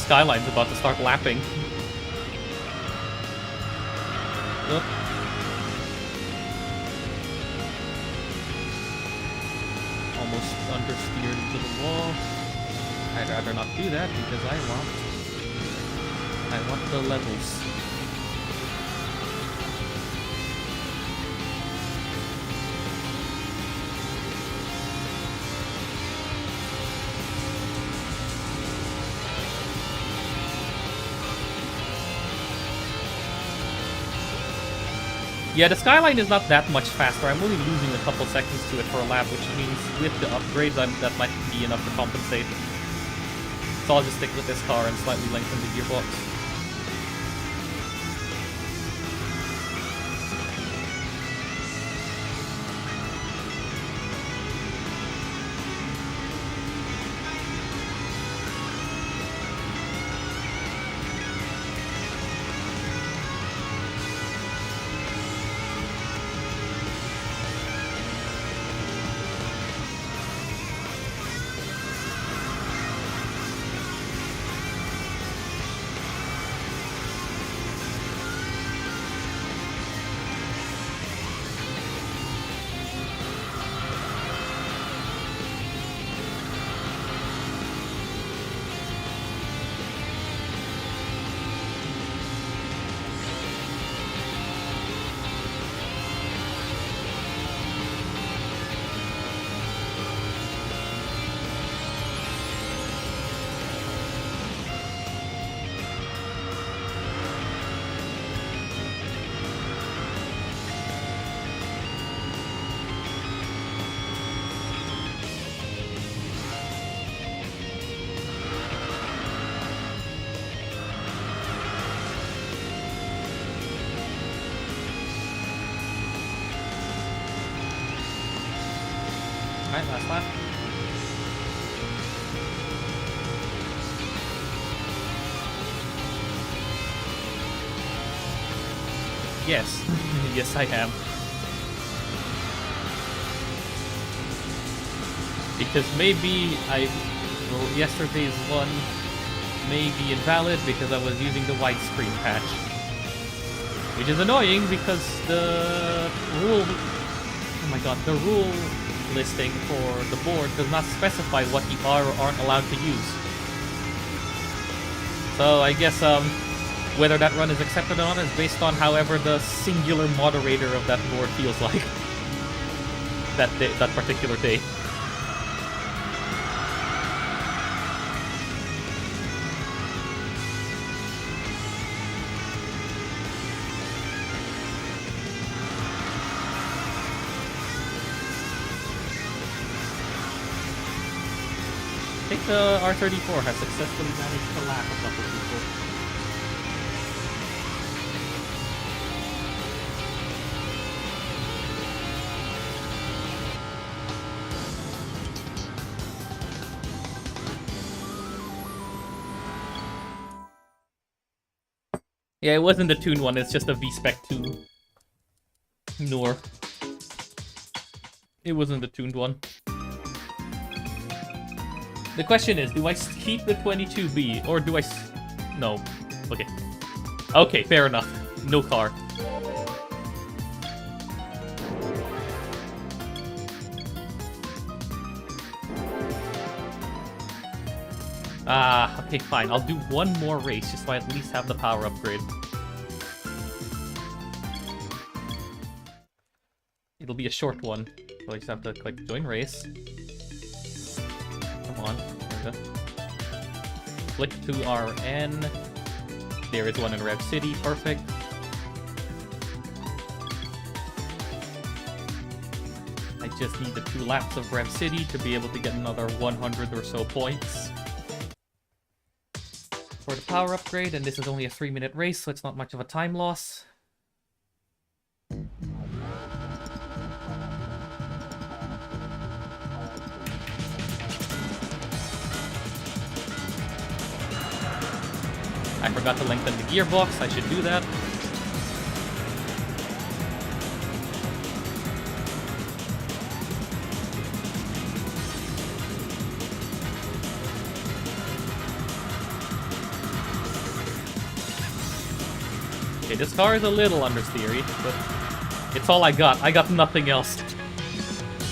Skyline's about to start lapping. Oop. Almost understeered into the wall. I'd rather not do that because I want the levels. Yeah, the Skyline is not that much faster. I'm only losing a couple seconds to it for a lap, which means with the upgrades, that might be enough to compensate. So I'll just stick with this car and slightly lengthen the gearbox. Alright, last lap. Yes. Yes, I am. Because maybe yesterday's one may be invalid because I was using the widescreen patch. Which is annoying because the rule... Oh my god, the rule listing for the board does not specify what you are or aren't allowed to use. So I guess whether that run is accepted or not is based on however the singular moderator of that board feels like that particular day. I think the R34 has successfully managed to lap a couple people. Yeah, it wasn't the tuned one, it's just a V-Spec 2. Nor. It wasn't the tuned one. The question is, do I keep the 22B, or do I no. Okay. Okay, fair enough. No car. Ah, okay, fine. I'll do one more race, just so I at least have the power upgrade. It'll be a short one, so I just have to click join race. Come on, there we go. Click to RN. There is one in Rev City, perfect. I just need the 2 laps of Rev City to be able to get another 100 or so points for the power upgrade, and this is only a 3-minute race, so it's not much of a time loss. I forgot to lengthen the gearbox, I should do that. Okay, this car is a little understeery, but it's all I got. I got nothing else.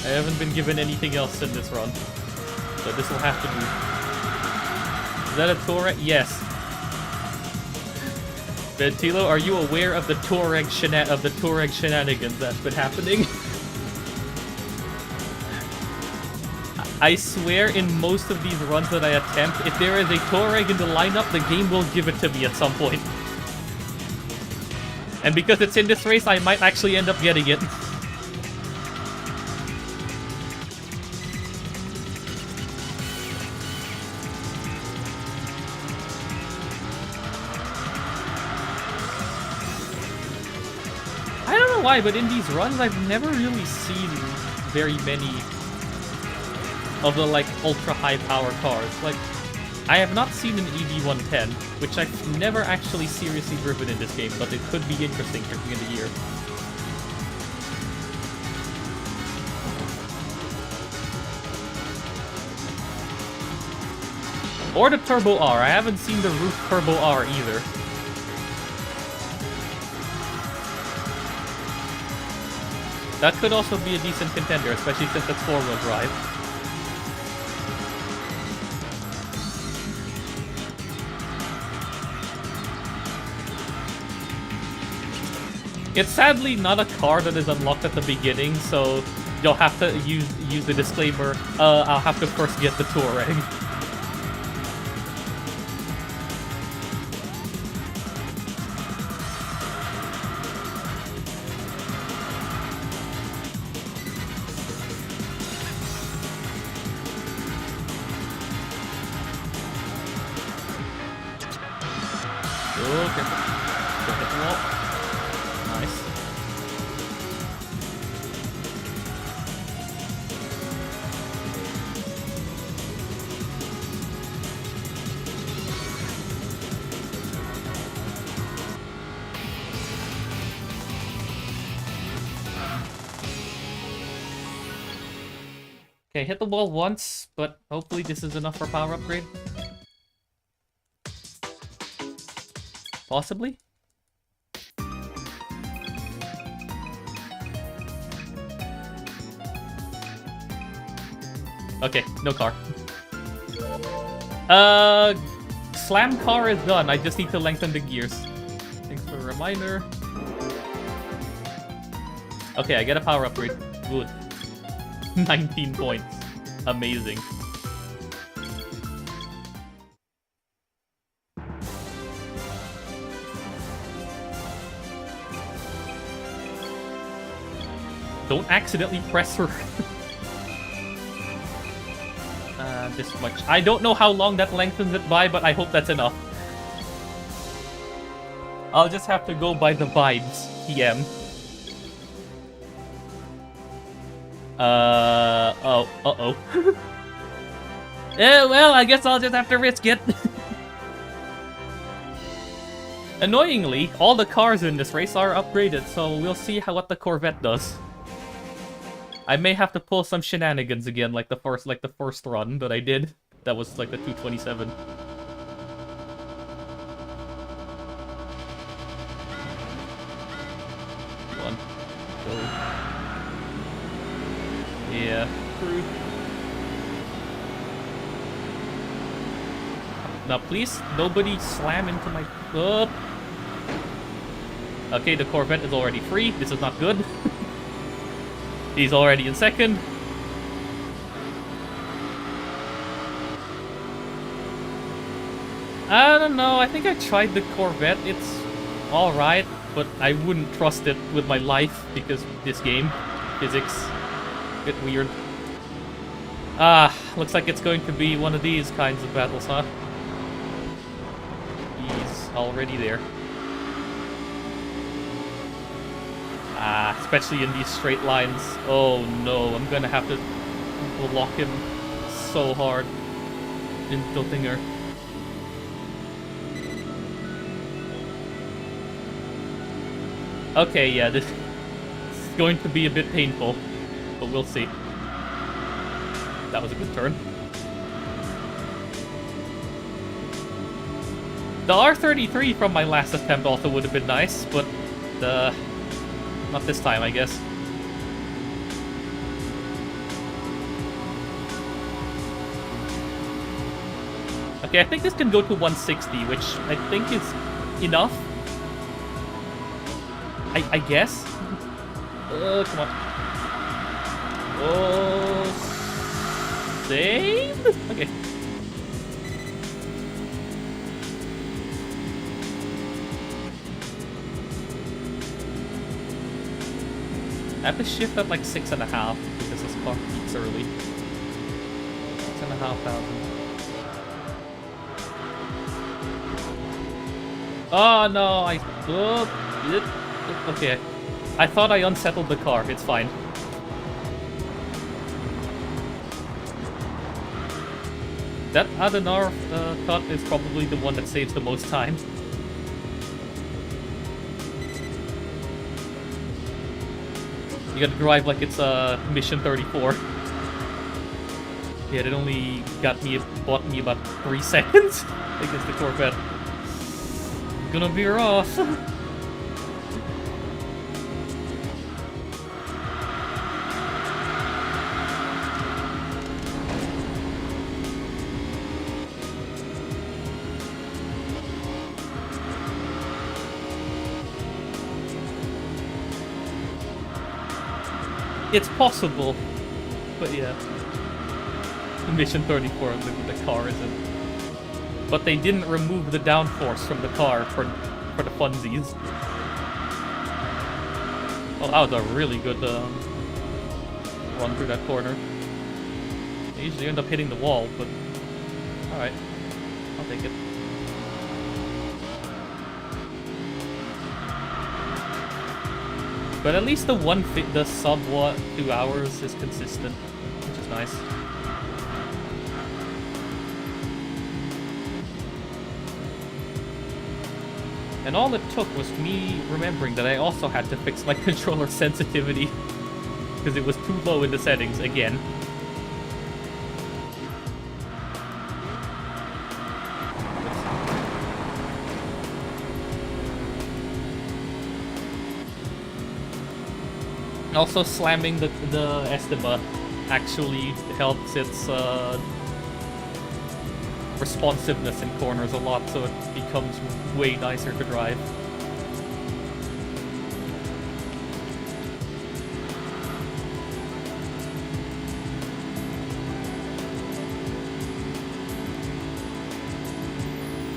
I haven't been given anything else in this run. So this will have to do. Is that a Touareg? Yes. Ventilo, are you aware of the Touareg shenanigans that's been happening? I swear in most of these runs that I attempt, if there is a Touareg in the lineup, the game will give it to me at some point. And because it's in this race, I might actually end up getting it. why, but in these runs, I've never really seen very many of the, like, ultra-high power cars. Like, I have not seen an EV110, which I've never actually seriously driven in this game, but it could be interesting for the end of the year. Or the Turbo R. I haven't seen the Roof Turbo R either. That could also be a decent contender, especially since it's four-wheel drive. It's sadly not a car that is unlocked at the beginning, so you'll have to use the disclaimer. I'll have to first get the Touareg. Okay, hit the wall once, but hopefully this is enough for power upgrade. Possibly? Okay, no car. Slam car is done. I just need to lengthen the gears. Thanks for the reminder. Okay, I get a power upgrade. Good. 19 points. Amazing. Don't accidentally press her. This much. I don't know how long that lengthens it by, but I hope that's enough. I'll just have to go by the vibes, TM. Uh-oh. Well, I guess I'll just have to risk it. Annoyingly, all the cars in this race are upgraded, so we'll see what the Corvette does. I may have to pull some shenanigans again, like the first run that I did. That was like the 227. One. Go. Yeah. Cruise. Now please, nobody slam into my... Okay, the Corvette is already free. This is not good. He's already in second. I don't know, I think I tried the Corvette. It's alright, but I wouldn't trust it with my life because this game, physics, a bit weird. Looks like it's going to be one of these kinds of battles, huh? He's already there. Especially in these straight lines. Oh no, I'm gonna have to block him so hard in tilting her. Okay, yeah, this is going to be a bit painful, but we'll see. That was a good turn. The R33 from my last attempt also would have been nice, but not this time, I guess. Okay, I think this can go to 160, which I think is enough. I guess. Come on. Oh, save? Okay. I have to shift at like 6.5 because this clock peaks early. 6,500. Oh no, okay. I thought I unsettled the car. It's fine. That Adenar cut is probably the one that saves the most time. You gotta drive like it's mission 34. Yeah, it only bought me about 3 seconds against the Corvette. Gonna veer off. It's possible, but yeah. Mission 34, the car isn't. But they didn't remove the downforce from the car for the funsies. Oh, that was a really good run through that corner. I usually end up hitting the wall, but alright. I'll take it. But at least the sub 2 hours is consistent, which is nice. And all it took was me remembering that I also had to fix my controller sensitivity because it was too low in the settings again. Also, slamming the Esteban actually helps its responsiveness in corners a lot, so it becomes way nicer to drive.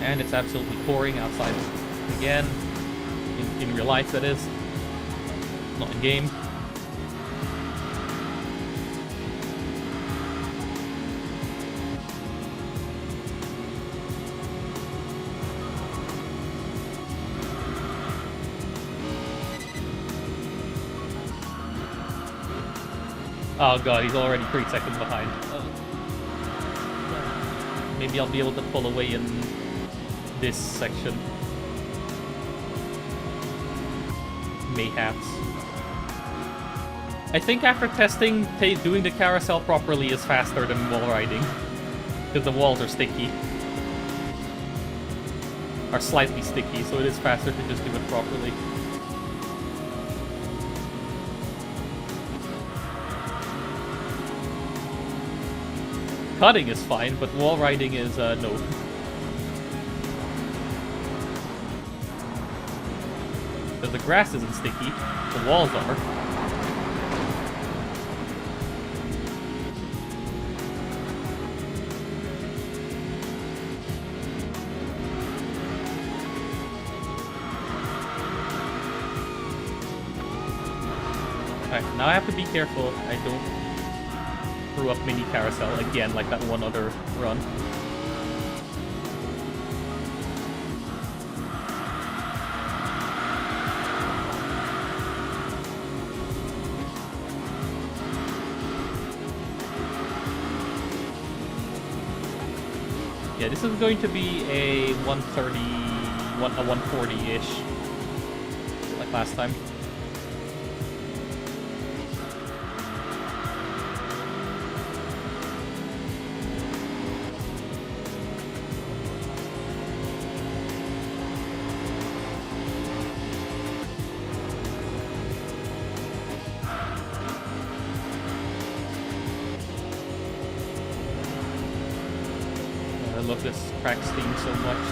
And it's absolutely pouring outside again. In real life, that is. Not in game. Oh god, he's already 3 seconds behind. Maybe I'll be able to pull away in this section. Mayhaps. I think after testing, doing the carousel properly is faster than wall riding. Because the walls are sticky. Are slightly sticky, so it is faster to just do it properly. Cutting is fine, but wall riding is no. Because the grass isn't sticky, the walls are. Alright, now I have to be careful I don't screw up mini carousel again like that one other run. Yeah, this is going to be a 130, a 140-ish, like last time. I love this track theme so much.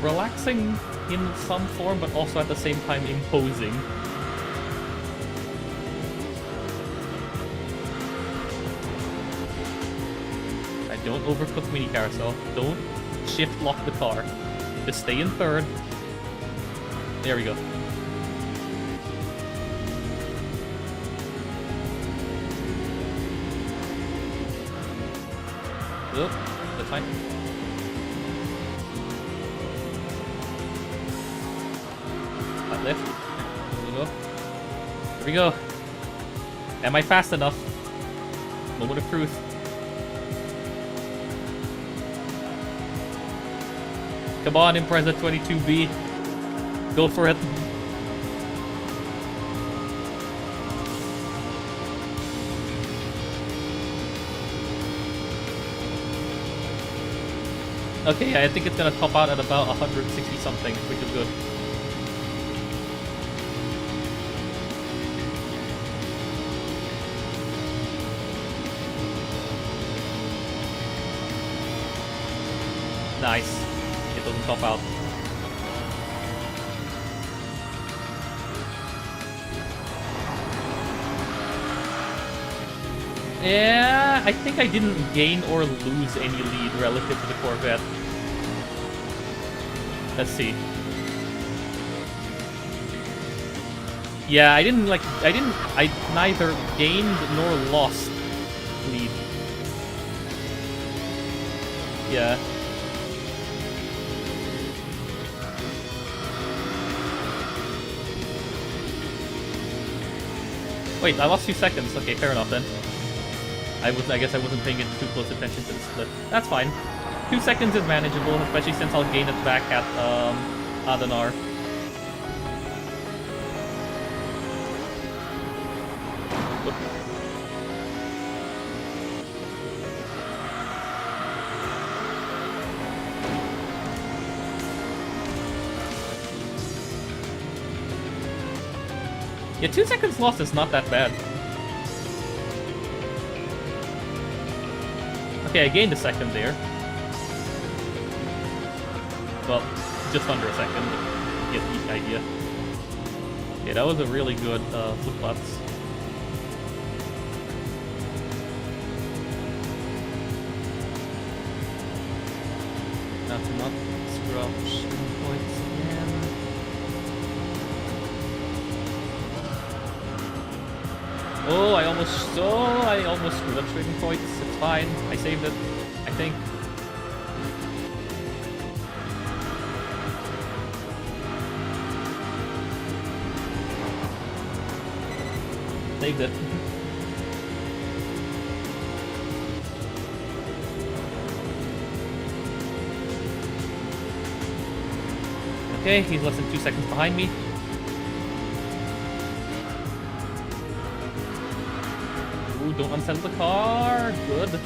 Relaxing in some form, but also at the same time imposing. Don't overcook mini carousel. Don't shift lock the car. Just stay in third. There we go. Oh, that's fine. That lift. Here we go. Here we go. Am I fast enough? Moment of truth. Come on, Impreza 22B. Go for it. Okay, I think it's gonna top out at about 160 something, which is good. Nice. It doesn't top out. Yeah, I think I didn't gain or lose any lead relative to the Corvette. Let's see. Yeah, I neither gained nor lost lead. Yeah. Wait, I lost 2 seconds. Okay, fair enough then. I guess I wasn't paying too close attention to the split. That's fine. 2 seconds is manageable, especially since I'll gain it back at Adenar. Yeah, 2 seconds lost is not that bad. Okay, I gained a second there. Well, just under a second. You get the idea. Yeah, that was a really good flip-flops. Not to not screw up shooting points again. Oh, I almost screwed up trading points. It's fine. I saved it, I think. Saved it. Okay, he's less than 2 seconds behind me. Don't unsettle the car. Good.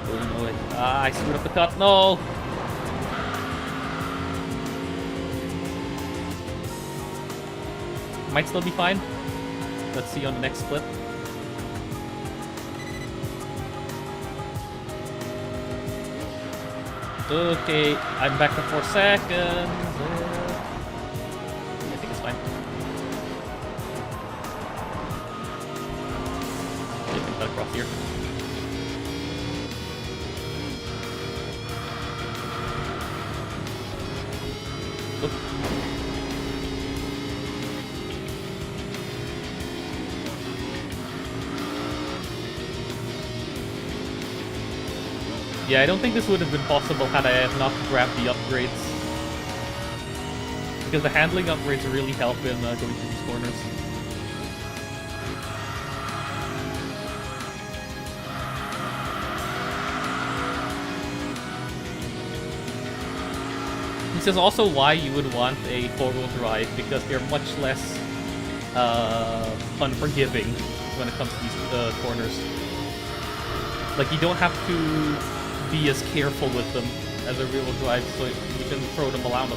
Oh no! Ah, I screwed up the cut. No. Might still be fine. Let's see on the next split. Okay, I'm back to 4 seconds. I think it's fine. Across here. Oop. Yeah, I don't think this would have been possible had I not grabbed the upgrades. Because the handling upgrades really help in going through these corners. This is also why you would want a 4-wheel drive, because they're much less unforgiving when it comes to these corners. Like, you don't have to be as careful with them as a rear-wheel drive, so you can throw them around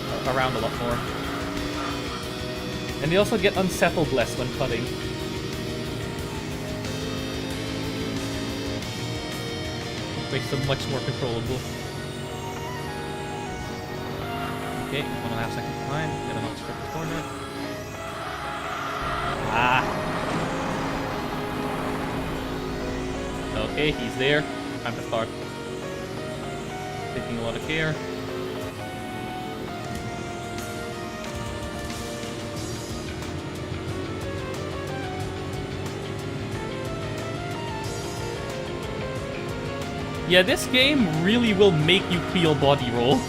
a lot more. And they also get unsettled less when cutting. Makes them much more controllable. Okay, 1.5 seconds behind. Gotta not strip the corner. Ah! Okay, he's there. Time to start. Taking a lot of care. Yeah, this game really will make you feel body roll.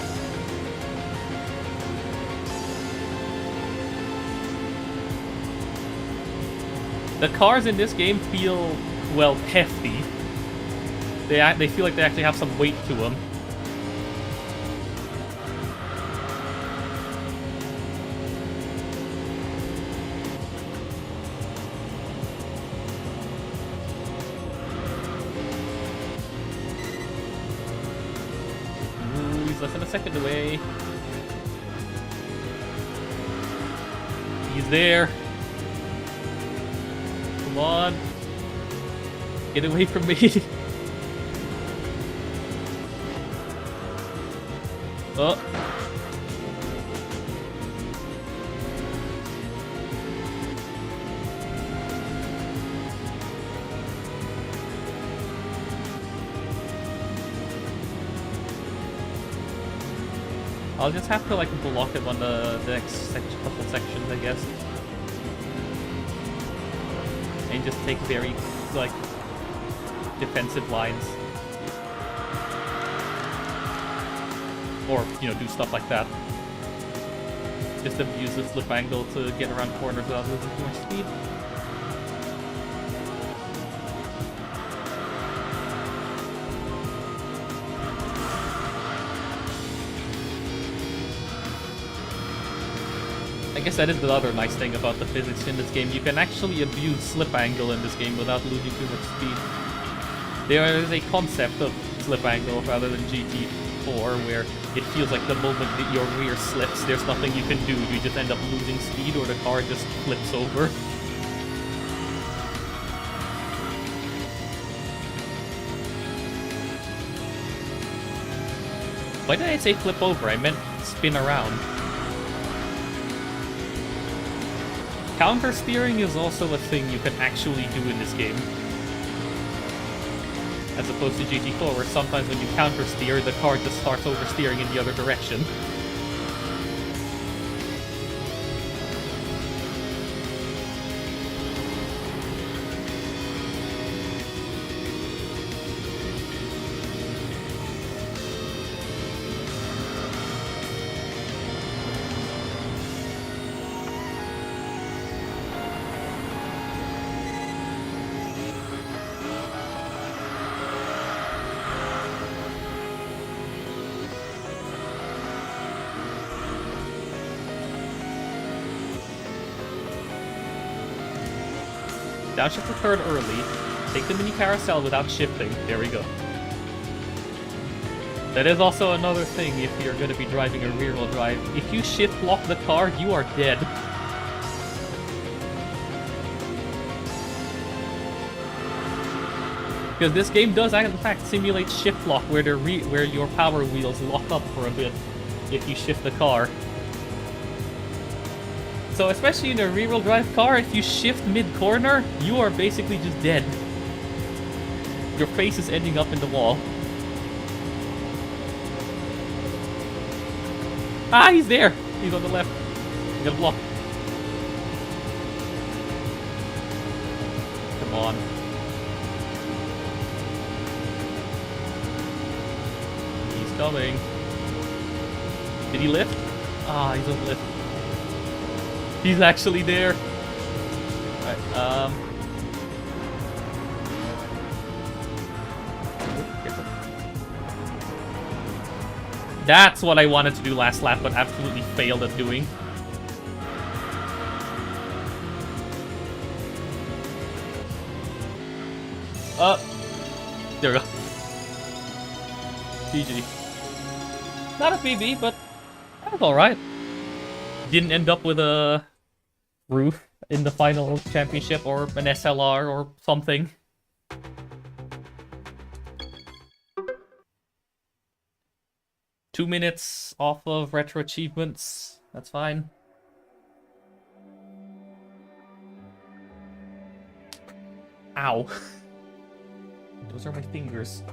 The cars in this game feel, well, hefty. They feel like they actually have some weight to them. Ooh, he's less than a second away. He's there. Come on. Get away from me. Oh. I'll just have to like block him on the next couple sections, I guess. And just take very like defensive lines. Or, you know, do stuff like that. Just abuse the flip angle to get around corners without losing too much speed. I guess that is the other nice thing about the physics in this game. You can actually abuse slip angle in this game without losing too much speed. There is a concept of slip angle rather than GT4 where it feels like the moment that your rear slips, there's nothing you can do. You just end up losing speed or the car just flips over. Why did I say flip over? I meant spin around. Counter steering is also a thing you can actually do in this game. As opposed to GT4, where sometimes when you counter steer, the car just starts oversteering in the other direction. Downshift to third early. Take the mini carousel without shifting. There we go. That is also another thing if you're going to be driving a rear-wheel drive. If you shift lock the car, you are dead. Because this game does in fact simulate shift lock where your power wheels lock up for a bit if you shift the car. So especially in a rear-wheel drive car, if you shift mid-corner, you are basically just dead. Your face is ending up in the wall. Ah, he's there! He's on the left. You gotta block. Come on. He's coming. Did he lift? Ah, he's on the lift. He's actually there. Alright, that's what I wanted to do last lap, but absolutely failed at doing. There we go. GG. Not a PB, but that was alright. Didn't end up with a roof in the final championship or an SLR or something. Two minutes off of retro achievements. That's fine. Ow. Those are my fingers.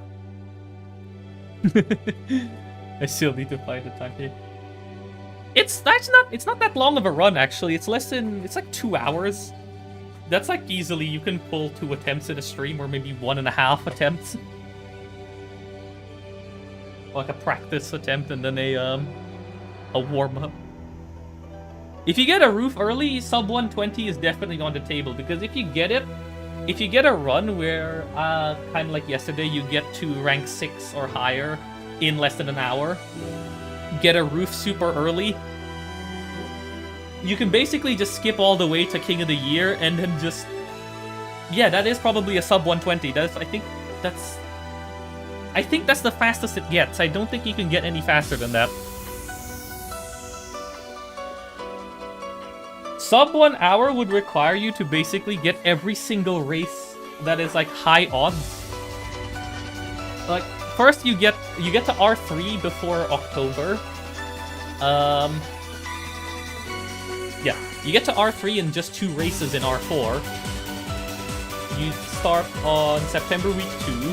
I still need to find the time here. It's not that long of a run actually. It's like 2 hours. That's like easily you can pull 2 attempts in a stream or maybe 1.5 attempts. like a practice attempt and then a warm-up. If you get a roof early, sub 120 is definitely on the table, because if you get a run where, kind of like yesterday, you get to rank 6 or higher in less than an hour, get a roof super early, you can basically just skip all the way to King of the Year and then just... Yeah, that is probably a sub 120. I think that's the fastest it gets. I don't think you can get any faster than that. Sub 1 hour would require you to basically get every single race that is like high odds. Like, first you get to R3 before October. Yeah, you get to R3 in just 2 races in R4. You start on September week 2.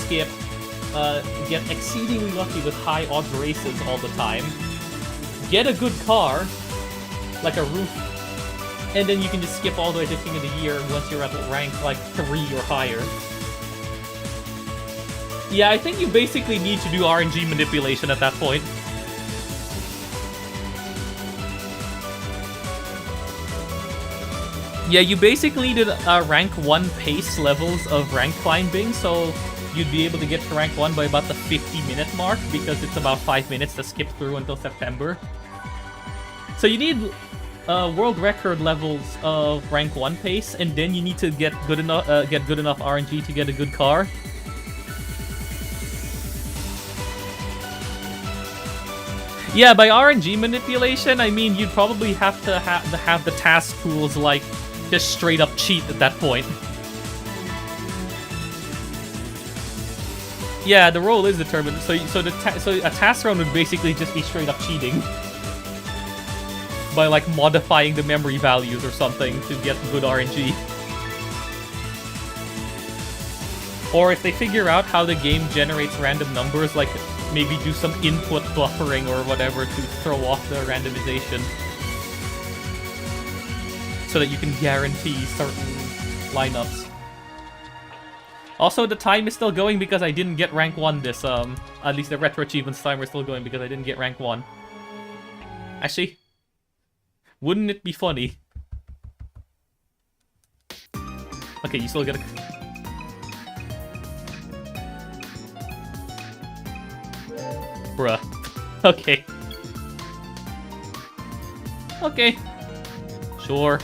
Skip, get exceedingly lucky with high odds races all the time. Get a good car, like a roof, and then you can just skip all the way to King of the Year once you're at rank like 3 or higher. Yeah, I think you basically need to do RNG manipulation at that point. Yeah, you basically did rank 1 pace levels of rank climbing, so you'd be able to get to rank 1 by about the 50-minute mark, because it's about 5 minutes to skip through until September. So you need world record levels of rank 1 pace, and then you need to get good enough RNG to get a good car. Yeah, by RNG manipulation, I mean you'd probably have to have the task pools like just straight up cheat at that point. Yeah, the role is determined. So a task run would basically just be straight up cheating by like modifying the memory values or something to get good RNG. Or if they figure out how the game generates random numbers, like maybe do some input buffering or whatever to throw off the randomization, so that you can guarantee certain lineups. Also, the time is still going because I didn't get rank 1 this, at least the Retro Achievements timer is still going because I didn't get rank 1. Actually, wouldn't it be funny? Okay, you still get a... Bruh. Okay. Okay. Sure.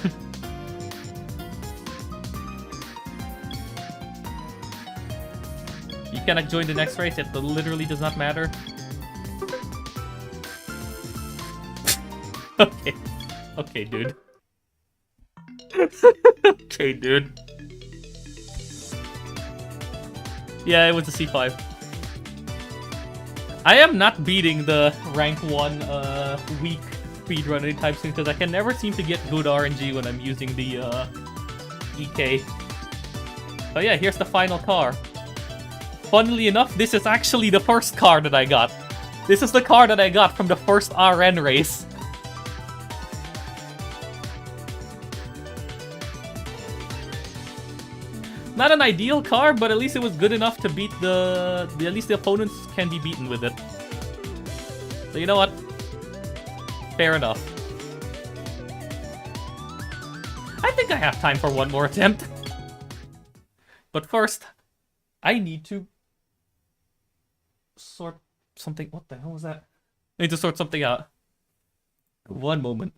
You cannot join the next race, it literally does not matter. Okay. Okay, dude. Okay, dude. Yeah, it was a C5. I am not beating the rank 1 weak speedrun anytime soon, because I can never seem to get good RNG when I'm using the EK. Oh yeah, here's the final car. Funnily enough, this is actually the first car that I got. This is the car that I got from the first RN race. Not an ideal car, but at least it was good enough to beat at least the opponents can be beaten with it. So you know what? Fair enough. I think I have time for one more attempt. But first, I need to sort something. What the hell was that? I need to sort something out. One moment.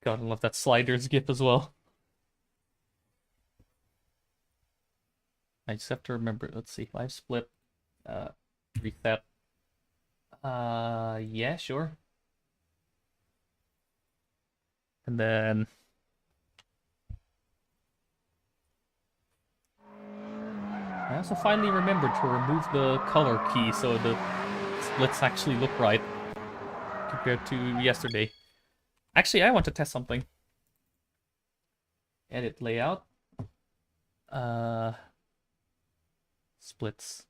God, I love that sliders gif as well. I just have to remember, let's see, 5 split, reset. Yeah, sure. And then... I also finally remembered to remove the color key so the splits actually look right compared to yesterday. Actually, I want to test something. Edit layout. Splits.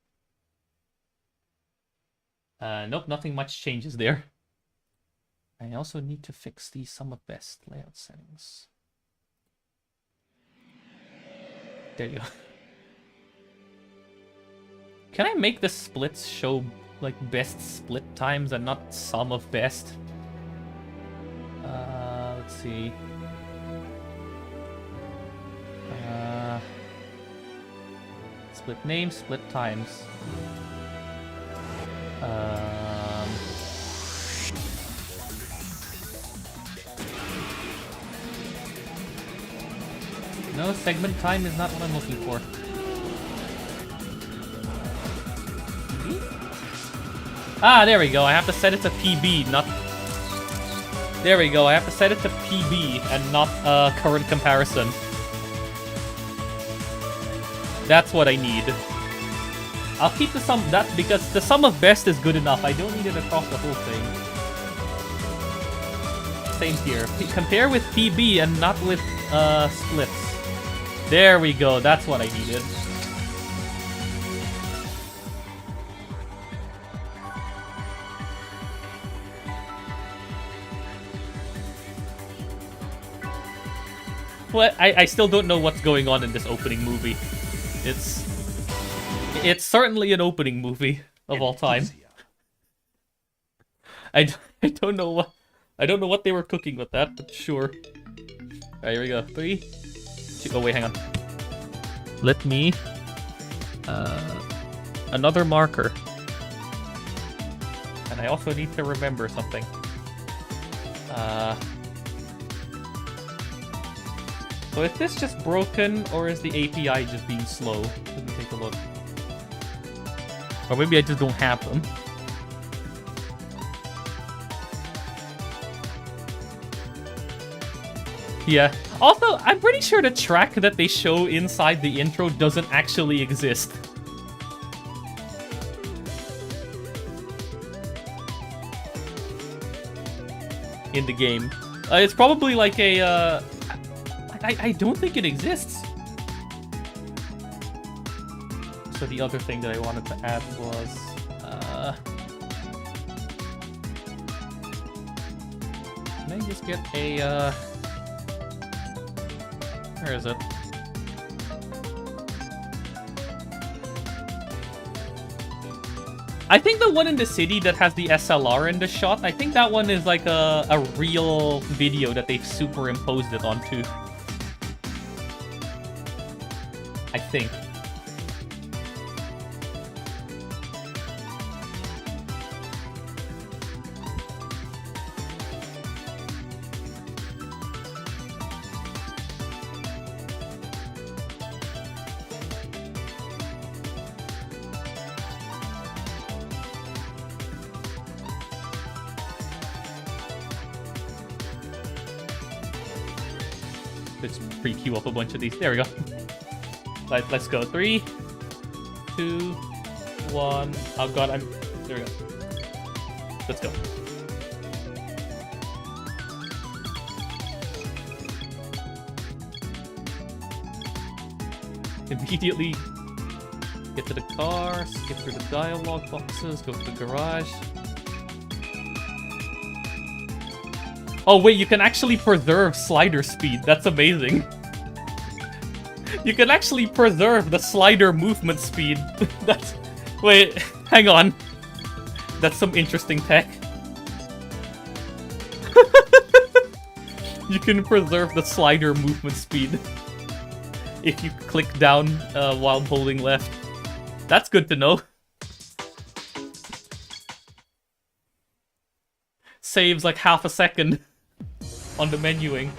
Nope, nothing much changes there. I also need to fix the sum of best layout settings. There you go. Can I make the splits show like best split times and not sum of best? Let's see. Split name, split times. No, segment time is not what I'm looking for. Ah, there we go. I have to set it to PB, not... There we go. I have to set it to PB and not current comparison. That's what I need. I'll keep the sum... That because the sum of best is good enough. I don't need it across the whole thing. Same here. Compare with PB and not with splits. There we go. That's what I needed. Well, I still don't know what's going on in this opening movie. It's certainly an opening movie of all time. I don't know what they were cooking with that, but sure. Alright, here we go. 3, 2. Oh wait, hang on. Let me another marker. And I also need to remember something. So is this just broken, or is the API just being slow? Let me take a look. Or maybe I just don't have them. Yeah. Also, I'm pretty sure the track that they show inside the intro doesn't actually exist. In the game. It's probably like a, I don't think it exists. So the other thing that I wanted to add was... can I just get a... where is it? I think the one in the city that has the SLR in the shot, I think that one is like a real video that they've superimposed it onto. I think. Let's pre-queue up a bunch of these. There we go. Let's go. 3, 2, 1. Oh god, there we go. Let's go. Immediately get to the car, skip through the dialogue boxes, go to the garage. Oh wait, you can actually preserve slider speed. That's amazing. You can actually preserve the slider movement speed. That's... Wait, hang on. That's some interesting tech. You can preserve the slider movement speed if you click down while holding left. That's good to know. Saves like half a second. on the menuing.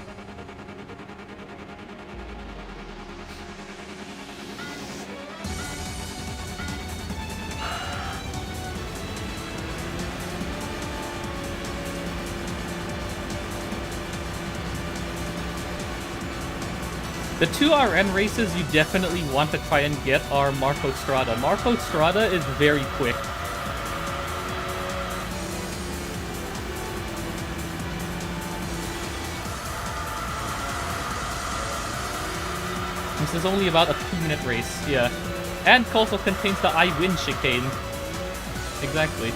The 2 RN races you definitely want to try and get are Marco Strada. Marco Strada is very quick. This is only about a 2-minute race, yeah. And also contains the I win chicane. Exactly.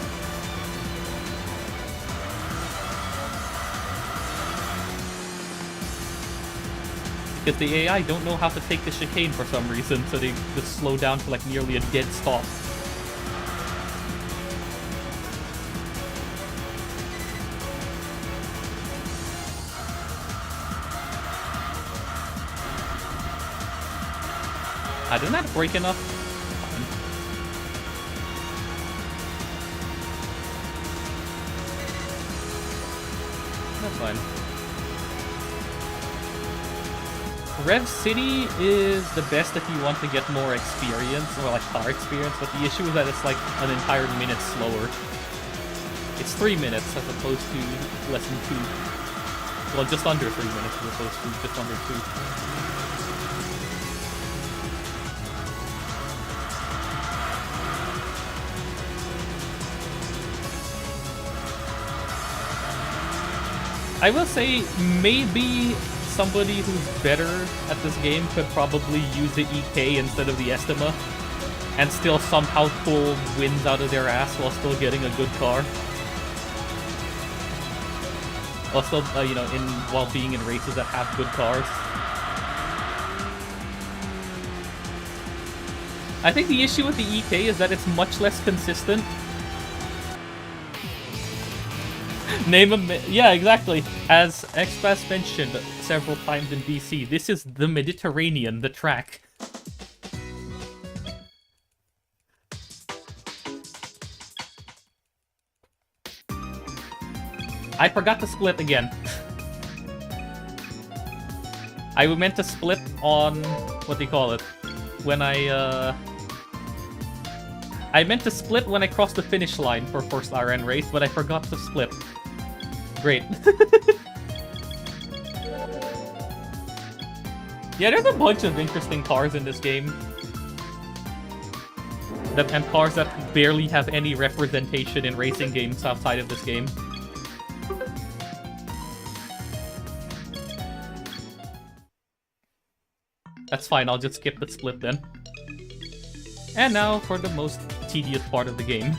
Because the AI don't know how to take the chicane for some reason, so they just slow down to like nearly a dead stop. I didn't have to break enough. Fine. That's fine. Rev City is the best if you want to get more experience, or like car experience, but the issue is that it's like an entire minute slower. It's 3 minutes as opposed to less than 2. Well, just under 3 minutes as opposed to just under 2. I will say, maybe somebody who's better at this game could probably use the EK instead of the Estima, and still somehow pull wins out of their ass while still getting a good car. Also, you know, while being in races that have good cars. I think the issue with the EK is that it's much less consistent. Name a... Yeah, exactly. As Expas mentioned several times in BC, this is the Mediterranean, the track. I forgot to split again. I meant to split on... what do you call it? When I meant to split when I crossed the finish line for first RN race, but I forgot to split. Great. Yeah, there's a bunch of interesting cars in this game. And cars that barely have any representation in racing games outside of this game. That's fine, I'll just skip the split then. And now for the most tedious part of the game.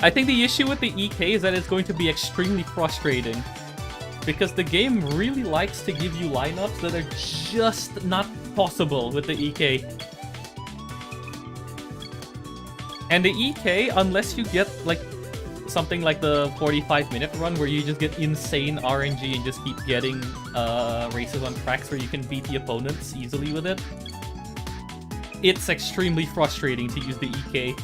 I think the issue with the EK is that it's going to be extremely frustrating. Because the game really likes to give you lineups that are just not possible with the EK. And the EK, unless you get like something like the 45-minute run where you just get insane RNG and just keep getting races on tracks where you can beat the opponents easily with it, it's extremely frustrating to use the EK.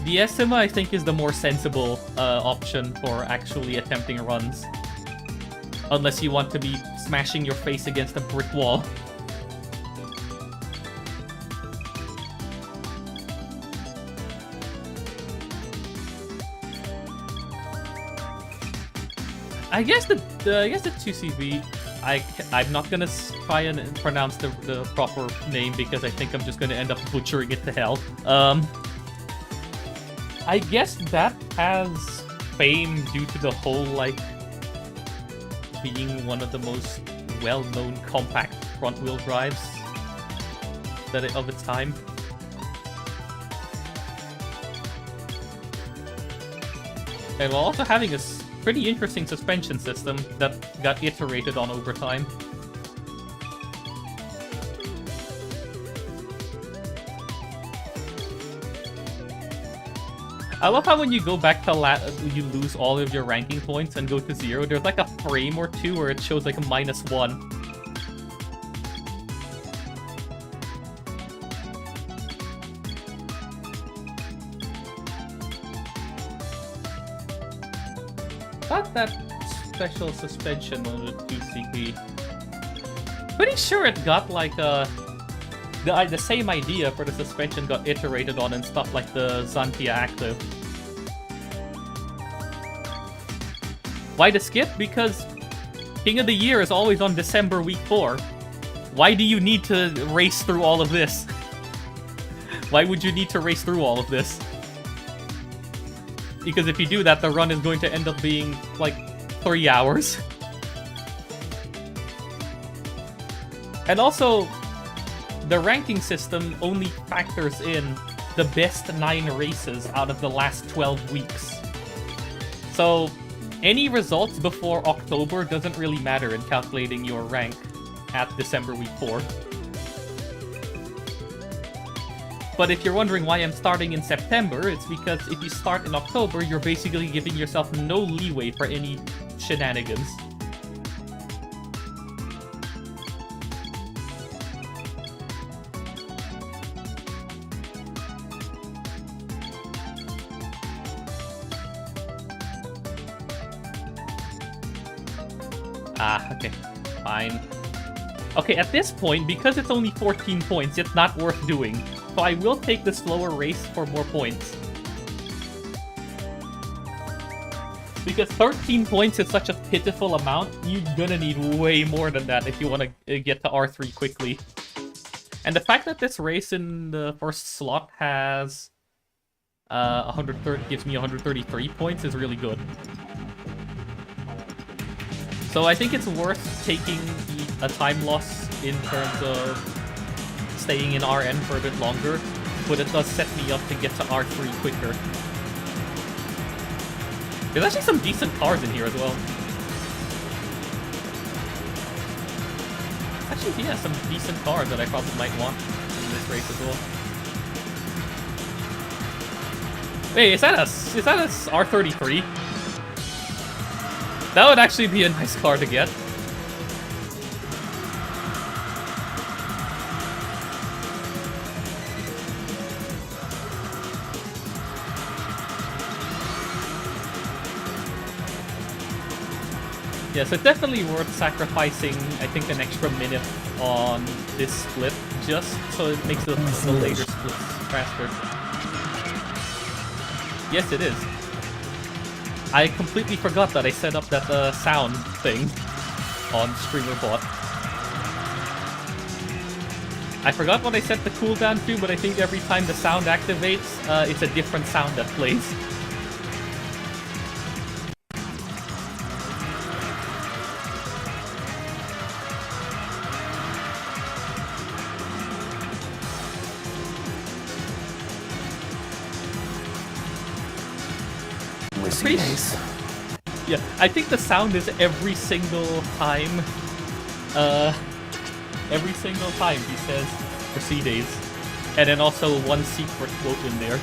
The Estima, I think, is the more sensible option for actually attempting runs. Unless you want to be smashing your face against a brick wall. I guess the 2CV, I'm not gonna try and pronounce the proper name because I think I'm just gonna end up butchering it to hell. I guess that has fame due to the whole, like, being one of the most well-known compact front-wheel drives of its time. And while also having a pretty interesting suspension system that got iterated on over time. I love how when you go back to you lose all of your ranking points and go to 0, there's like a frame or two where it shows like a -1. Thought that special suspension on the 2CP. Pretty sure it got like the same idea for the suspension got iterated on and stuff like the Xantia Active. Why the skip? Because King of the Year is always on December week 4. Why do you need to race through all of this? Why would you need to race through all of this? Because if you do that, the run is going to end up being like 3 hours. And also, the ranking system only factors in the best 9 races out of the last 12 weeks. So, any results before October doesn't really matter in calculating your rank at December week 4. But if you're wondering why I'm starting in September, it's because if you start in October, you're basically giving yourself no leeway for any shenanigans. Ah, okay. Fine. Okay, at this point, because it's only 14 points, it's not worth doing. So I will take the slower race for more points. Because 13 points is such a pitiful amount, you're gonna need way more than that if you want to get to R3 quickly. And the fact that this race in the first slot has 130 gives me 133 points is really good. So I think it's worth taking a time loss in terms of staying in RN for a bit longer, but it does set me up to get to R3 quicker. There's actually some decent cars in here as well. Actually, yeah, some decent cars that I probably might want in this race as well. Hey, is that a R33? That would actually be a nice car to get. Yeah, so definitely worth sacrificing, I think, an extra minute on this split, just so it makes the later splits faster. Yes, it is. I completely forgot that I set up that sound thing on StreamerBot. I forgot what I set the cooldown to, but I think every time the sound activates, it's a different sound that plays. Pretty nice. Yeah, I think the sound is every single time he says Mercedes, and then also one secret quote in there.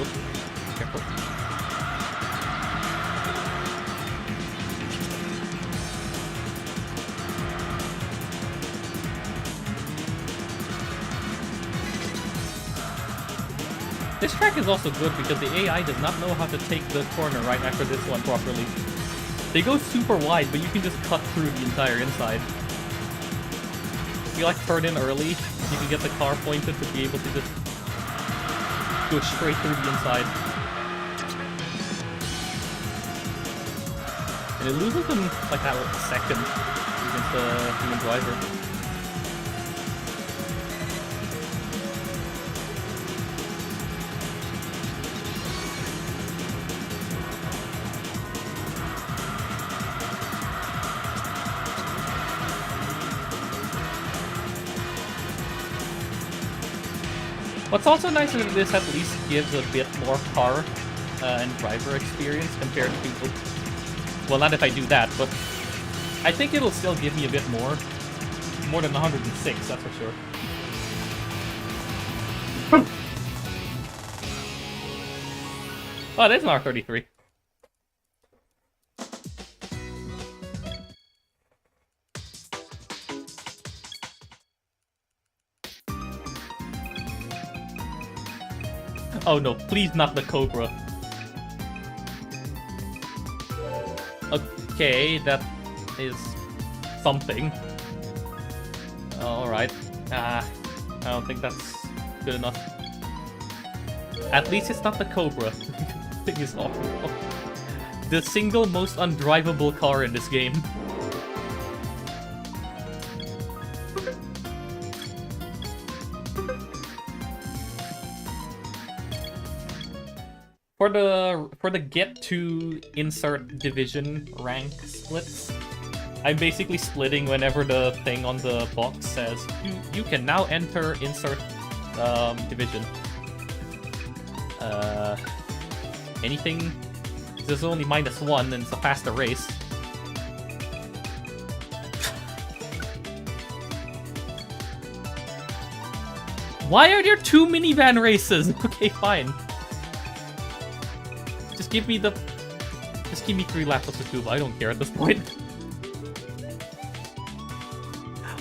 Oops, careful. This track is also good because the AI does not know how to take the corner right after this one properly. They go super wide, but you can just cut through the entire inside. If you like turn in early, you can get the car pointed to be able to just go straight through the inside. And it loses them like that a second against the human driver. What's also nice is that this at least gives a bit more car and driver experience compared to... Well, not if I do that, but I think it'll still give me a bit more. More than 106, that's for sure. Oh, there's an R33. Oh no, please not the Cobra. Okay, that is something. Alright. I don't think that's good enough. At least it's not the Cobra. Thing is awful. The single most undrivable car in this game. For the get to insert division rank splits, I'm basically splitting whenever the thing on the box says you can now enter insert division. Anything? There's only -1 and it's a faster race. Why are there 2 minivan races? Okay, fine. Just give me 3 laps of the tube. I don't care at this point.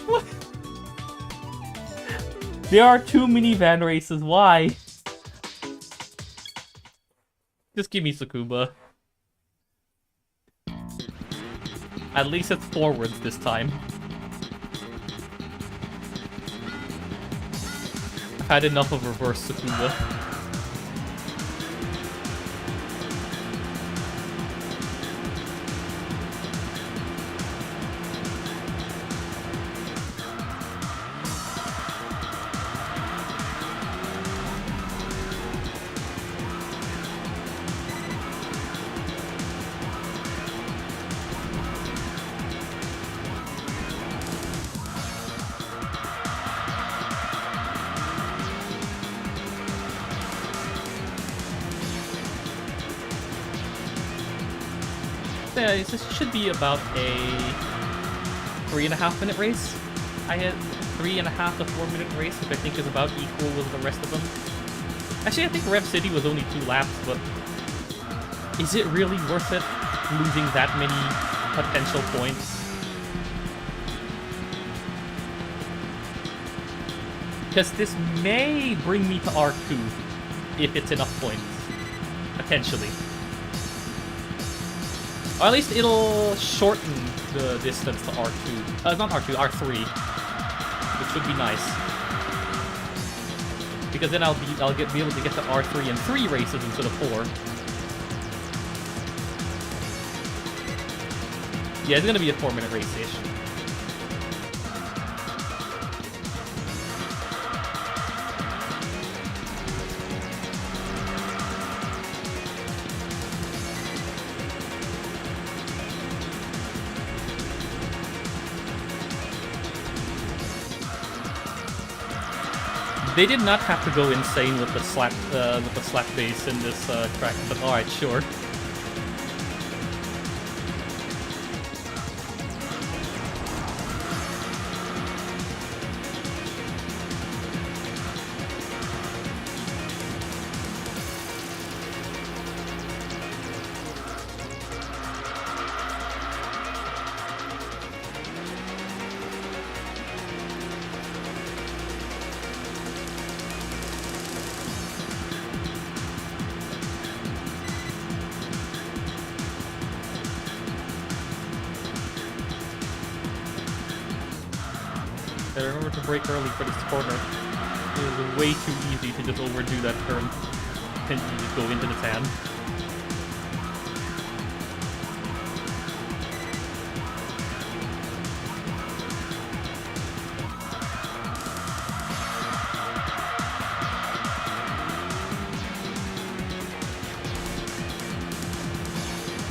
What? There are 2 minivan races. Why? Just give me Tsukuba. At least it's forwards this time. I've had enough of reverse Tsukuba. Yeah, this should be about a 3.5 minute race. I had 3.5 to 4 minute race, which I think is about equal with the rest of them. Actually, I think Rev City was only 2 laps, but is it really worth it losing that many potential points? Because this may bring me to R2 if it's enough points, potentially. Or at least it'll shorten the distance to R2. Not R2, R3. Which would be nice. Because then I'll be able to get to R3 in 3 races instead of 4. Yeah, it's gonna be a 4-minute race-ish. They did not have to go insane with the slap base in this track, but alright, sure. I remember to brake early for this corner. It was way too easy to just overdo that turn and you just go into the tan.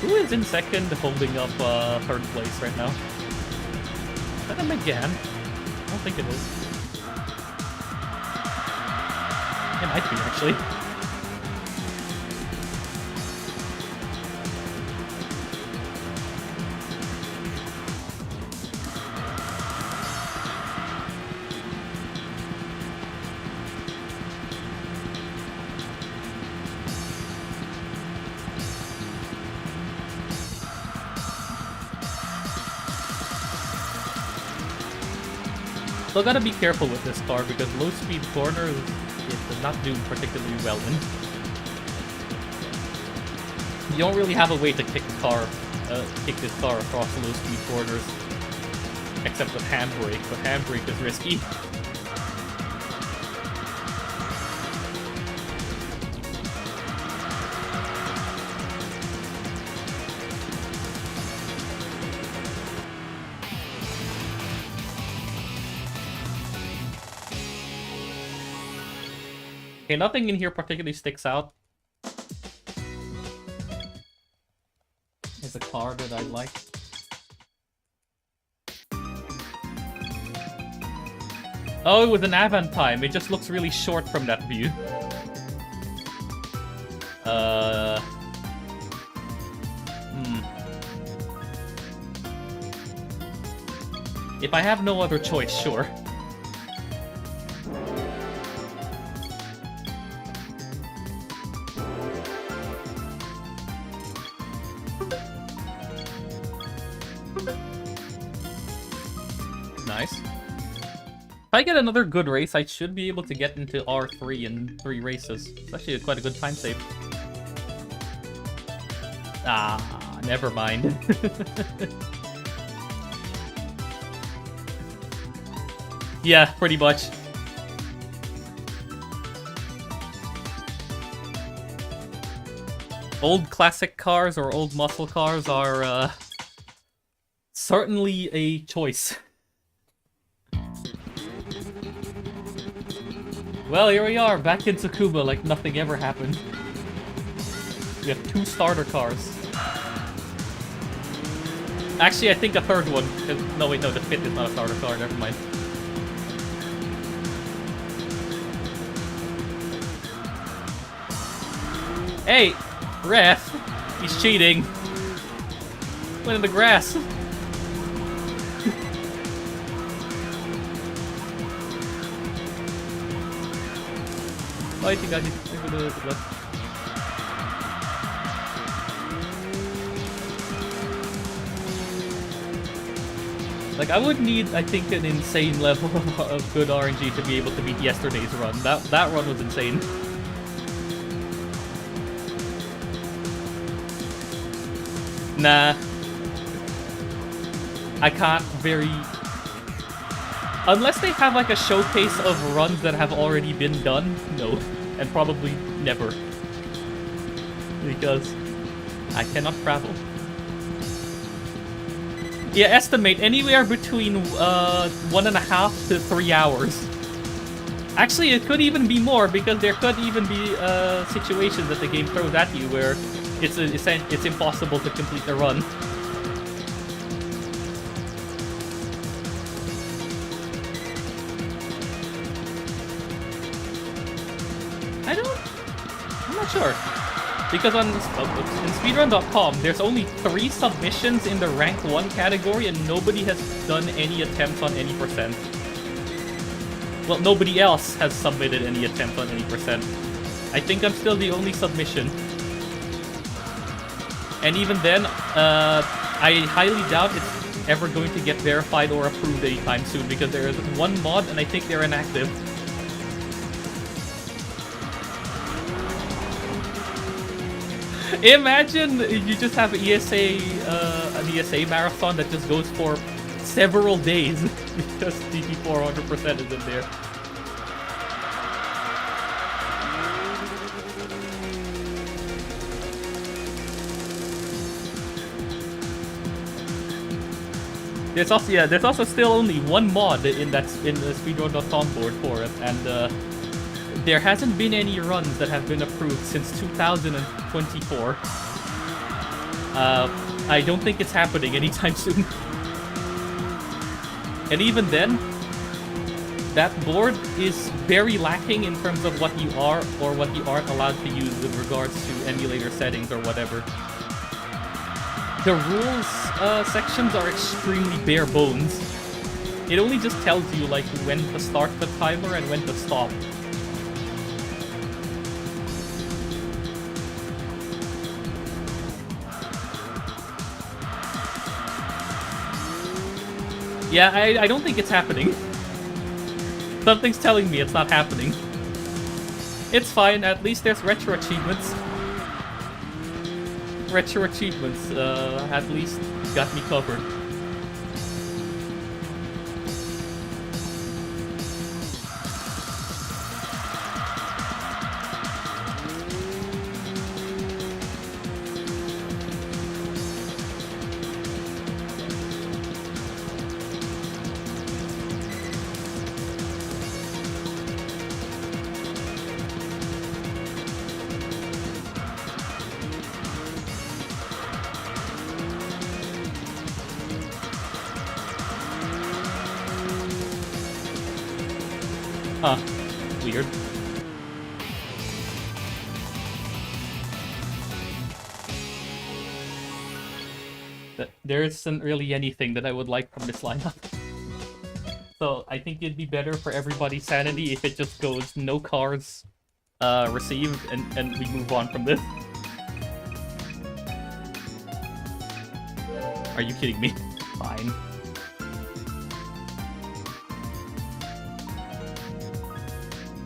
Who is in second holding up third place right now? Is that a McGann? I don't think it is. It might be, actually. Still gotta be careful with this car because low speed corners it does not do particularly well in. You don't really have a way to kick this car across low speed corners, except with handbrake, but handbrake is risky. Okay, nothing in here particularly sticks out. There's a car that I like. Oh, it was an Avantime. It just looks really short from that view. If I have no other choice, sure. Nice. If I get another good race, I should be able to get into R3 in 3 races. It's actually quite a good time save. Ah, never mind. Yeah, pretty much. Old classic cars or old muscle cars are certainly a choice. Well, here we are, back in Tsukuba like nothing ever happened. We have 2 starter cars. Actually, I think a third one. No, wait, no, the Fit is not a starter car, never mind. Hey, ref! He's cheating. Went in the grass. Oh, I think I need to go to the left. Like, I would need, I think, an insane level of good RNG to be able to beat yesterday's run. That run was insane. Nah. I can't very... Unless they have like a showcase of runs that have already been done, no. And probably never. Because I cannot travel. Yeah, estimate anywhere between 1.5 to 3 hours. Actually, it could even be more, because there could even be situations that the game throws at you where it's impossible to complete the run. I'm not sure. Because on in speedrun.com, there's only 3 submissions in the rank 1 category and nobody has done any attempts on any percent. Well, nobody else has submitted any attempt on any percent. I think I'm still the only submission. And even then, I highly doubt it's ever going to get verified or approved anytime soon because there is 1 mod and I think they're inactive. Imagine you just have ESA, an ESA marathon that just goes for several days because GT4 100% is in there. There's also still only 1 mod in the speedrun.com board for it, and there hasn't been any runs that have been approved since 2024. I don't think it's happening anytime soon. And even then, that board is very lacking in terms of what you are or what you aren't allowed to use with regards to emulator settings or whatever. The rules sections are extremely bare bones. It only just tells you like when to start the timer and when to stop. Yeah, I don't think it's happening. Something's telling me it's not happening. It's fine, at least there's retro achievements. Retro achievements, at least got me covered. Huh. Weird. There isn't really anything that I would like from this lineup. So I think it'd be better for everybody's sanity if it just goes no cars received and we move on from this. Are you kidding me? Fine.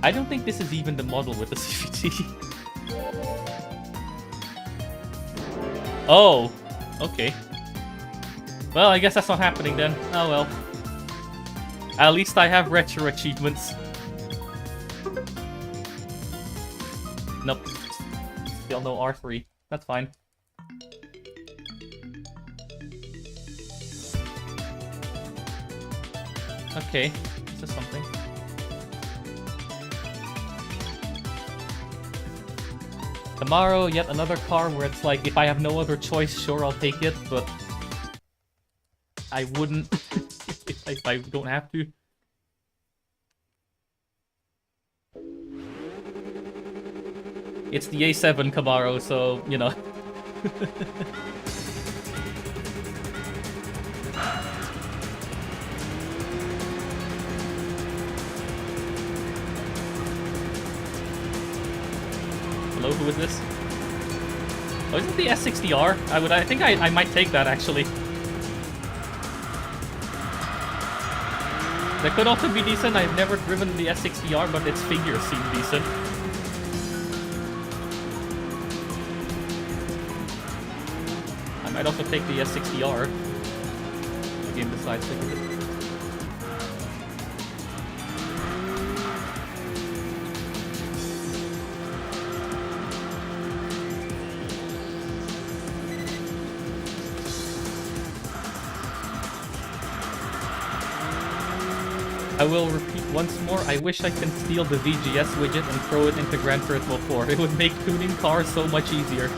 I don't think this is even the model with the CVT. Oh, okay. Well, I guess that's not happening then. Oh well. At least I have retro achievements. Nope. Still no R3. That's fine. Okay, this is something. Tomorrow, yet another car where it's like, if I have no other choice, sure, I'll take it, but I wouldn't if I don't have to. It's the A7 Camaro, so, you know. Hello, who is this? Oh, is it the S60R? I think I might take that, actually. That could also be decent. I've never driven the S60R, but its figures seem decent. I might also take the S60R. The game decides to take it. I will repeat once more, I wish I can steal the VGS widget and throw it into Gran Turismo 4. It would make tuning cars so much easier.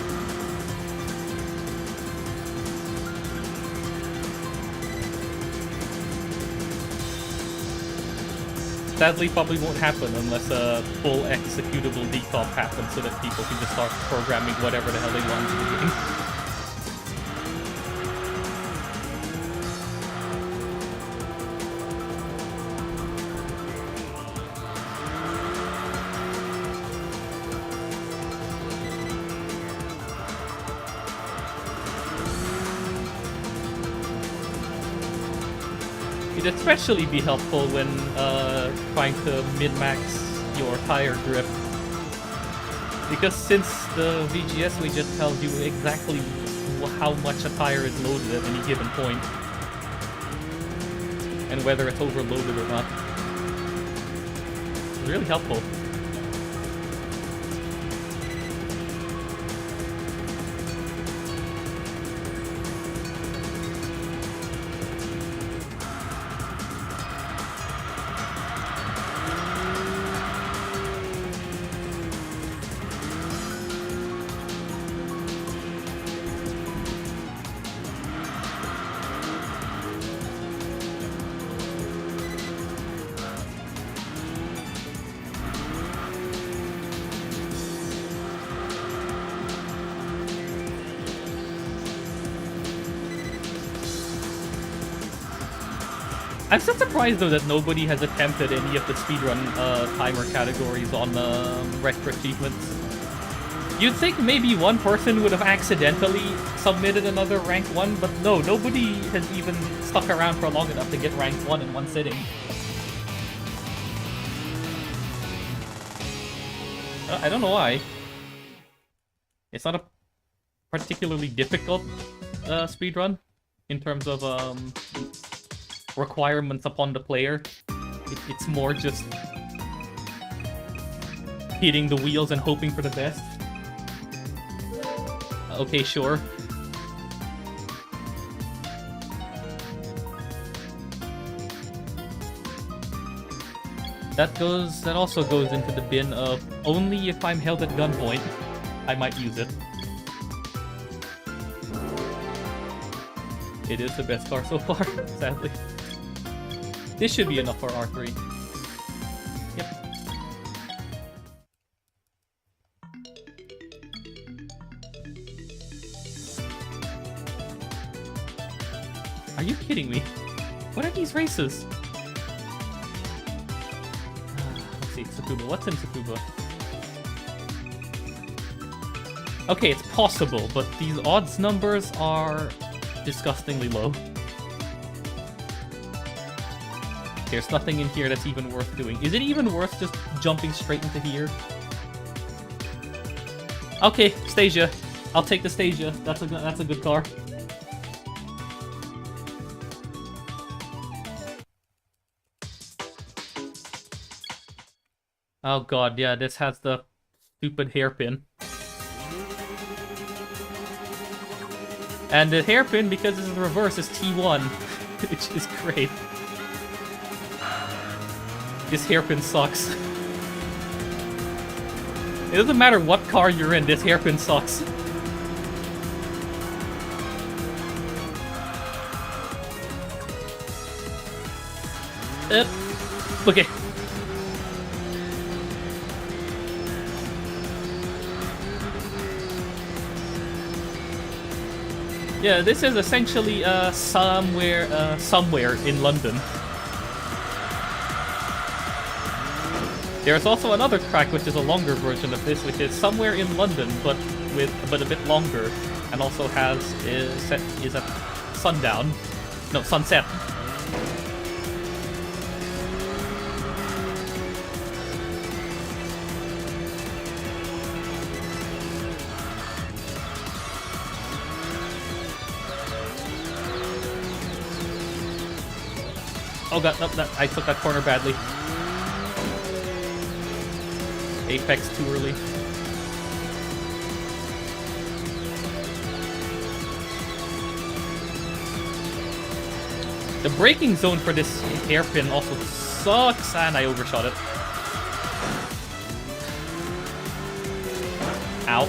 Sadly, probably won't happen unless a full executable decomp happens so that people can just start programming whatever the hell they want in the game. It'd especially be helpful when trying to min-max your tire grip. Because since the VGS widget tells you exactly how much a tire is loaded at any given point, and whether it's overloaded or not. It's really helpful. I'm still surprised though that nobody has attempted any of the speedrun timer categories on retro achievements. You'd think maybe one person would have accidentally submitted another rank 1, but no, nobody has even stuck around for long enough to get rank 1 in one sitting. I don't know why. It's not a particularly difficult speedrun in terms of requirements upon the player. It's more just hitting the wheels and hoping for the best. Okay, sure. That also goes into the bin of only if I'm held at gunpoint, I might use it. It is the best car so far, sadly. This should be enough for R3. Yep. Are you kidding me? What are these races? Let's see, Tsukuba. What's in Tsukuba? Okay, it's possible, but these odds numbers are disgustingly low. There's nothing in here that's even worth doing. Is it even worth just jumping straight into here? Okay, Stasia. I'll take the Stasia. That's a good car. Oh god, yeah, this has the stupid hairpin. And the hairpin, because it's in reverse, is T1, which is great. This hairpin sucks. It doesn't matter what car you're in, this hairpin sucks. Okay. Yeah, this is essentially somewhere in London. There's also another track which is a longer version of this, which is somewhere in London, but a bit longer, and also is at sundown. No, sunset. Oh god, nope, I took that corner badly. Apex too early. The braking zone for this hairpin also sucks, and I overshot it. Ow.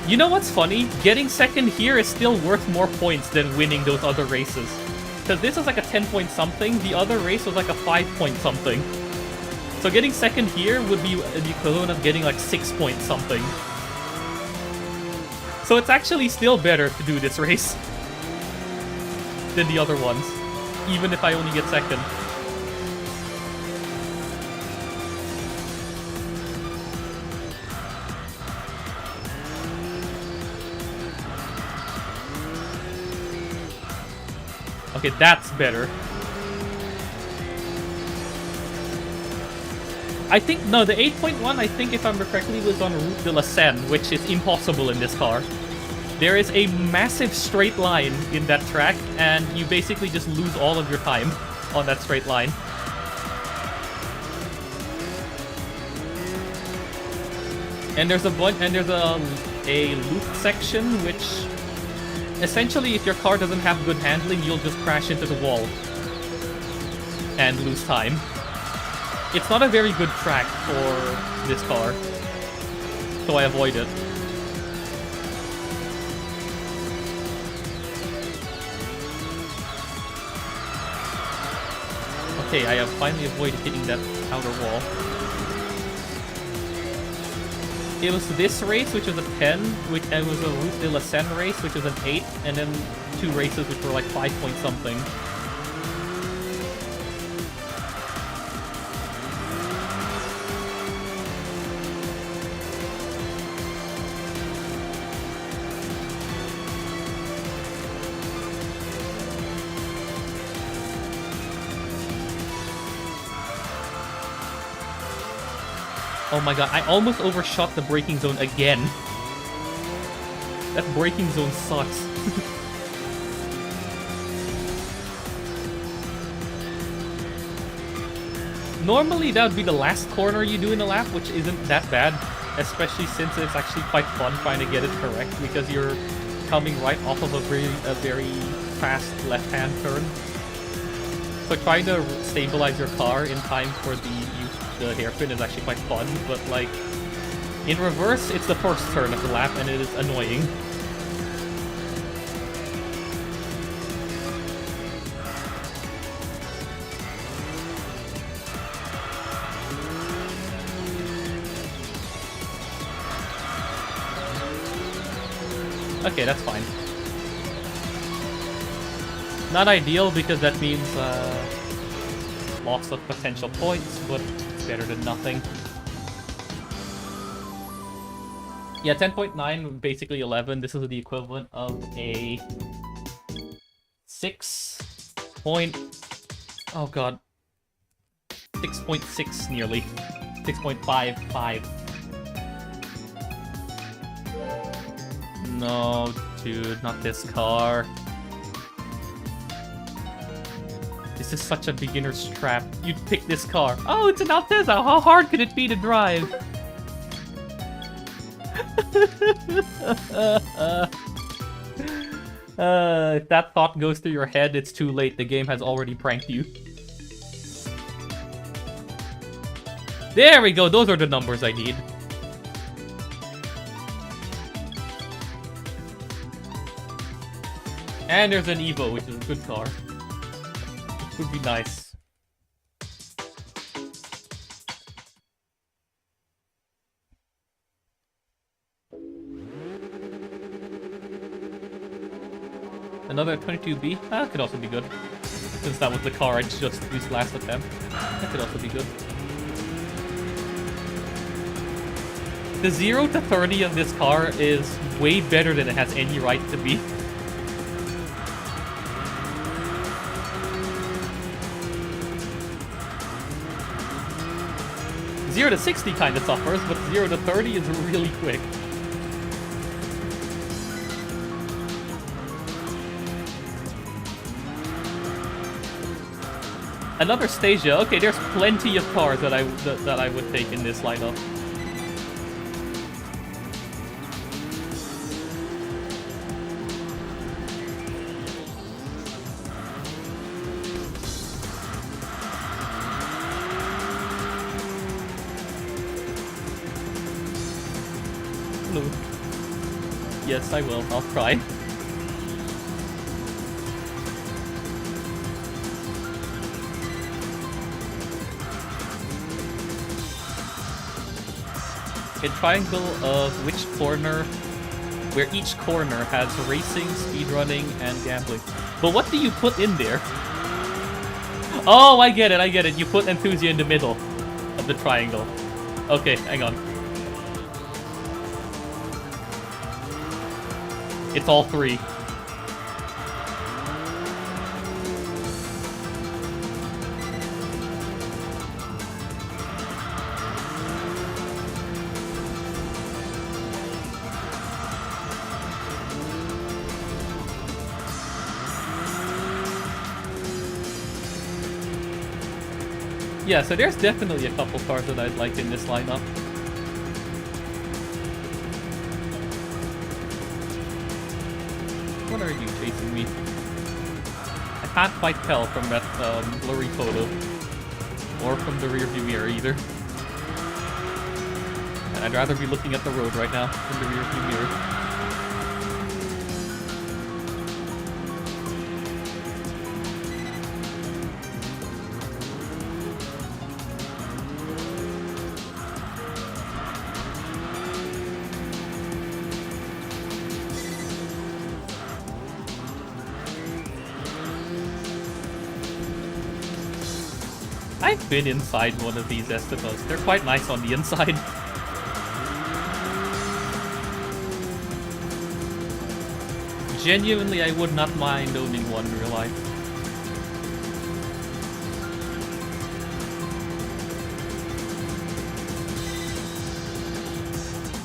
You know what's funny? Getting second here is still worth more points than winning those other races. Because this is like a 10-point something, the other race was like a 5-point something. So getting second here would be the equivalent of getting like 6-point something. So it's actually still better to do this race than the other ones, even if I only get second. Okay, that's better. I think, no, the 8.1, I think if I remember correctly, was on Route de la Seine, which is impossible in this car. There is a massive straight line in that track, and you basically just lose all of your time on that straight line. And there's a loop section, which essentially, if your car doesn't have good handling, you'll just crash into the wall and lose time. It's not a very good track for this car, so I avoid it. Okay, I have finally avoided hitting that outer wall. It was this race, which was a 10, and it was a Route de la Seine race, which was an 8, and then 2 races which were like 5-point something. Oh my god, I almost overshot the braking zone again. That braking zone sucks. Normally that would be the last corner you do in the lap, which isn't that bad. Especially since it's actually quite fun trying to get it correct because you're coming right off of a very fast left-hand turn. So trying to stabilize your car in time for the hairpin is actually quite fun, but like in reverse, it's the first turn of the lap and it is annoying. Okay, that's fine. Not ideal because that means loss of potential points, but it's better than nothing. Yeah, 10.9, basically 11. This is the equivalent of a 6 point... Oh god. 6.6 nearly. 6.55. No, dude, not this car. This is such a beginner's trap. You'd pick this car. Oh, it's an Enthusia. How hard could it be to drive? If that thought goes through your head, it's too late. The game has already pranked you. There we go. Those are the numbers I need. And there's an Evo, which is a good car. It would be nice. Another 22B? That could also be good. Since that was the car I just used last attempt. That could also be good. The 0 to 30 of this car is way better than it has any right to be. 0 to 60 kind of suffers, but 0 to 30 is really quick. Another Stasia. Okay, there's plenty of cars that I would take in this lineup. Yes, I will. I'll try. A triangle of which corner, where each corner has racing, speedrunning, and gambling. But what do you put in there? Oh, I get it. You put Enthusia in the middle of the triangle. Okay, hang on. It's all three. Yeah, so there's definitely a couple cars that I'd like in this lineup. What are you chasing me? I can't quite tell from that blurry photo. Or from the rearview mirror either. And I'd rather be looking at the road right now than the rearview mirror. I've been inside one of these Estepas. They're quite nice on the inside. Genuinely, I would not mind owning one in real life.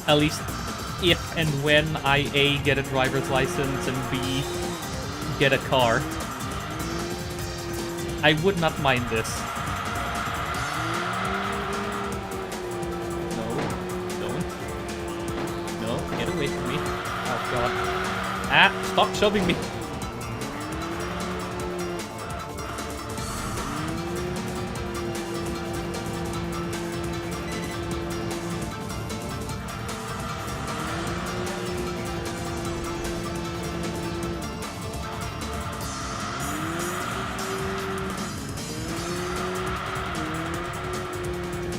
At least if and when I A, get a driver's license, and B, get a car. I would not mind this. No, don't. No, get away from me. Oh god. Ah, stop shoving me.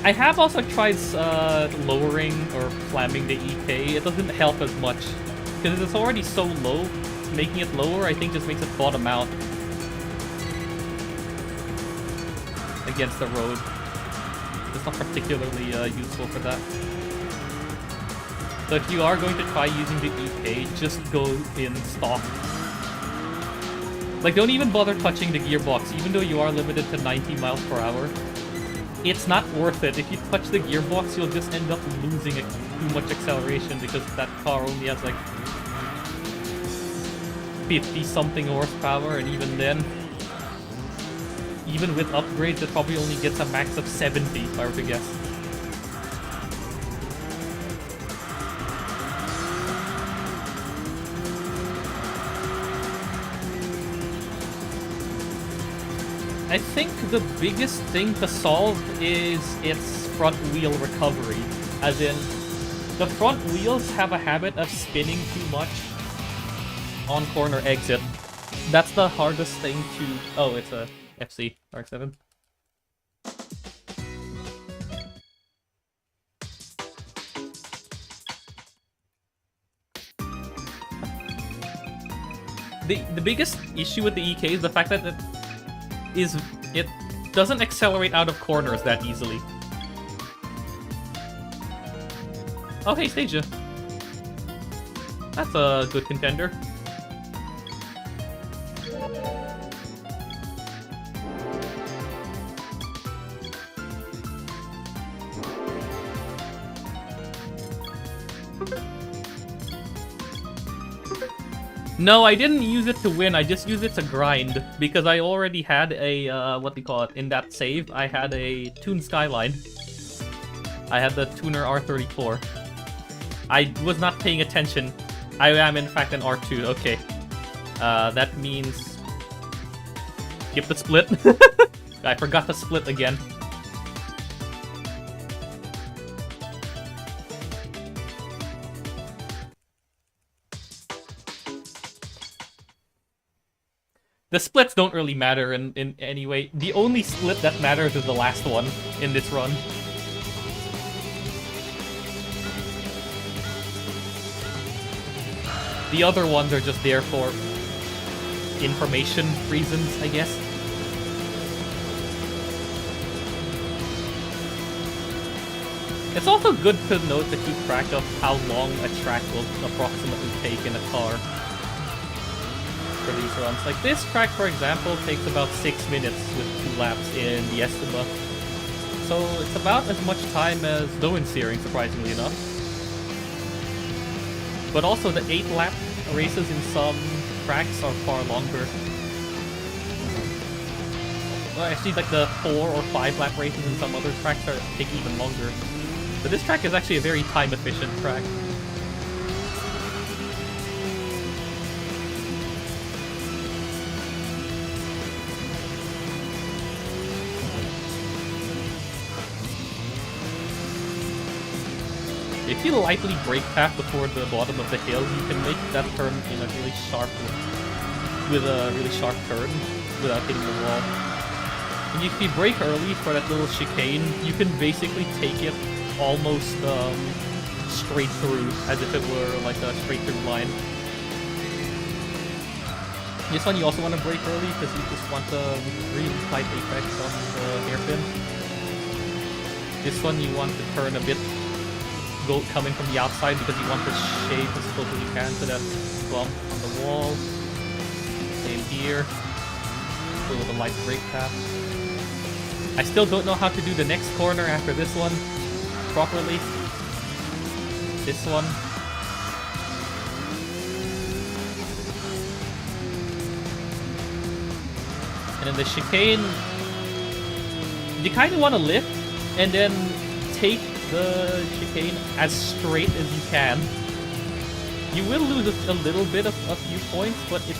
I have also tried lowering or slamming the EK. It doesn't help as much because it's already so low. Making it lower, I think, just makes it bottom out against the road. It's not particularly useful for that. So if you are going to try using the EK, just go in stock. Like, don't even bother touching the gearbox, even though you are limited to 90 miles per hour. It's not worth it. If you touch the gearbox, you'll just end up losing too much acceleration because that car only has like 50-something horsepower, and even then, even with upgrades, it probably only gets a max of 70, if I were to guess. I think the biggest thing to solve is its front wheel recovery. As in, the front wheels have a habit of spinning too much on corner exit. That's the hardest thing to... Oh, it's a FC RX-7. The biggest issue with the EK is the fact that it doesn't accelerate out of corners that easily. Oh, hey, Stasia. That's a good contender. No, I didn't use it to win, I just used it to grind, because I already had a, what do you call it, in that save, I had a tuned Skyline. I had the tuner R34. I was not paying attention. I am, in fact, an R2, okay. That means... skip the split. I forgot the split again. The splits don't really matter in any way. The only split that matters is the last one in this run. The other ones are just there for information reasons, I guess. It's also good to note to keep track of how long a track will approximately take in a car for these runs. Like this track, for example, takes about 6 minutes with 2 laps in the Estima. So it's about as much time as Lowen Searing, surprisingly enough. But also the 8-lap races in some tracks are far longer. Well, actually, like the 4 or 5-lap races in some other tracks take even longer. But this track is actually a very time-efficient track. If you lightly brake tap before the bottom of the hill, you can make that turn in a really sharp, with a really sharp turn without hitting the wall. And if you brake early for that little chicane, you can basically take it almost straight through, as if it were like a straight through line. This one you also want to brake early because you just want the really tight apex on the hairpin. This one you want to turn a bit coming from the outside because you want to shave as close as you can to that bump on the wall. Same here. Still with a light brake tap. I still don't know how to do the next corner after this one properly. this one. And in the chicane, you kind of want to lift and then take the chicane as straight as you can. You will lose a little bit of a few points, but it's,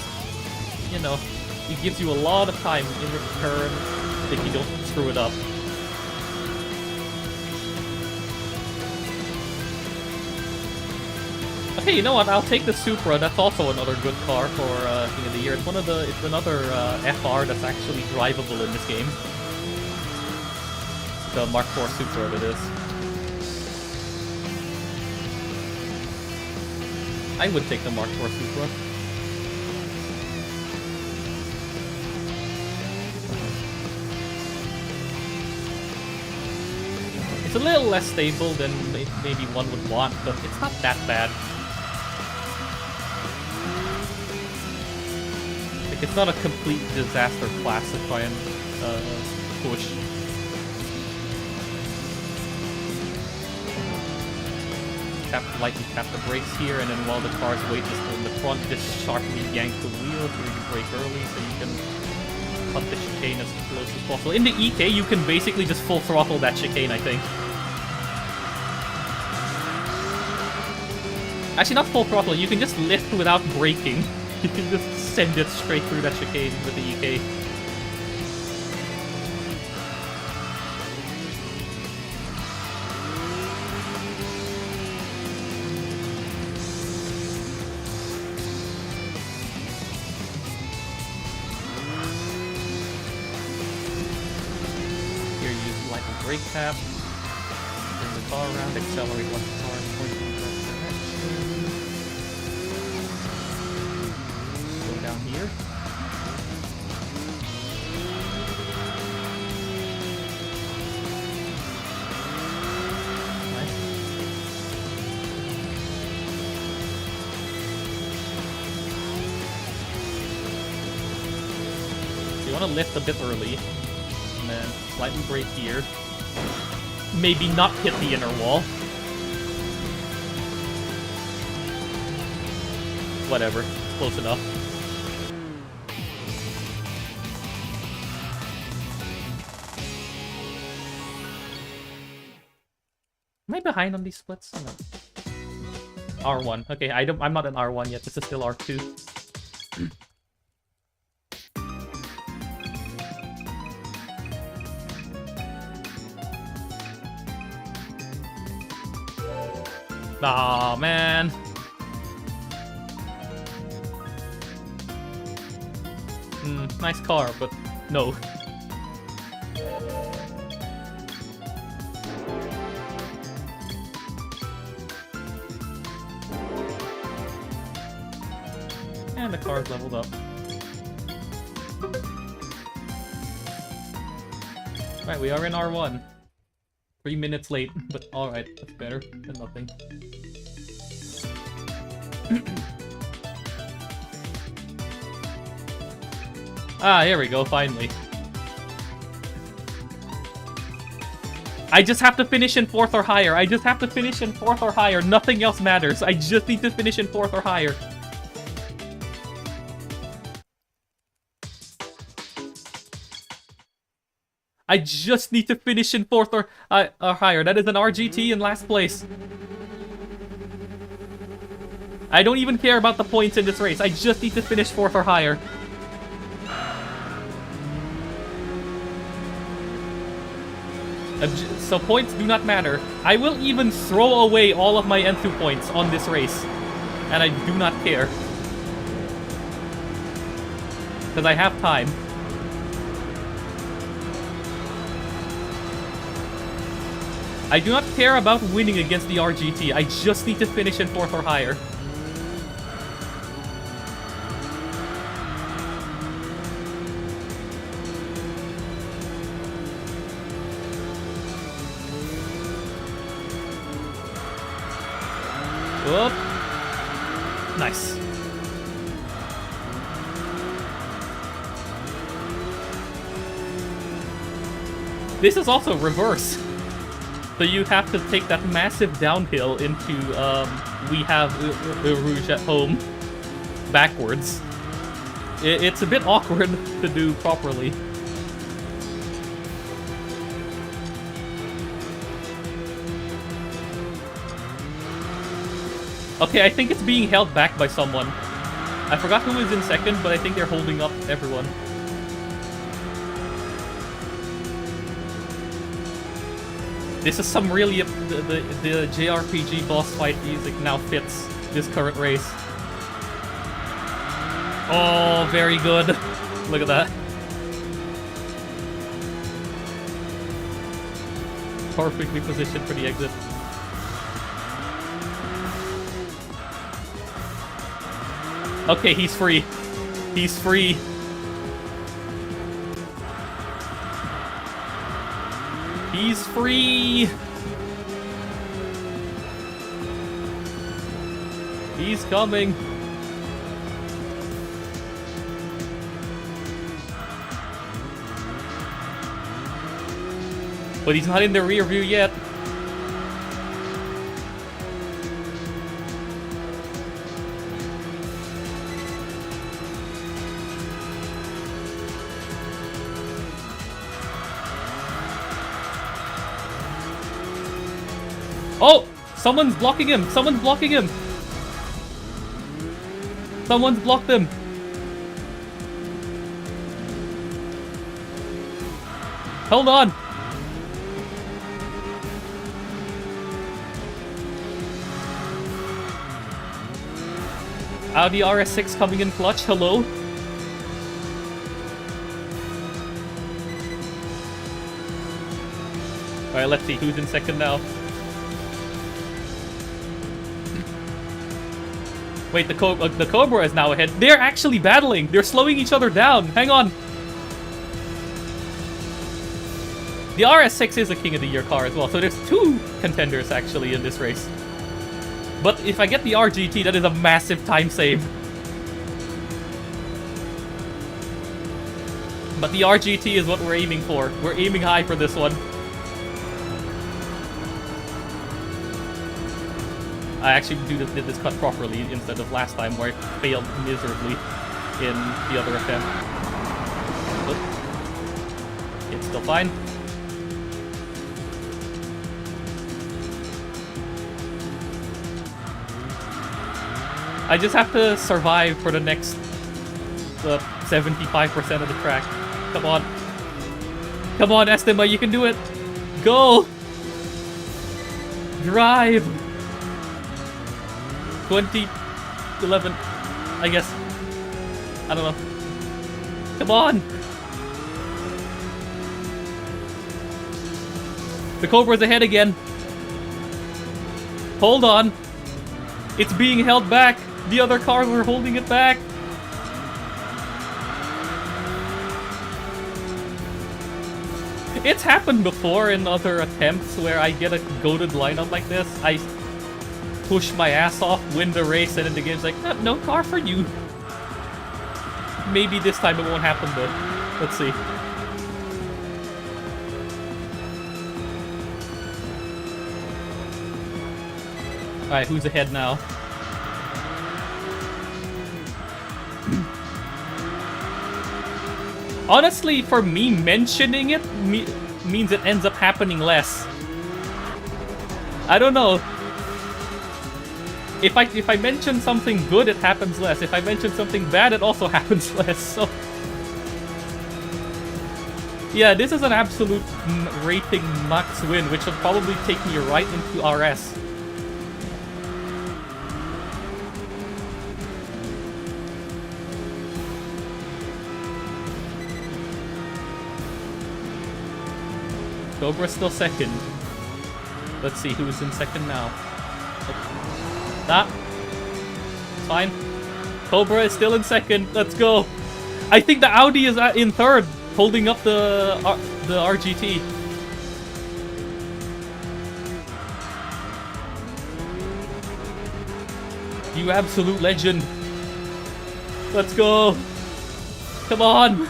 you know, it gives you a lot of time in return if you don't screw it up. Okay, you know what? I'll take the Supra. That's also another good car for King of the Year. It's another FR that's actually drivable in this game. The Mark IV Supra, that is. I would take the Mark IV Supra. It's a little less stable than maybe one would want, but it's not that bad. Like, it's not a complete disaster class to try and push. Lightly tap the brakes here, and then while the car's weight is still in the front, just sharply yank the wheel so you brake early so you can cut the chicane as close as possible. In the EK, you can basically just full throttle that chicane, I think. Actually, not full throttle, you can just lift without braking. You can just send it straight through that chicane with the EK. Brake tap, bring the car around, accelerate once the car is pointing in the right direction. Go down here. Nice. So you want to lift a bit early, and then slightly brake here. Maybe not hit the inner wall. Whatever, close enough. Am I behind on these splits? No. R1. Okay, I'm not an R1 yet. This is still R2. Aw, man. Nice car, but no. And the car's leveled up. Right, we are in R1. 3 minutes late, but alright, that's better than nothing. Ah, here we go, finally. I just have to finish in 4th or higher. I just have to finish in 4th or higher. Nothing else matters. I just need to finish in 4th or higher. I just need to finish in 4th or higher. That is an RGT in last place. I don't even care about the points in this race. I just need to finish 4th or higher. So points do not matter. I will even throw away all of my N2 points on this race. And I do not care. Because I have time. I do not care about winning against the RGT. I just need to finish in 4th or higher. Whoop. Nice. This is also reverse. So you have to take that massive downhill into We Have Rouge at Home backwards. It's a bit awkward to do properly. Okay, I think it's being held back by someone. I forgot who was in second, but I think they're holding up everyone. This is some really... the JRPG boss fight music now fits this current race. Oh, very good. Look at that. Perfectly positioned for the exit. Okay, he's free. He's free. He's free. He's coming. But he's not in the rear view yet. Oh! Someone's blocking him! Someone's blocking him! Someone's blocked him! Hold on! Audi RS6 coming in clutch, hello? Alright, let's see who's in second now. Wait, the Cobra is now ahead. They're actually battling! They're slowing each other down! Hang on! The RS6 is a King of the Year car as well, so there's two contenders actually in this race. But if I get the RGT, that is a massive time save. But the RGT is what we're aiming for. We're aiming high for this one. I actually did this cut properly instead of last time where I failed miserably in the other attempt. Oop. It's still fine. I just have to survive for the next 75% of the track. Come on. Come on, Estima, you can do it. Go! Drive! 2011, I guess. I don't know. Come on! The Cobra's ahead again. Hold on. It's being held back. The other cars are holding it back. It's happened before in other attempts where I get a goated lineup like this. I push my ass off, win the race, and then the game's like, no car for you. Maybe this time it won't happen though. Let's see. Alright, who's ahead now? Honestly, for me, mentioning it means it ends up happening less. I don't know. If I mention something good, it happens less. If I mention something bad, it also happens less. So yeah, this is an absolute rating max win, which will probably take me right into RS. Cobra's still second. Let's see who's in second now. That. Fine. Cobra is still in second. Let's go. I think the Audi is in third, holding up the RGT. You absolute legend. Let's go. Come on.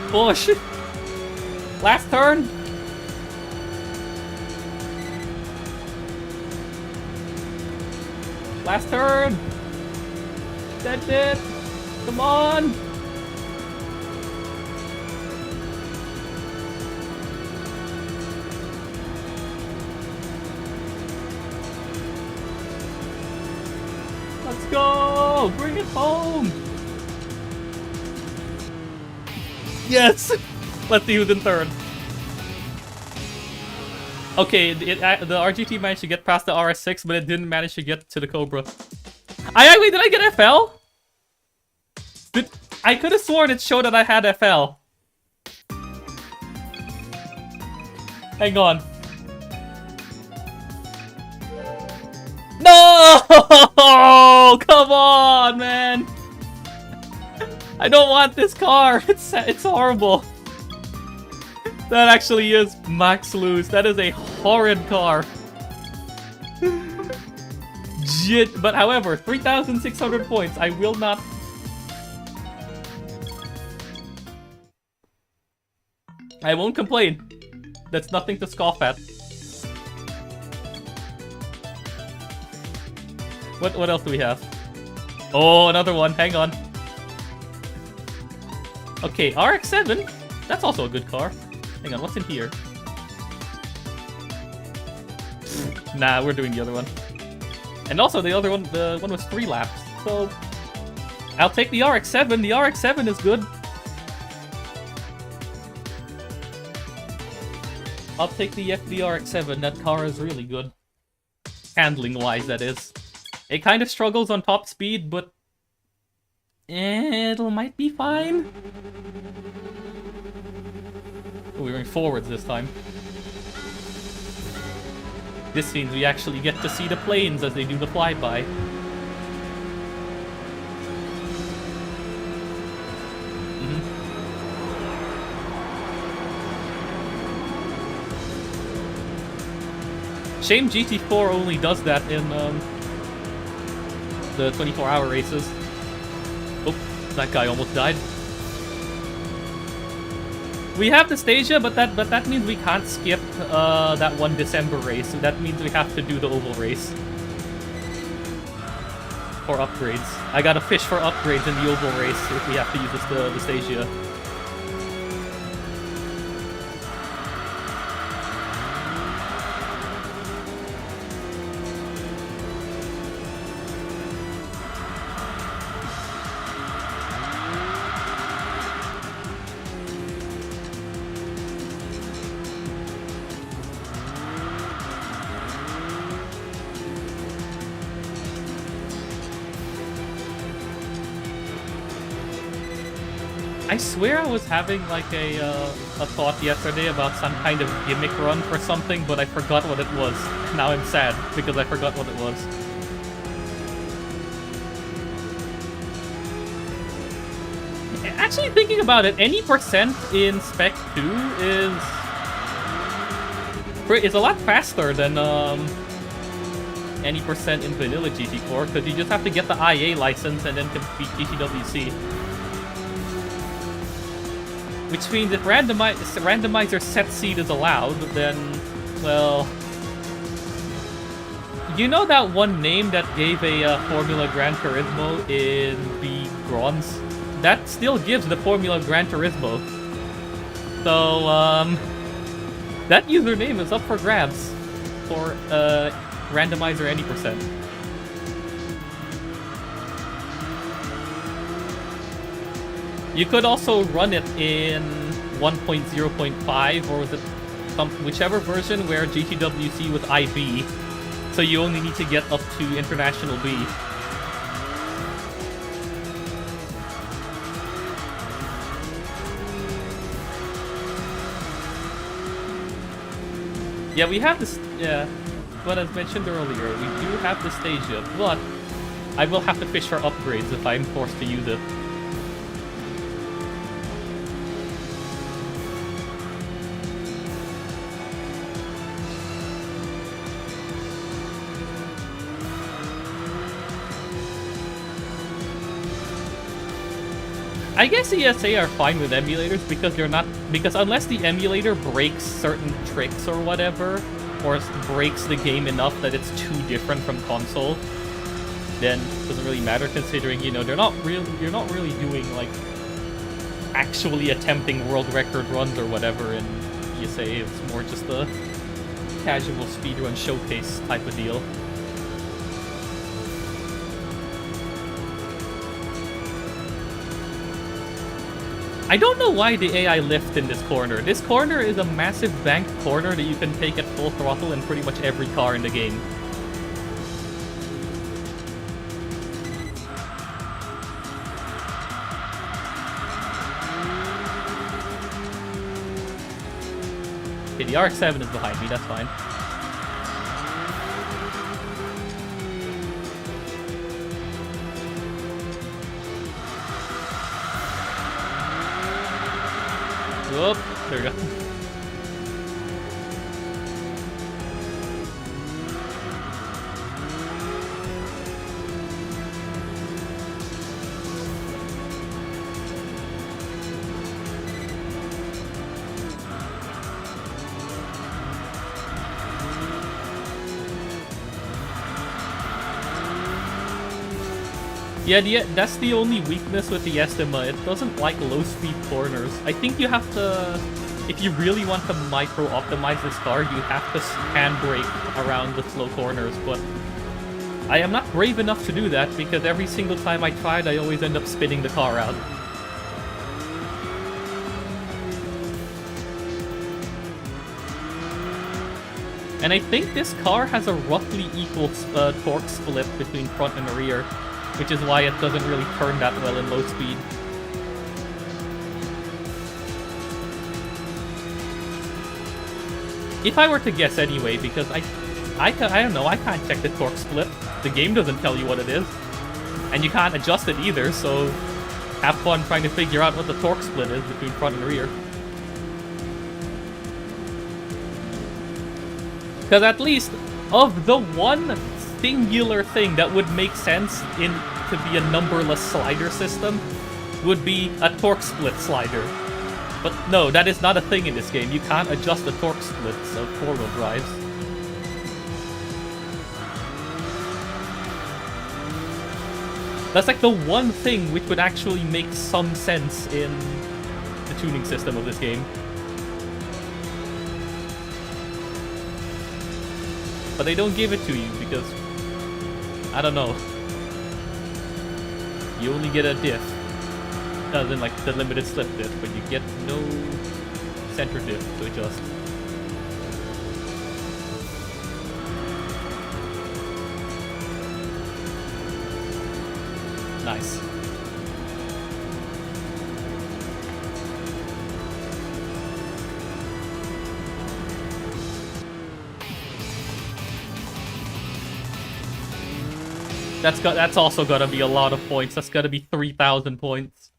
Push. Last turn. Last turn! That's it! Come on! Let's go! Bring it home! Yes! Let's see who's in third. Okay, the RGT managed to get past the RS6, but it didn't manage to get to the Cobra. Wait, did I get FL? I could have sworn it showed that I had FL. Hang on. No! Come on, man! I don't want this car. It's horrible. That actually is max lose. That is a horrid car. Jit. But however, 3,600 points. I will not. I won't complain. That's nothing to scoff at. What else do we have? Oh, another one. Hang on. Okay, RX-7. That's also a good car. Hang on, what's in here? Nah, we're doing the other one. And also the other one, the one was 3 laps. So I'll take the RX-7. The RX-7 is good. I'll take the RX-7. That car is really good. Handling-wise, that is. It kind of struggles on top speed, but it might be fine. Oh, we're going forwards this time. This means we actually get to see the planes as they do the flyby. Shame GT4 only does that in the 24-hour races. Oh, that guy almost died. We have the Stasia, but that means we can't skip that one December race. So that means we have to do the oval race for upgrades. I gotta fish for upgrades in the oval race if we have to use the Stasia. I swear I was having like a thought yesterday about some kind of gimmick run for something, but I forgot what it was. Now I'm sad because I forgot what it was. Actually, thinking about it, any percent in Spec 2 is a lot faster than any percent in vanilla GT4, because you just have to get the IA license and then complete GTWC. Which means if randomizer set seed is allowed, then, well... You know that one name that gave a Formula Gran Turismo in the Bronze? That still gives the Formula Gran Turismo. So, that username is up for grabs for randomizer any percent. You could also run it in 1.0.5, or was it whichever version where GTWC was IB, so you only need to get up to International B. Yeah, we have this, yeah, but as mentioned earlier, we do have the Stasia, but I will have to fish for upgrades if I'm forced to use it. I guess ESA are fine with emulators because unless the emulator breaks certain tricks or whatever, or breaks the game enough that it's too different from console, then it doesn't really matter considering, you know, you're not really doing, like, actually attempting world record runs or whatever in ESA. It's more just a casual speedrun showcase type of deal. I don't know why the AI lift in this corner. This corner is a massive banked corner that you can take at full throttle in pretty much every car in the game. Okay, the RX-7 is behind me, that's fine. Whoop, there we go. Yeah, that's the only weakness with the Estima. It doesn't like low-speed corners. I think you have to, if you really want to micro-optimize this car, you have to handbrake around the slow corners, but I am not brave enough to do that because every single time I tried, I always end up spinning the car out. And I think this car has a roughly equal torque split between front and rear, which is why it doesn't really turn that well in low speed. If I were to guess anyway, because I don't know, I can't check the torque split. The game doesn't tell you what it is. And you can't adjust it either, so have fun trying to figure out what the torque split is between front and rear. Because at least of the one singular thing that would make sense to be a numberless slider system would be a torque split slider. But no, that is not a thing in this game. You can't adjust the torque splits of four-wheel drives. That's like the one thing which would actually make some sense in the tuning system of this game. But they don't give it to you because, I don't know, you only get a diff, other than like the limited slip diff, but you get no center diff to adjust. Nice. That's also gotta be a lot of points. That's gotta be 3,000 points.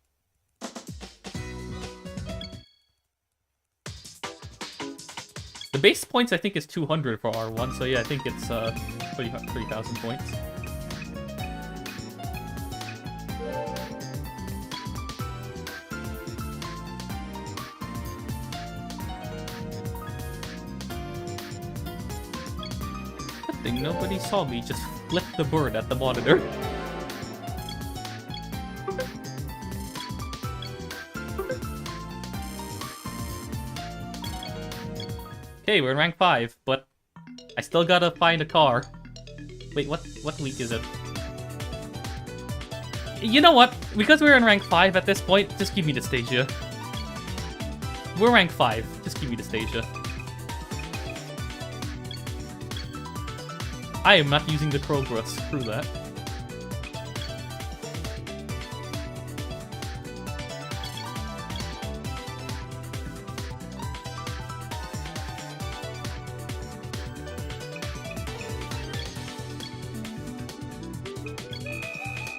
The base points I think is 200 for R1, so yeah, I think it's 3,000 points. Good thing nobody saw me just flip the bird at the monitor. Okay, we're in rank 5, but I still gotta find a car. Wait, what week is it? You know what? Because we're in rank 5 at this point, just give me the Stasia. We're rank 5, just give me the Stasia. I am not using the Kroger, screw that.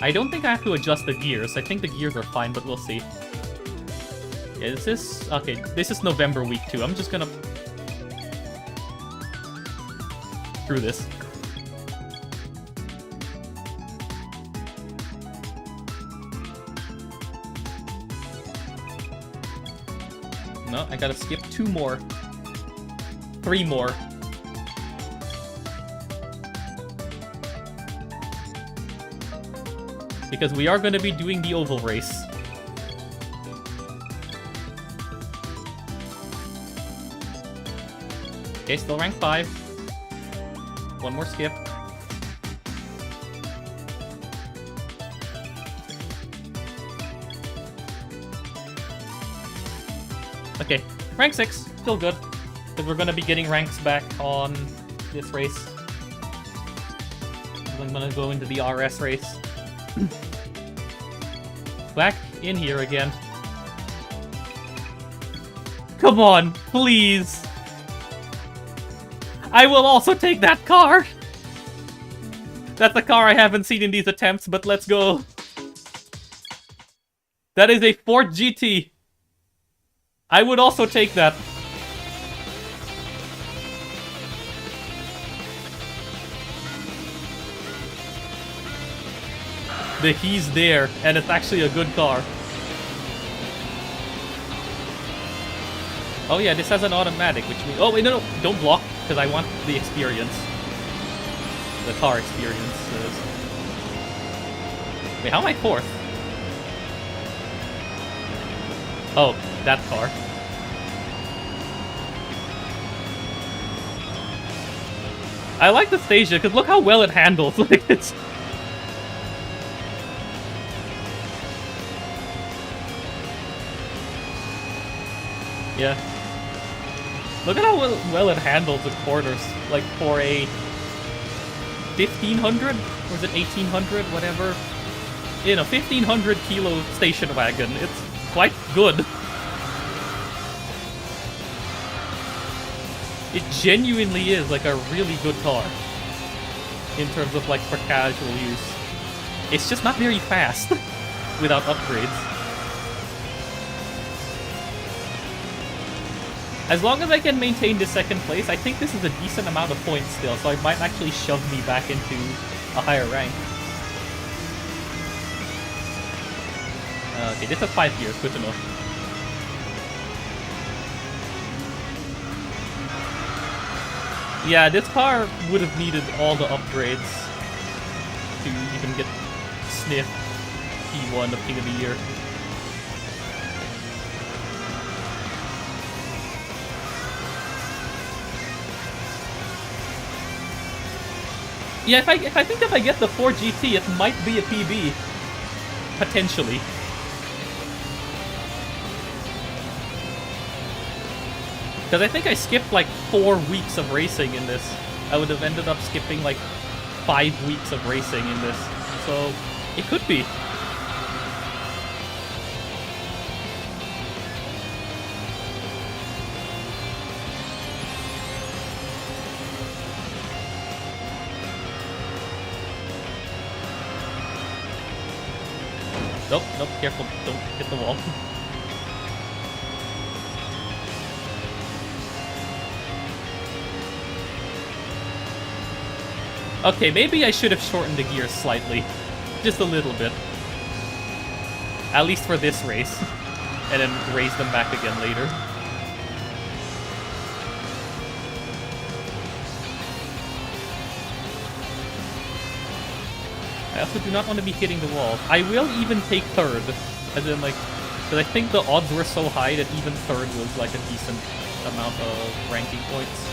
I don't think I have to adjust the gears. I think the gears are fine, but we'll see. Yeah, is this... Okay, this is November week 2. I'm just gonna... Screw this. No, I gotta skip 2 more. 3 more. Because we are going to be doing the oval race. Okay, still rank 5. One more skip. Okay, rank 6, still good. Because we're gonna be getting ranks back on this race. I'm gonna go into the RS race. Back in here again. Come on, please. I will also take that car. That's a car I haven't seen in these attempts, but let's go. That is a Ford GT. I would also take that. He's there, and it's actually a good car. Oh yeah, this has an automatic, which means... Oh wait, no, don't block, because I want the experience. The car experience. Wait, how am I 4th? Oh, that car. I like the Stasia, because look how well it handles. Like, it's... Yeah. Look at how well it handles the corners. Like, for a 1500? Or is it 1800? Whatever. In a 1500 kilo station wagon, it's quite good. It genuinely is like a really good car. In terms of like for casual use. It's just not very fast without upgrades. As long as I can maintain this 2nd place, I think this is a decent amount of points still, so it might actually shove me back into a higher rank. Okay, this has 5 gears, good to know. Yeah, this car would have needed all the upgrades to even get sniff P1 of King of the Year. Yeah, if I think if I get the 4 GT, it might be a PB. Potentially. Because I think I skipped like 4 weeks of racing in this. I would have ended up skipping like 5 weeks of racing in this. So, it could be. Nope, nope, careful, don't hit the wall. Okay, maybe I should have shortened the gears slightly. Just a little bit. At least for this race. And then raise them back again later. I also do not want to be hitting the wall. I will even take 3rd. As in, like... Because I think the odds were so high that even 3rd was, like, a decent amount of ranking points.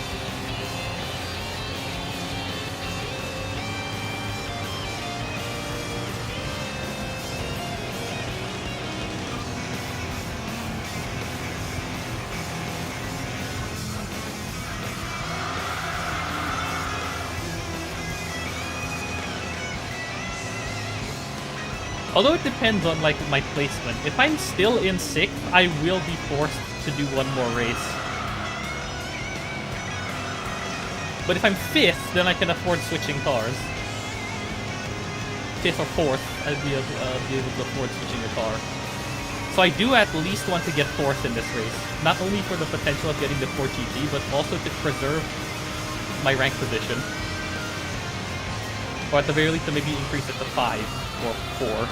Although it depends on, like, my placement. If I'm still in 6th, I will be forced to do one more race. But if I'm 5th, then I can afford switching cars. 5th or 4th, I'd be able to afford switching a car. So I do at least want to get 4th in this race. Not only for the potential of getting the 4 GT, but also to preserve my rank position. Or at the very least to maybe increase it to 5 or 4.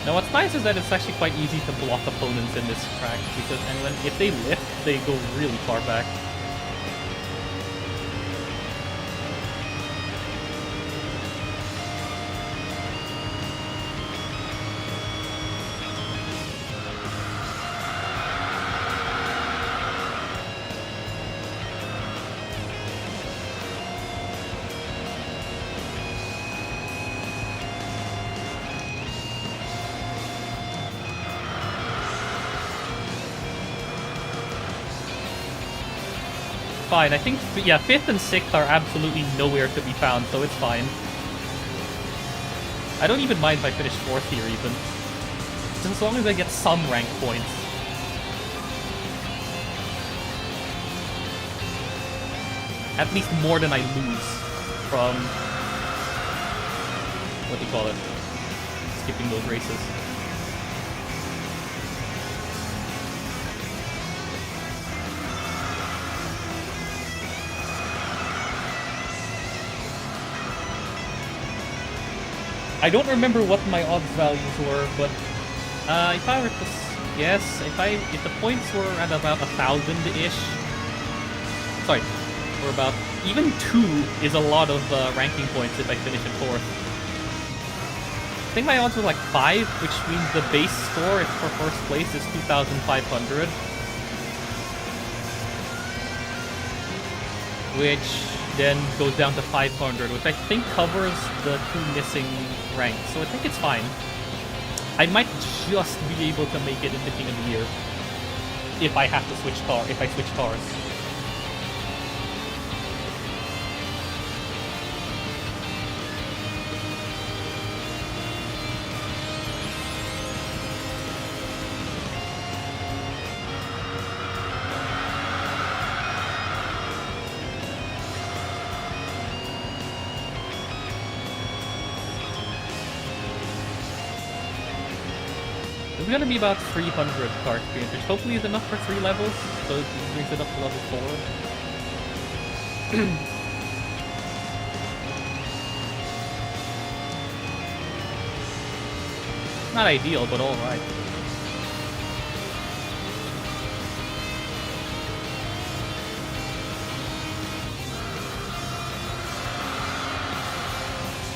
Now what's nice is that it's actually quite easy to block opponents in this track, because if they lift, they go really far back. Fine, I think, yeah, 5th and 6th are absolutely nowhere to be found, so it's fine. I don't even mind if I finish 4th here, even. Just as long as I get some rank points. At least more than I lose from... what do you call it? Skipping those races. I don't remember what my odds values were, but if I were to guess, if the points were at about 1,000-ish, sorry, or about even 2 is a lot of ranking points if I finish in 4th. I think my odds were like 5, which means the base score for first place is 2,500, which then goes down to 500, which I think covers the 2 missing ranks, so I think it's fine. I might just be able to make it in the beginning of the year if I have to switch cars. It's gonna be about 300 car experience, which hopefully is enough for 3 levels, so it brings it up to level 4. Not ideal, but alright.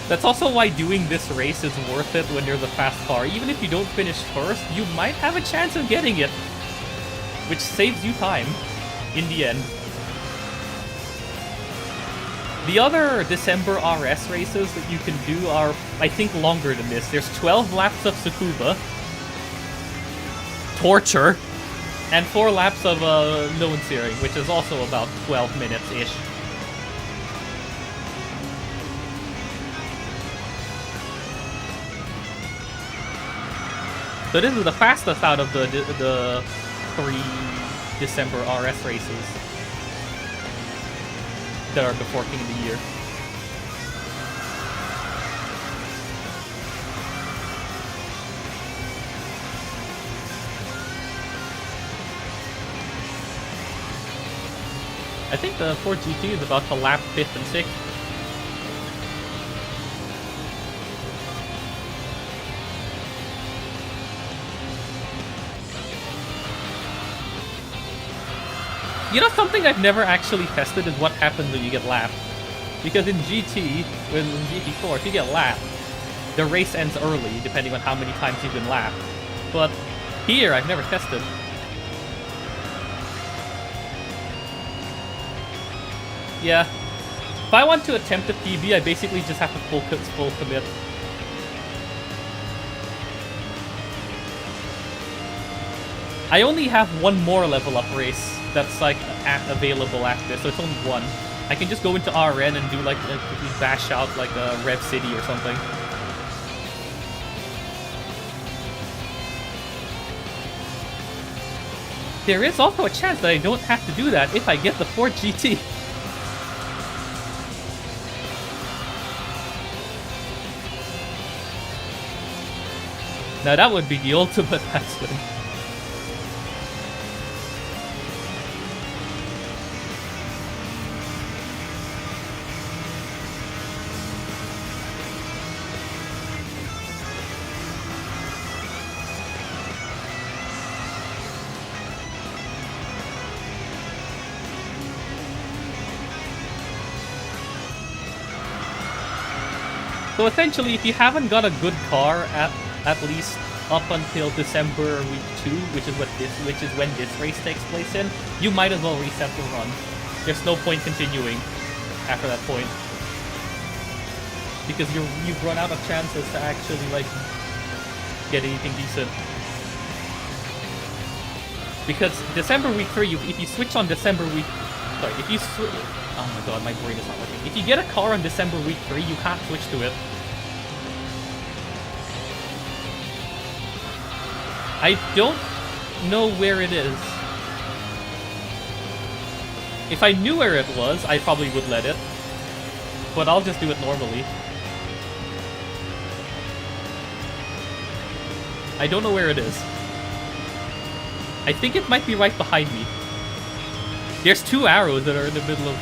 That's also why doing this race is worth it when there's a fast car. Even if you don't finish first, you might have a chance of getting it, which saves you time in the end. The other December RS races that you can do are, I think, longer than this. There's 12 laps of Tsukuba, Torture, and 4 laps of Known Searing, which is also about 12 minutes-ish. So this is the fastest out of the 3 December RS races that are before King of the Year. I think the Ford GT is about to lap 5th and 6th. You know, something I've never actually tested is what happens when you get lapped. Because in GT, in GT4, if you get lapped, the race ends early, depending on how many times you've been lapped. But here, I've never tested. Yeah. If I want to attempt a PB, I basically just have to full commit. I only have one more level up race that's like available after, so it's only one. I can just go into RN and do like quickly bash out like a Rev City or something. There is also a chance that I don't have to do that if I get the Ford GT. Now that would be the ultimate accident. So essentially, if you haven't got a good car at least up until December week 2, which is when this race takes place in, you might as well reset the run. There's no point continuing after that point, because you've run out of chances to actually like get anything decent. Because December week 3, if you switch on December week, sorry, if you oh my god, my brain is not working. If you get a car on December week 3, you can't switch to it. I don't know where it is. If I knew where it was, I probably would let it. But I'll just do it normally. I don't know where it is. I think it might be right behind me. There's 2 arrows that are in the middle of...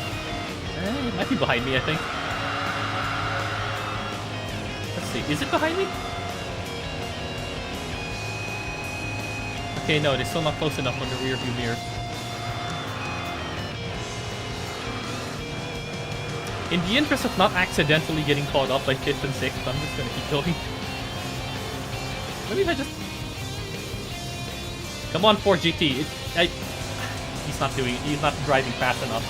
it might be behind me, I think. Let's see, is it behind me? Okay, no, they're still not close enough on the rear view mirror. In the interest of not accidentally getting caught up by 5th and 6th, I'm just gonna keep going. Maybe if I just... Come on, 4GT. He's not doing it. He's not driving fast enough.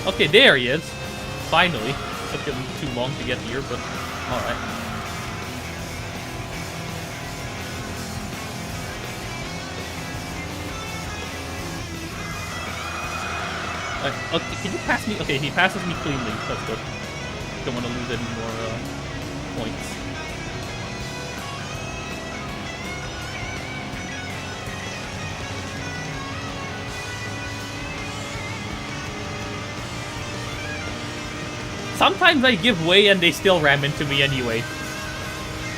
Okay, there he is. Finally. Took him too long to get here, but alright. Okay, can you pass me? Okay, he passes me cleanly. That's good. Don't want to lose any more points. Sometimes I give way and they still ram into me anyway.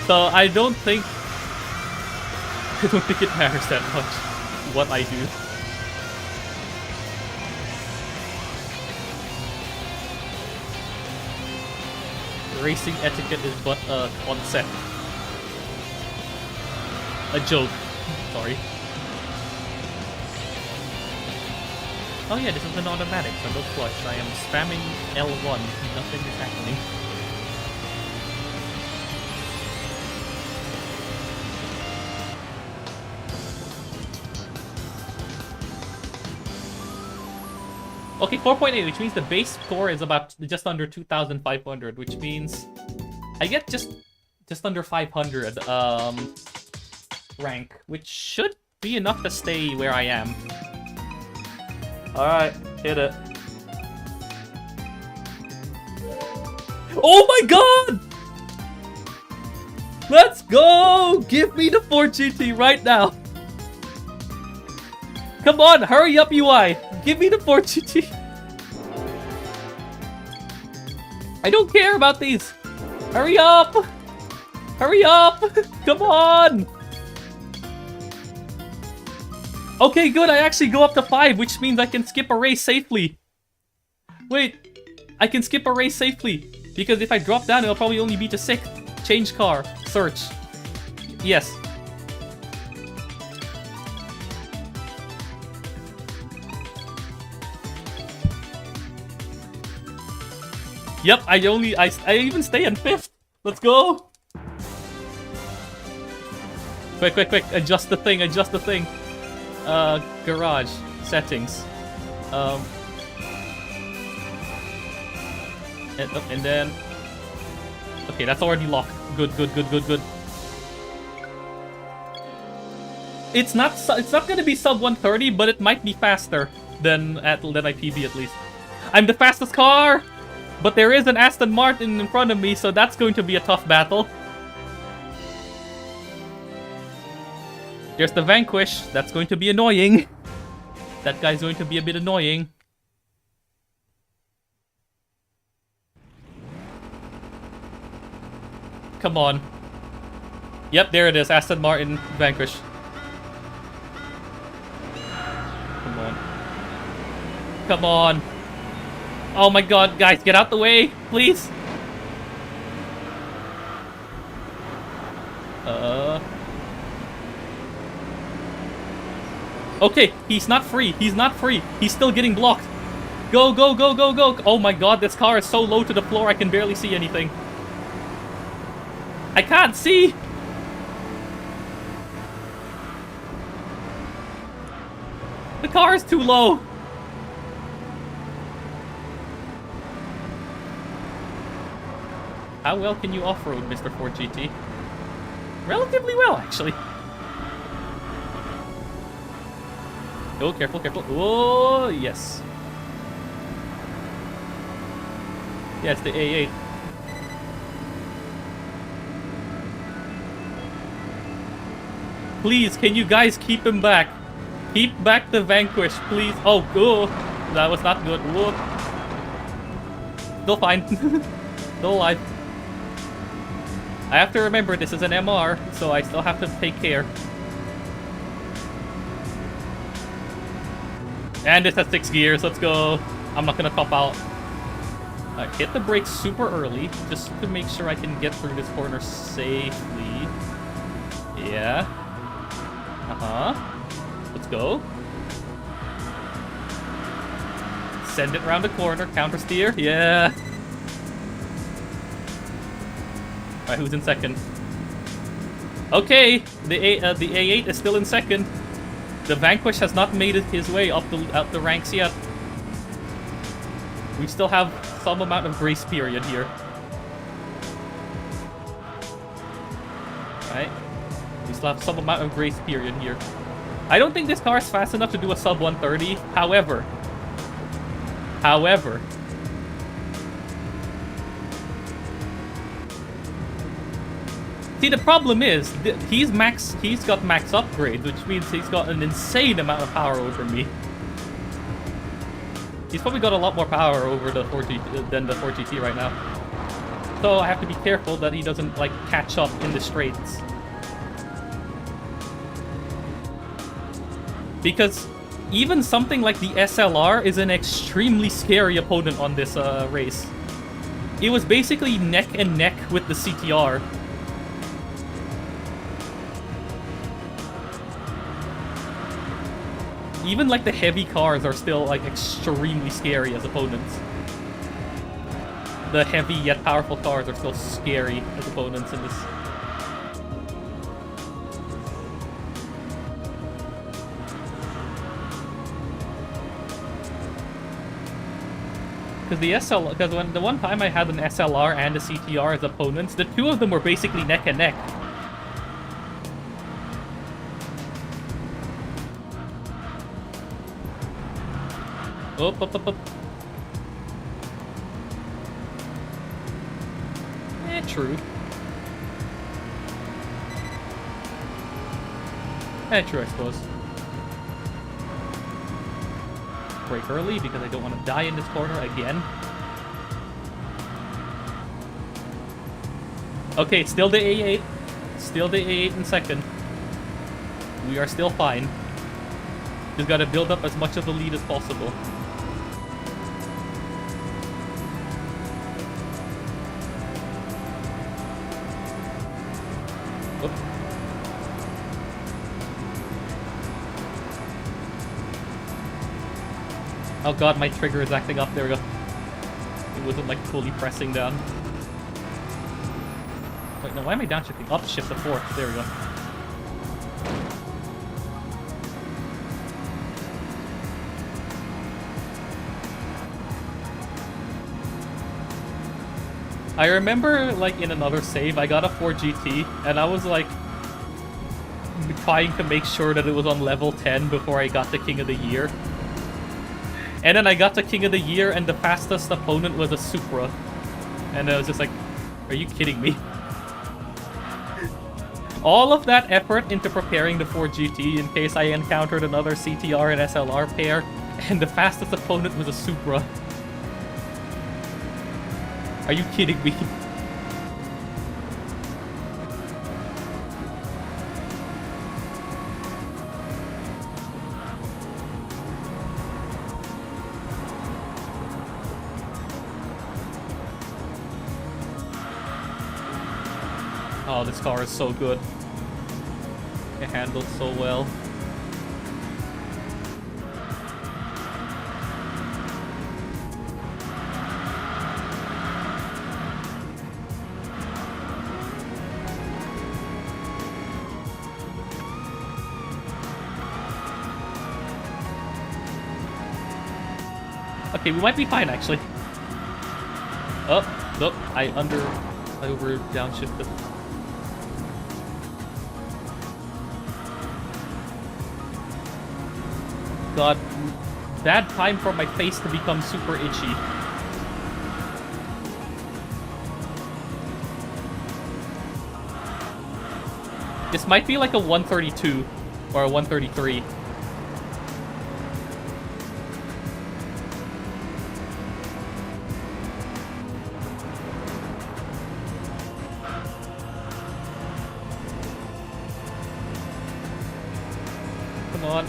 So I don't think it matters that much what I do. Racing etiquette is but a concept. A joke. Sorry. Oh yeah, this is an automatic, so no clutch. I am spamming L1. Nothing is happening. Okay, 4.8, which means the base score is about just under 2,500, which means I get just under 500 rank, which should be enough to stay where I am. Alright, hit it. Oh my god! Let's go! Give me the 4GT right now! Come on, hurry up, UI! Give me the 4GT! I don't care about these! Hurry up! Hurry up! Come on! Okay, good, I actually go up to 5, which means I can skip a race safely. Wait, I can skip a race safely. Because if I drop down, it'll probably only be to 6th. Change car. Search. Yes. Yep, I even stay in 5th. Let's go. Quick, quick, quick. Adjust the thing, adjust the thing. Garage. Settings. And then... Okay, that's already locked. Good, good, good, good, good. It's not gonna be sub 130, but it might be faster than my PB at least. I'm the fastest car! But there is an Aston Martin in front of me, so that's going to be a tough battle. There's the Vanquish. That's going to be annoying. That guy's going to be a bit annoying. Come on. Yep, there it is. Aston Martin Vanquish. Come on. Come on. Oh my god, guys, get out the way, please. Okay, he's not free. He's not free. He's still getting blocked. Go, go, go, go, go. Oh my god, this car is so low to the floor I can barely see anything. I can't see. The car is too low. How well can you off-road, Mr. Ford GT? Relatively well, actually. Oh, careful, careful. Oh, yes. Yeah, it's the A8. Please, can you guys keep him back? Keep back the Vanquish, please. Oh, that was not good. Whoa. Still fine. Still alive. I have to remember this is an MR, so I still have to take care. And this has 6 gears. Let's go. I'm not gonna top out. I hit the brakes super early, just to make sure I can get through this corner safely. Yeah. Let's go. Send it around the corner. Counter steer. Yeah. Alright, who's in second? Okay, the A8 is still in second. The Vanquish has not made it his way up the ranks yet. We still have some amount of grace period here. Alright. We still have some amount of grace period here. I don't think this car is fast enough to do a sub 130. However. See, the problem is, he's got max upgrades, which means he's got an insane amount of power over me. He's probably got a lot more power over the 4GT than the 4GT right now. So I have to be careful that he doesn't, like, catch up in the straights. Because even something like the SLR is an extremely scary opponent on this race. It was basically neck and neck with the CTR. Even like the heavy cars are still like extremely scary as opponents. The heavy yet powerful cars are still scary as opponents in this. Because when the one time I had an SLR and a CTR as opponents, the two of them were basically neck and neck. Up. True. True, I suppose. Brake early because I don't want to die in this corner again. Okay, still the A8. Still the A8 in second. We are still fine. Just gotta build up as much of the lead as possible. Oop. Oh god, my trigger is acting up. There we go. It wasn't like fully pressing down. Wait, no, why am I downshifting? Upshift the fourth. There we go. I remember, like, in another save, I got a 4GT, and I was, like, trying to make sure that it was on level 10 before I got the King of the Year. And then I got the King of the Year, and the fastest opponent was a Supra. And I was just like, are you kidding me? All of that effort into preparing the 4GT in case I encountered another CTR and SLR pair, and the fastest opponent was a Supra. Are you kidding me? Oh, this car is so good. It handles so well. Okay, we might be fine, actually. Oh, nope. I over downshifted. God, bad time for my face to become super itchy. This might be like a 132 or a 133. Come on.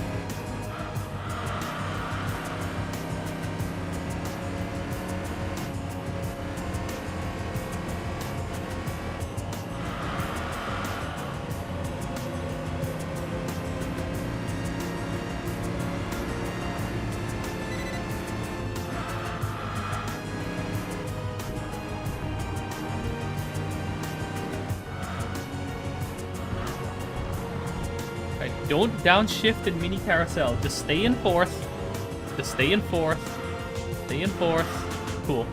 Don't downshift in mini carousel. Just stay in fourth. Just stay in fourth. Stay in fourth. Cool.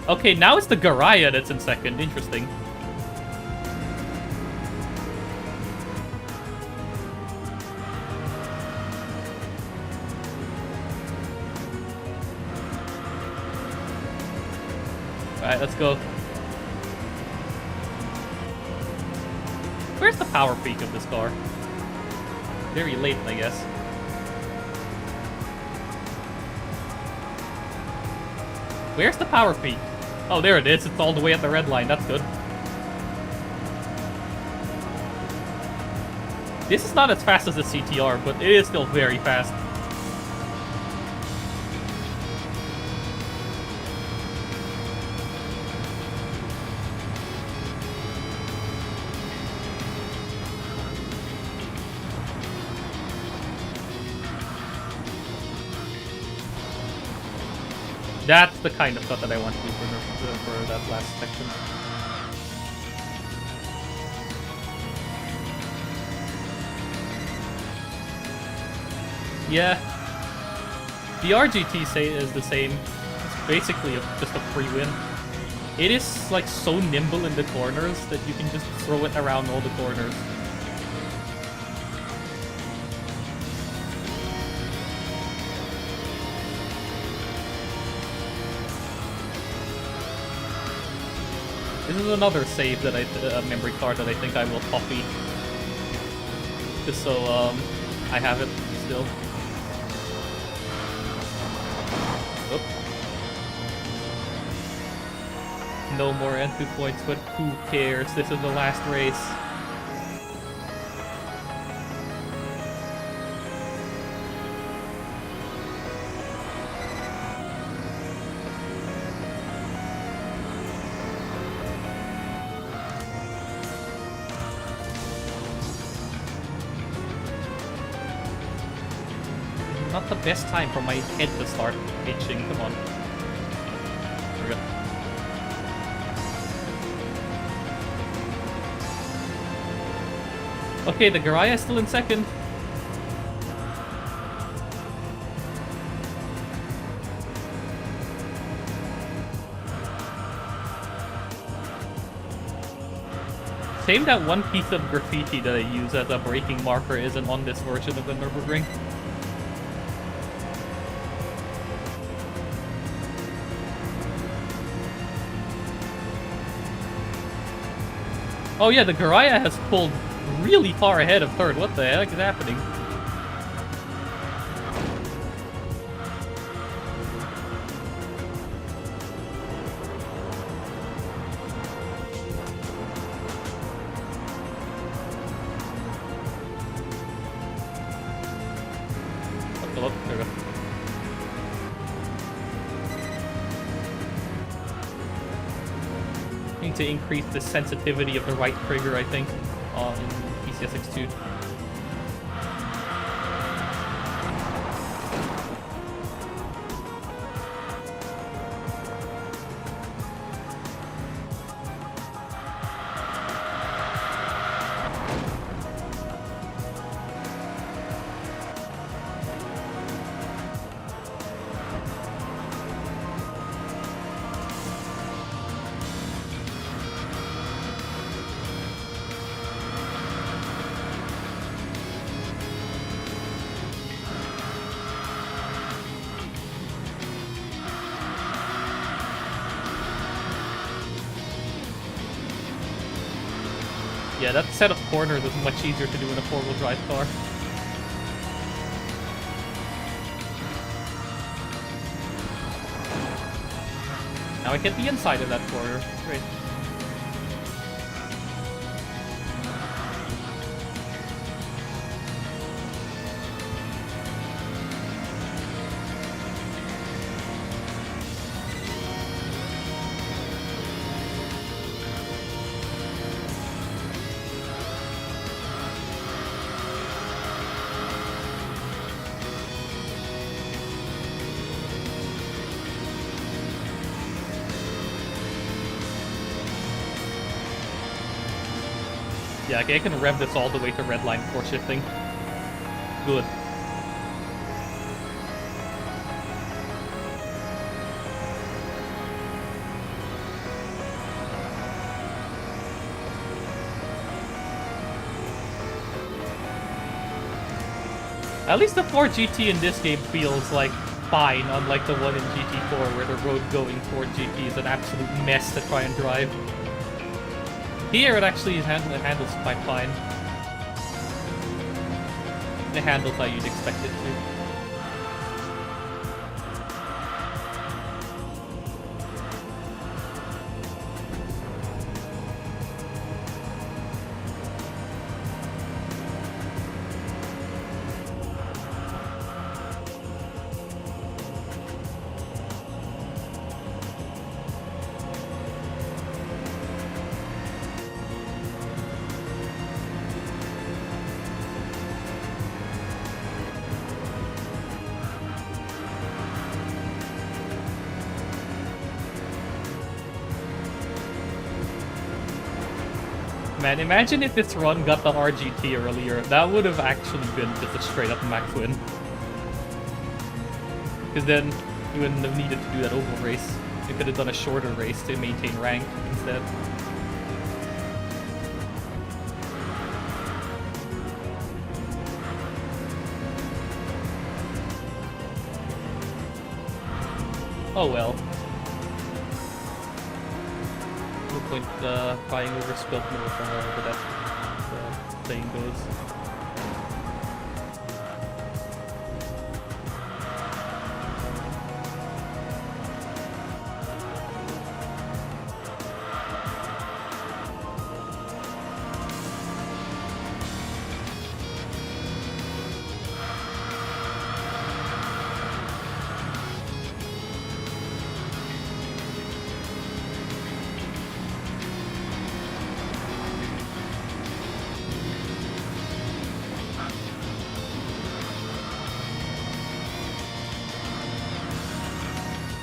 Okay, now it's the Garaya that's in second. Interesting. Alright, let's go. Where's the power peak of this car? Very late, I guess. Where's the power peak? Oh, there it is. It's all the way at the red line. That's good. This is not as fast as the CTR, but it is still very fast. That's the kind of stuff that I want to do for that last section. Yeah. The RGT is the same. It's basically just a free win. It is like so nimble in the corners that you can just throw it around all the corners. This is another save that memory card that I think I will copy. Just so, I have it still. Oop. No more entry points, but who cares? This is the last race. Not the best time for my head to start itching. Come on. There we go. Okay, the Garaya is still in second. Shame that one piece of graffiti that I use as a braking marker isn't on this version of the Nürburgring. Oh yeah, the Garaya has pulled really far ahead of third. What the heck is happening? Look, there we go. Need to increase the sensitivity of the right trigger, I think, in PCSX2. Yeah, that set of corners is much easier to do in a four-wheel drive car. Now I get the inside of that corner. Great. Yeah, okay, I can rev this all the way to red line before shifting. Good. At least the 4 GT in this game feels like fine, unlike the one in GT4 where the road going toward GT is an absolute mess to try and drive. Here it actually handles quite fine. It handles how you'd expect it to. Man, imagine if this run got the RGT earlier. That would have actually been just a straight up max win. Because then you wouldn't have needed to do that oval race. You could have done a shorter race to maintain rank instead. Oh well. No point flying over spilt milk, but that's the saying goes.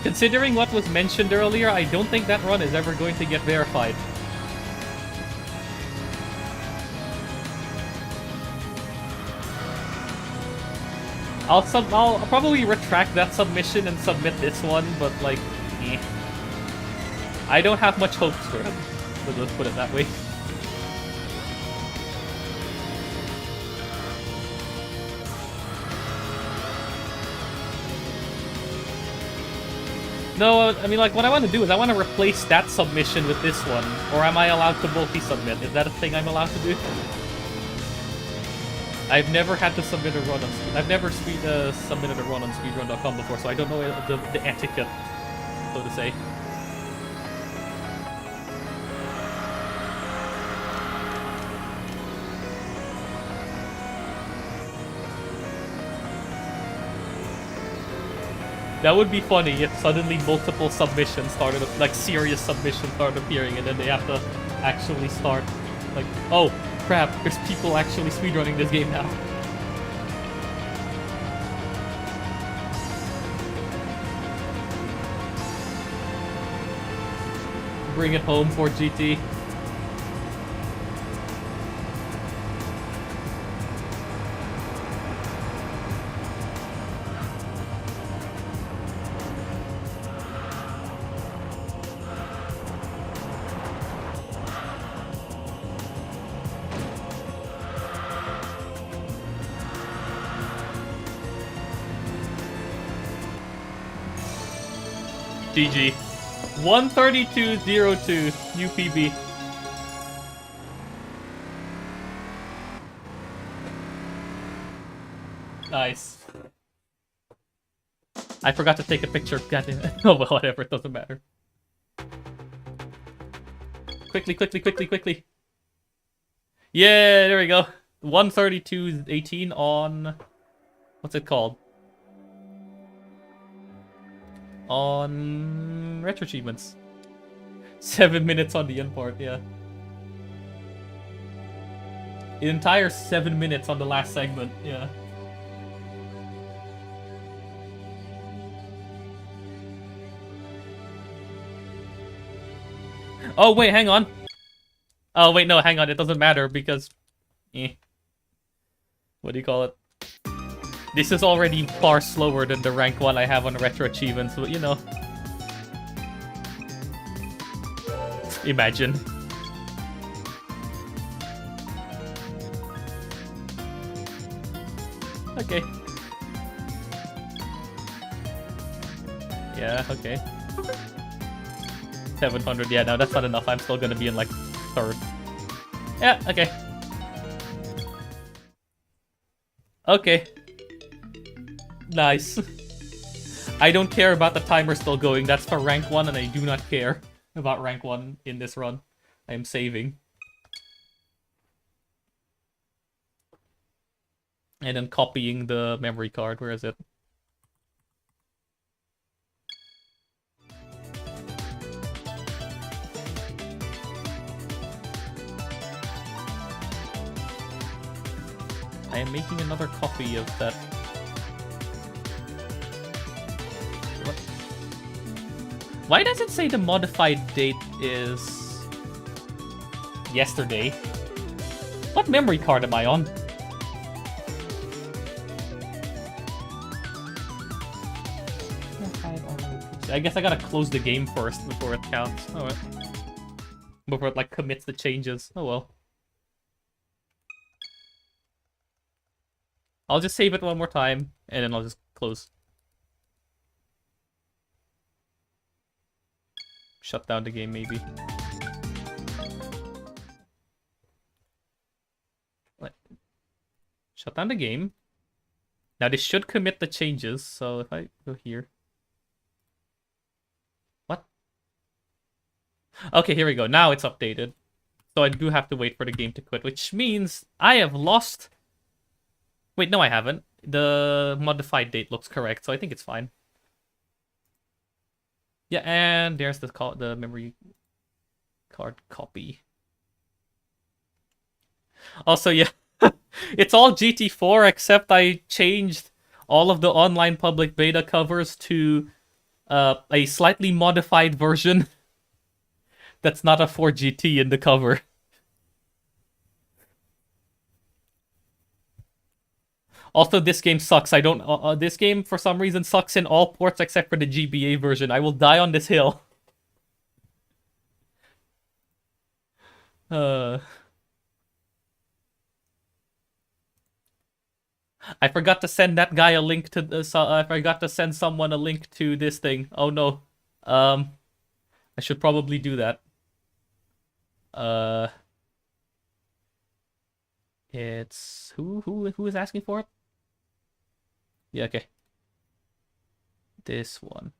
Considering what was mentioned earlier, I don't think that run is ever going to get verified. I'll probably retract that submission and submit this one, but like, eh. I don't have much hopes for him. Let's put it that way. No, I mean, like, what I want to do is I want to replace that submission with this one. Or am I allowed to multi-submit? Is that a thing I'm allowed to do? I've never had to submit a run on... I've never submitted a run on speedrun.com before, so I don't know the etiquette, so to say. That would be funny if suddenly multiple submissions started, like serious submissions started appearing, and then they have to actually start, like, oh crap, there's people actually speedrunning this game now. Bring it home for GT. GG. 132.02 UPB. Nice. I forgot to take a picture. Goddamn it. Oh well, whatever. It doesn't matter. Quickly, quickly, quickly, quickly. Yeah, there we go. 132.18 on... What's it called? On... Retro Achievements. 7 minutes on the end part, yeah. An entire 7 minutes on the last segment, yeah. Oh, wait, hang on. Oh, wait, no, hang on. It doesn't matter because... What do you call it? This is already far slower than the rank 1 I have on Retro Achievements, but you know. Imagine. Okay. Yeah, okay. 700, yeah, no, that's not enough. I'm still gonna be in, like, 3rd. Yeah, okay. Okay. Nice. I don't care about the timer still going. That's for rank 1, and I do not care about rank 1 in this run. I am saving. And then copying the memory card. Where is it? I am making another copy of that. What? Why does it say the modified date is yesterday? What memory card am I on? I guess I gotta close the game first before it counts. Oh, well. Before it, like, commits the changes. Oh well. I'll just save it one more time, and then I'll just close. Shut down the game, maybe. What? Shut down the game. Now, this should commit the changes, so if I go here... What? Okay, here we go. Now it's updated. So I do have to wait for the game to quit, which means I have lost... Wait, no I haven't. The modified date looks correct, so I think it's fine. Yeah, and there's the memory card copy. Also, yeah, it's all GT4 except I changed all of the online public beta covers to a slightly modified version that's not a 4GT in the cover. Also, this game sucks. I don't. This game, for some reason, sucks in all ports except for the GBA version. I will die on this hill. I forgot to send that guy a link to this. I forgot to send someone a link to this thing. Oh no. I should probably do that. It's who is asking for it? Yeah, okay. This one.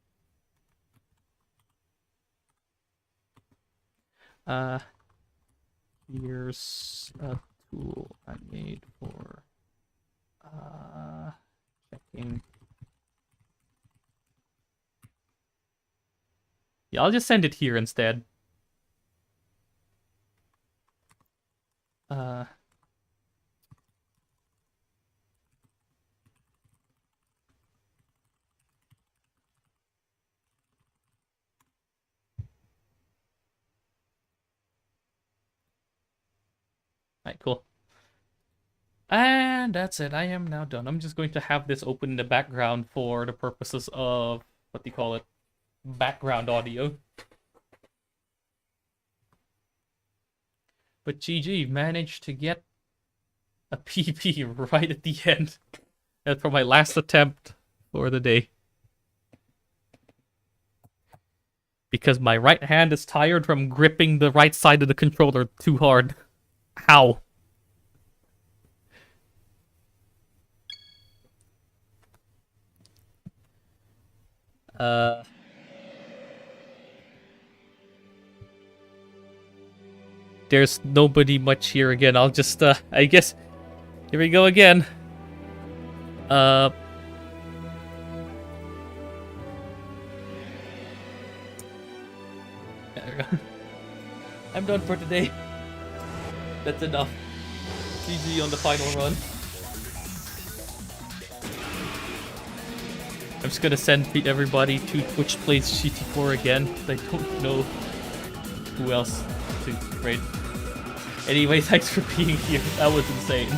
Here's a tool I made for checking. Yeah, I'll just send it here instead. Alright, cool. And that's it. I am now done. I'm just going to have this open in the background for the purposes of, what do you call it? Background audio. But GG managed to get a PB right at the end. That's for my last attempt for the day. Because my right hand is tired from gripping the right side of the controller too hard. How? There's nobody much here again. I'll just, I guess, here we go again. There we go. I'm done for today. That's enough. GG on the final run. I'm just gonna send everybody to Twitch Plays GT4 again, because I don't know who else to raid. Anyway, thanks for being here. That was insane.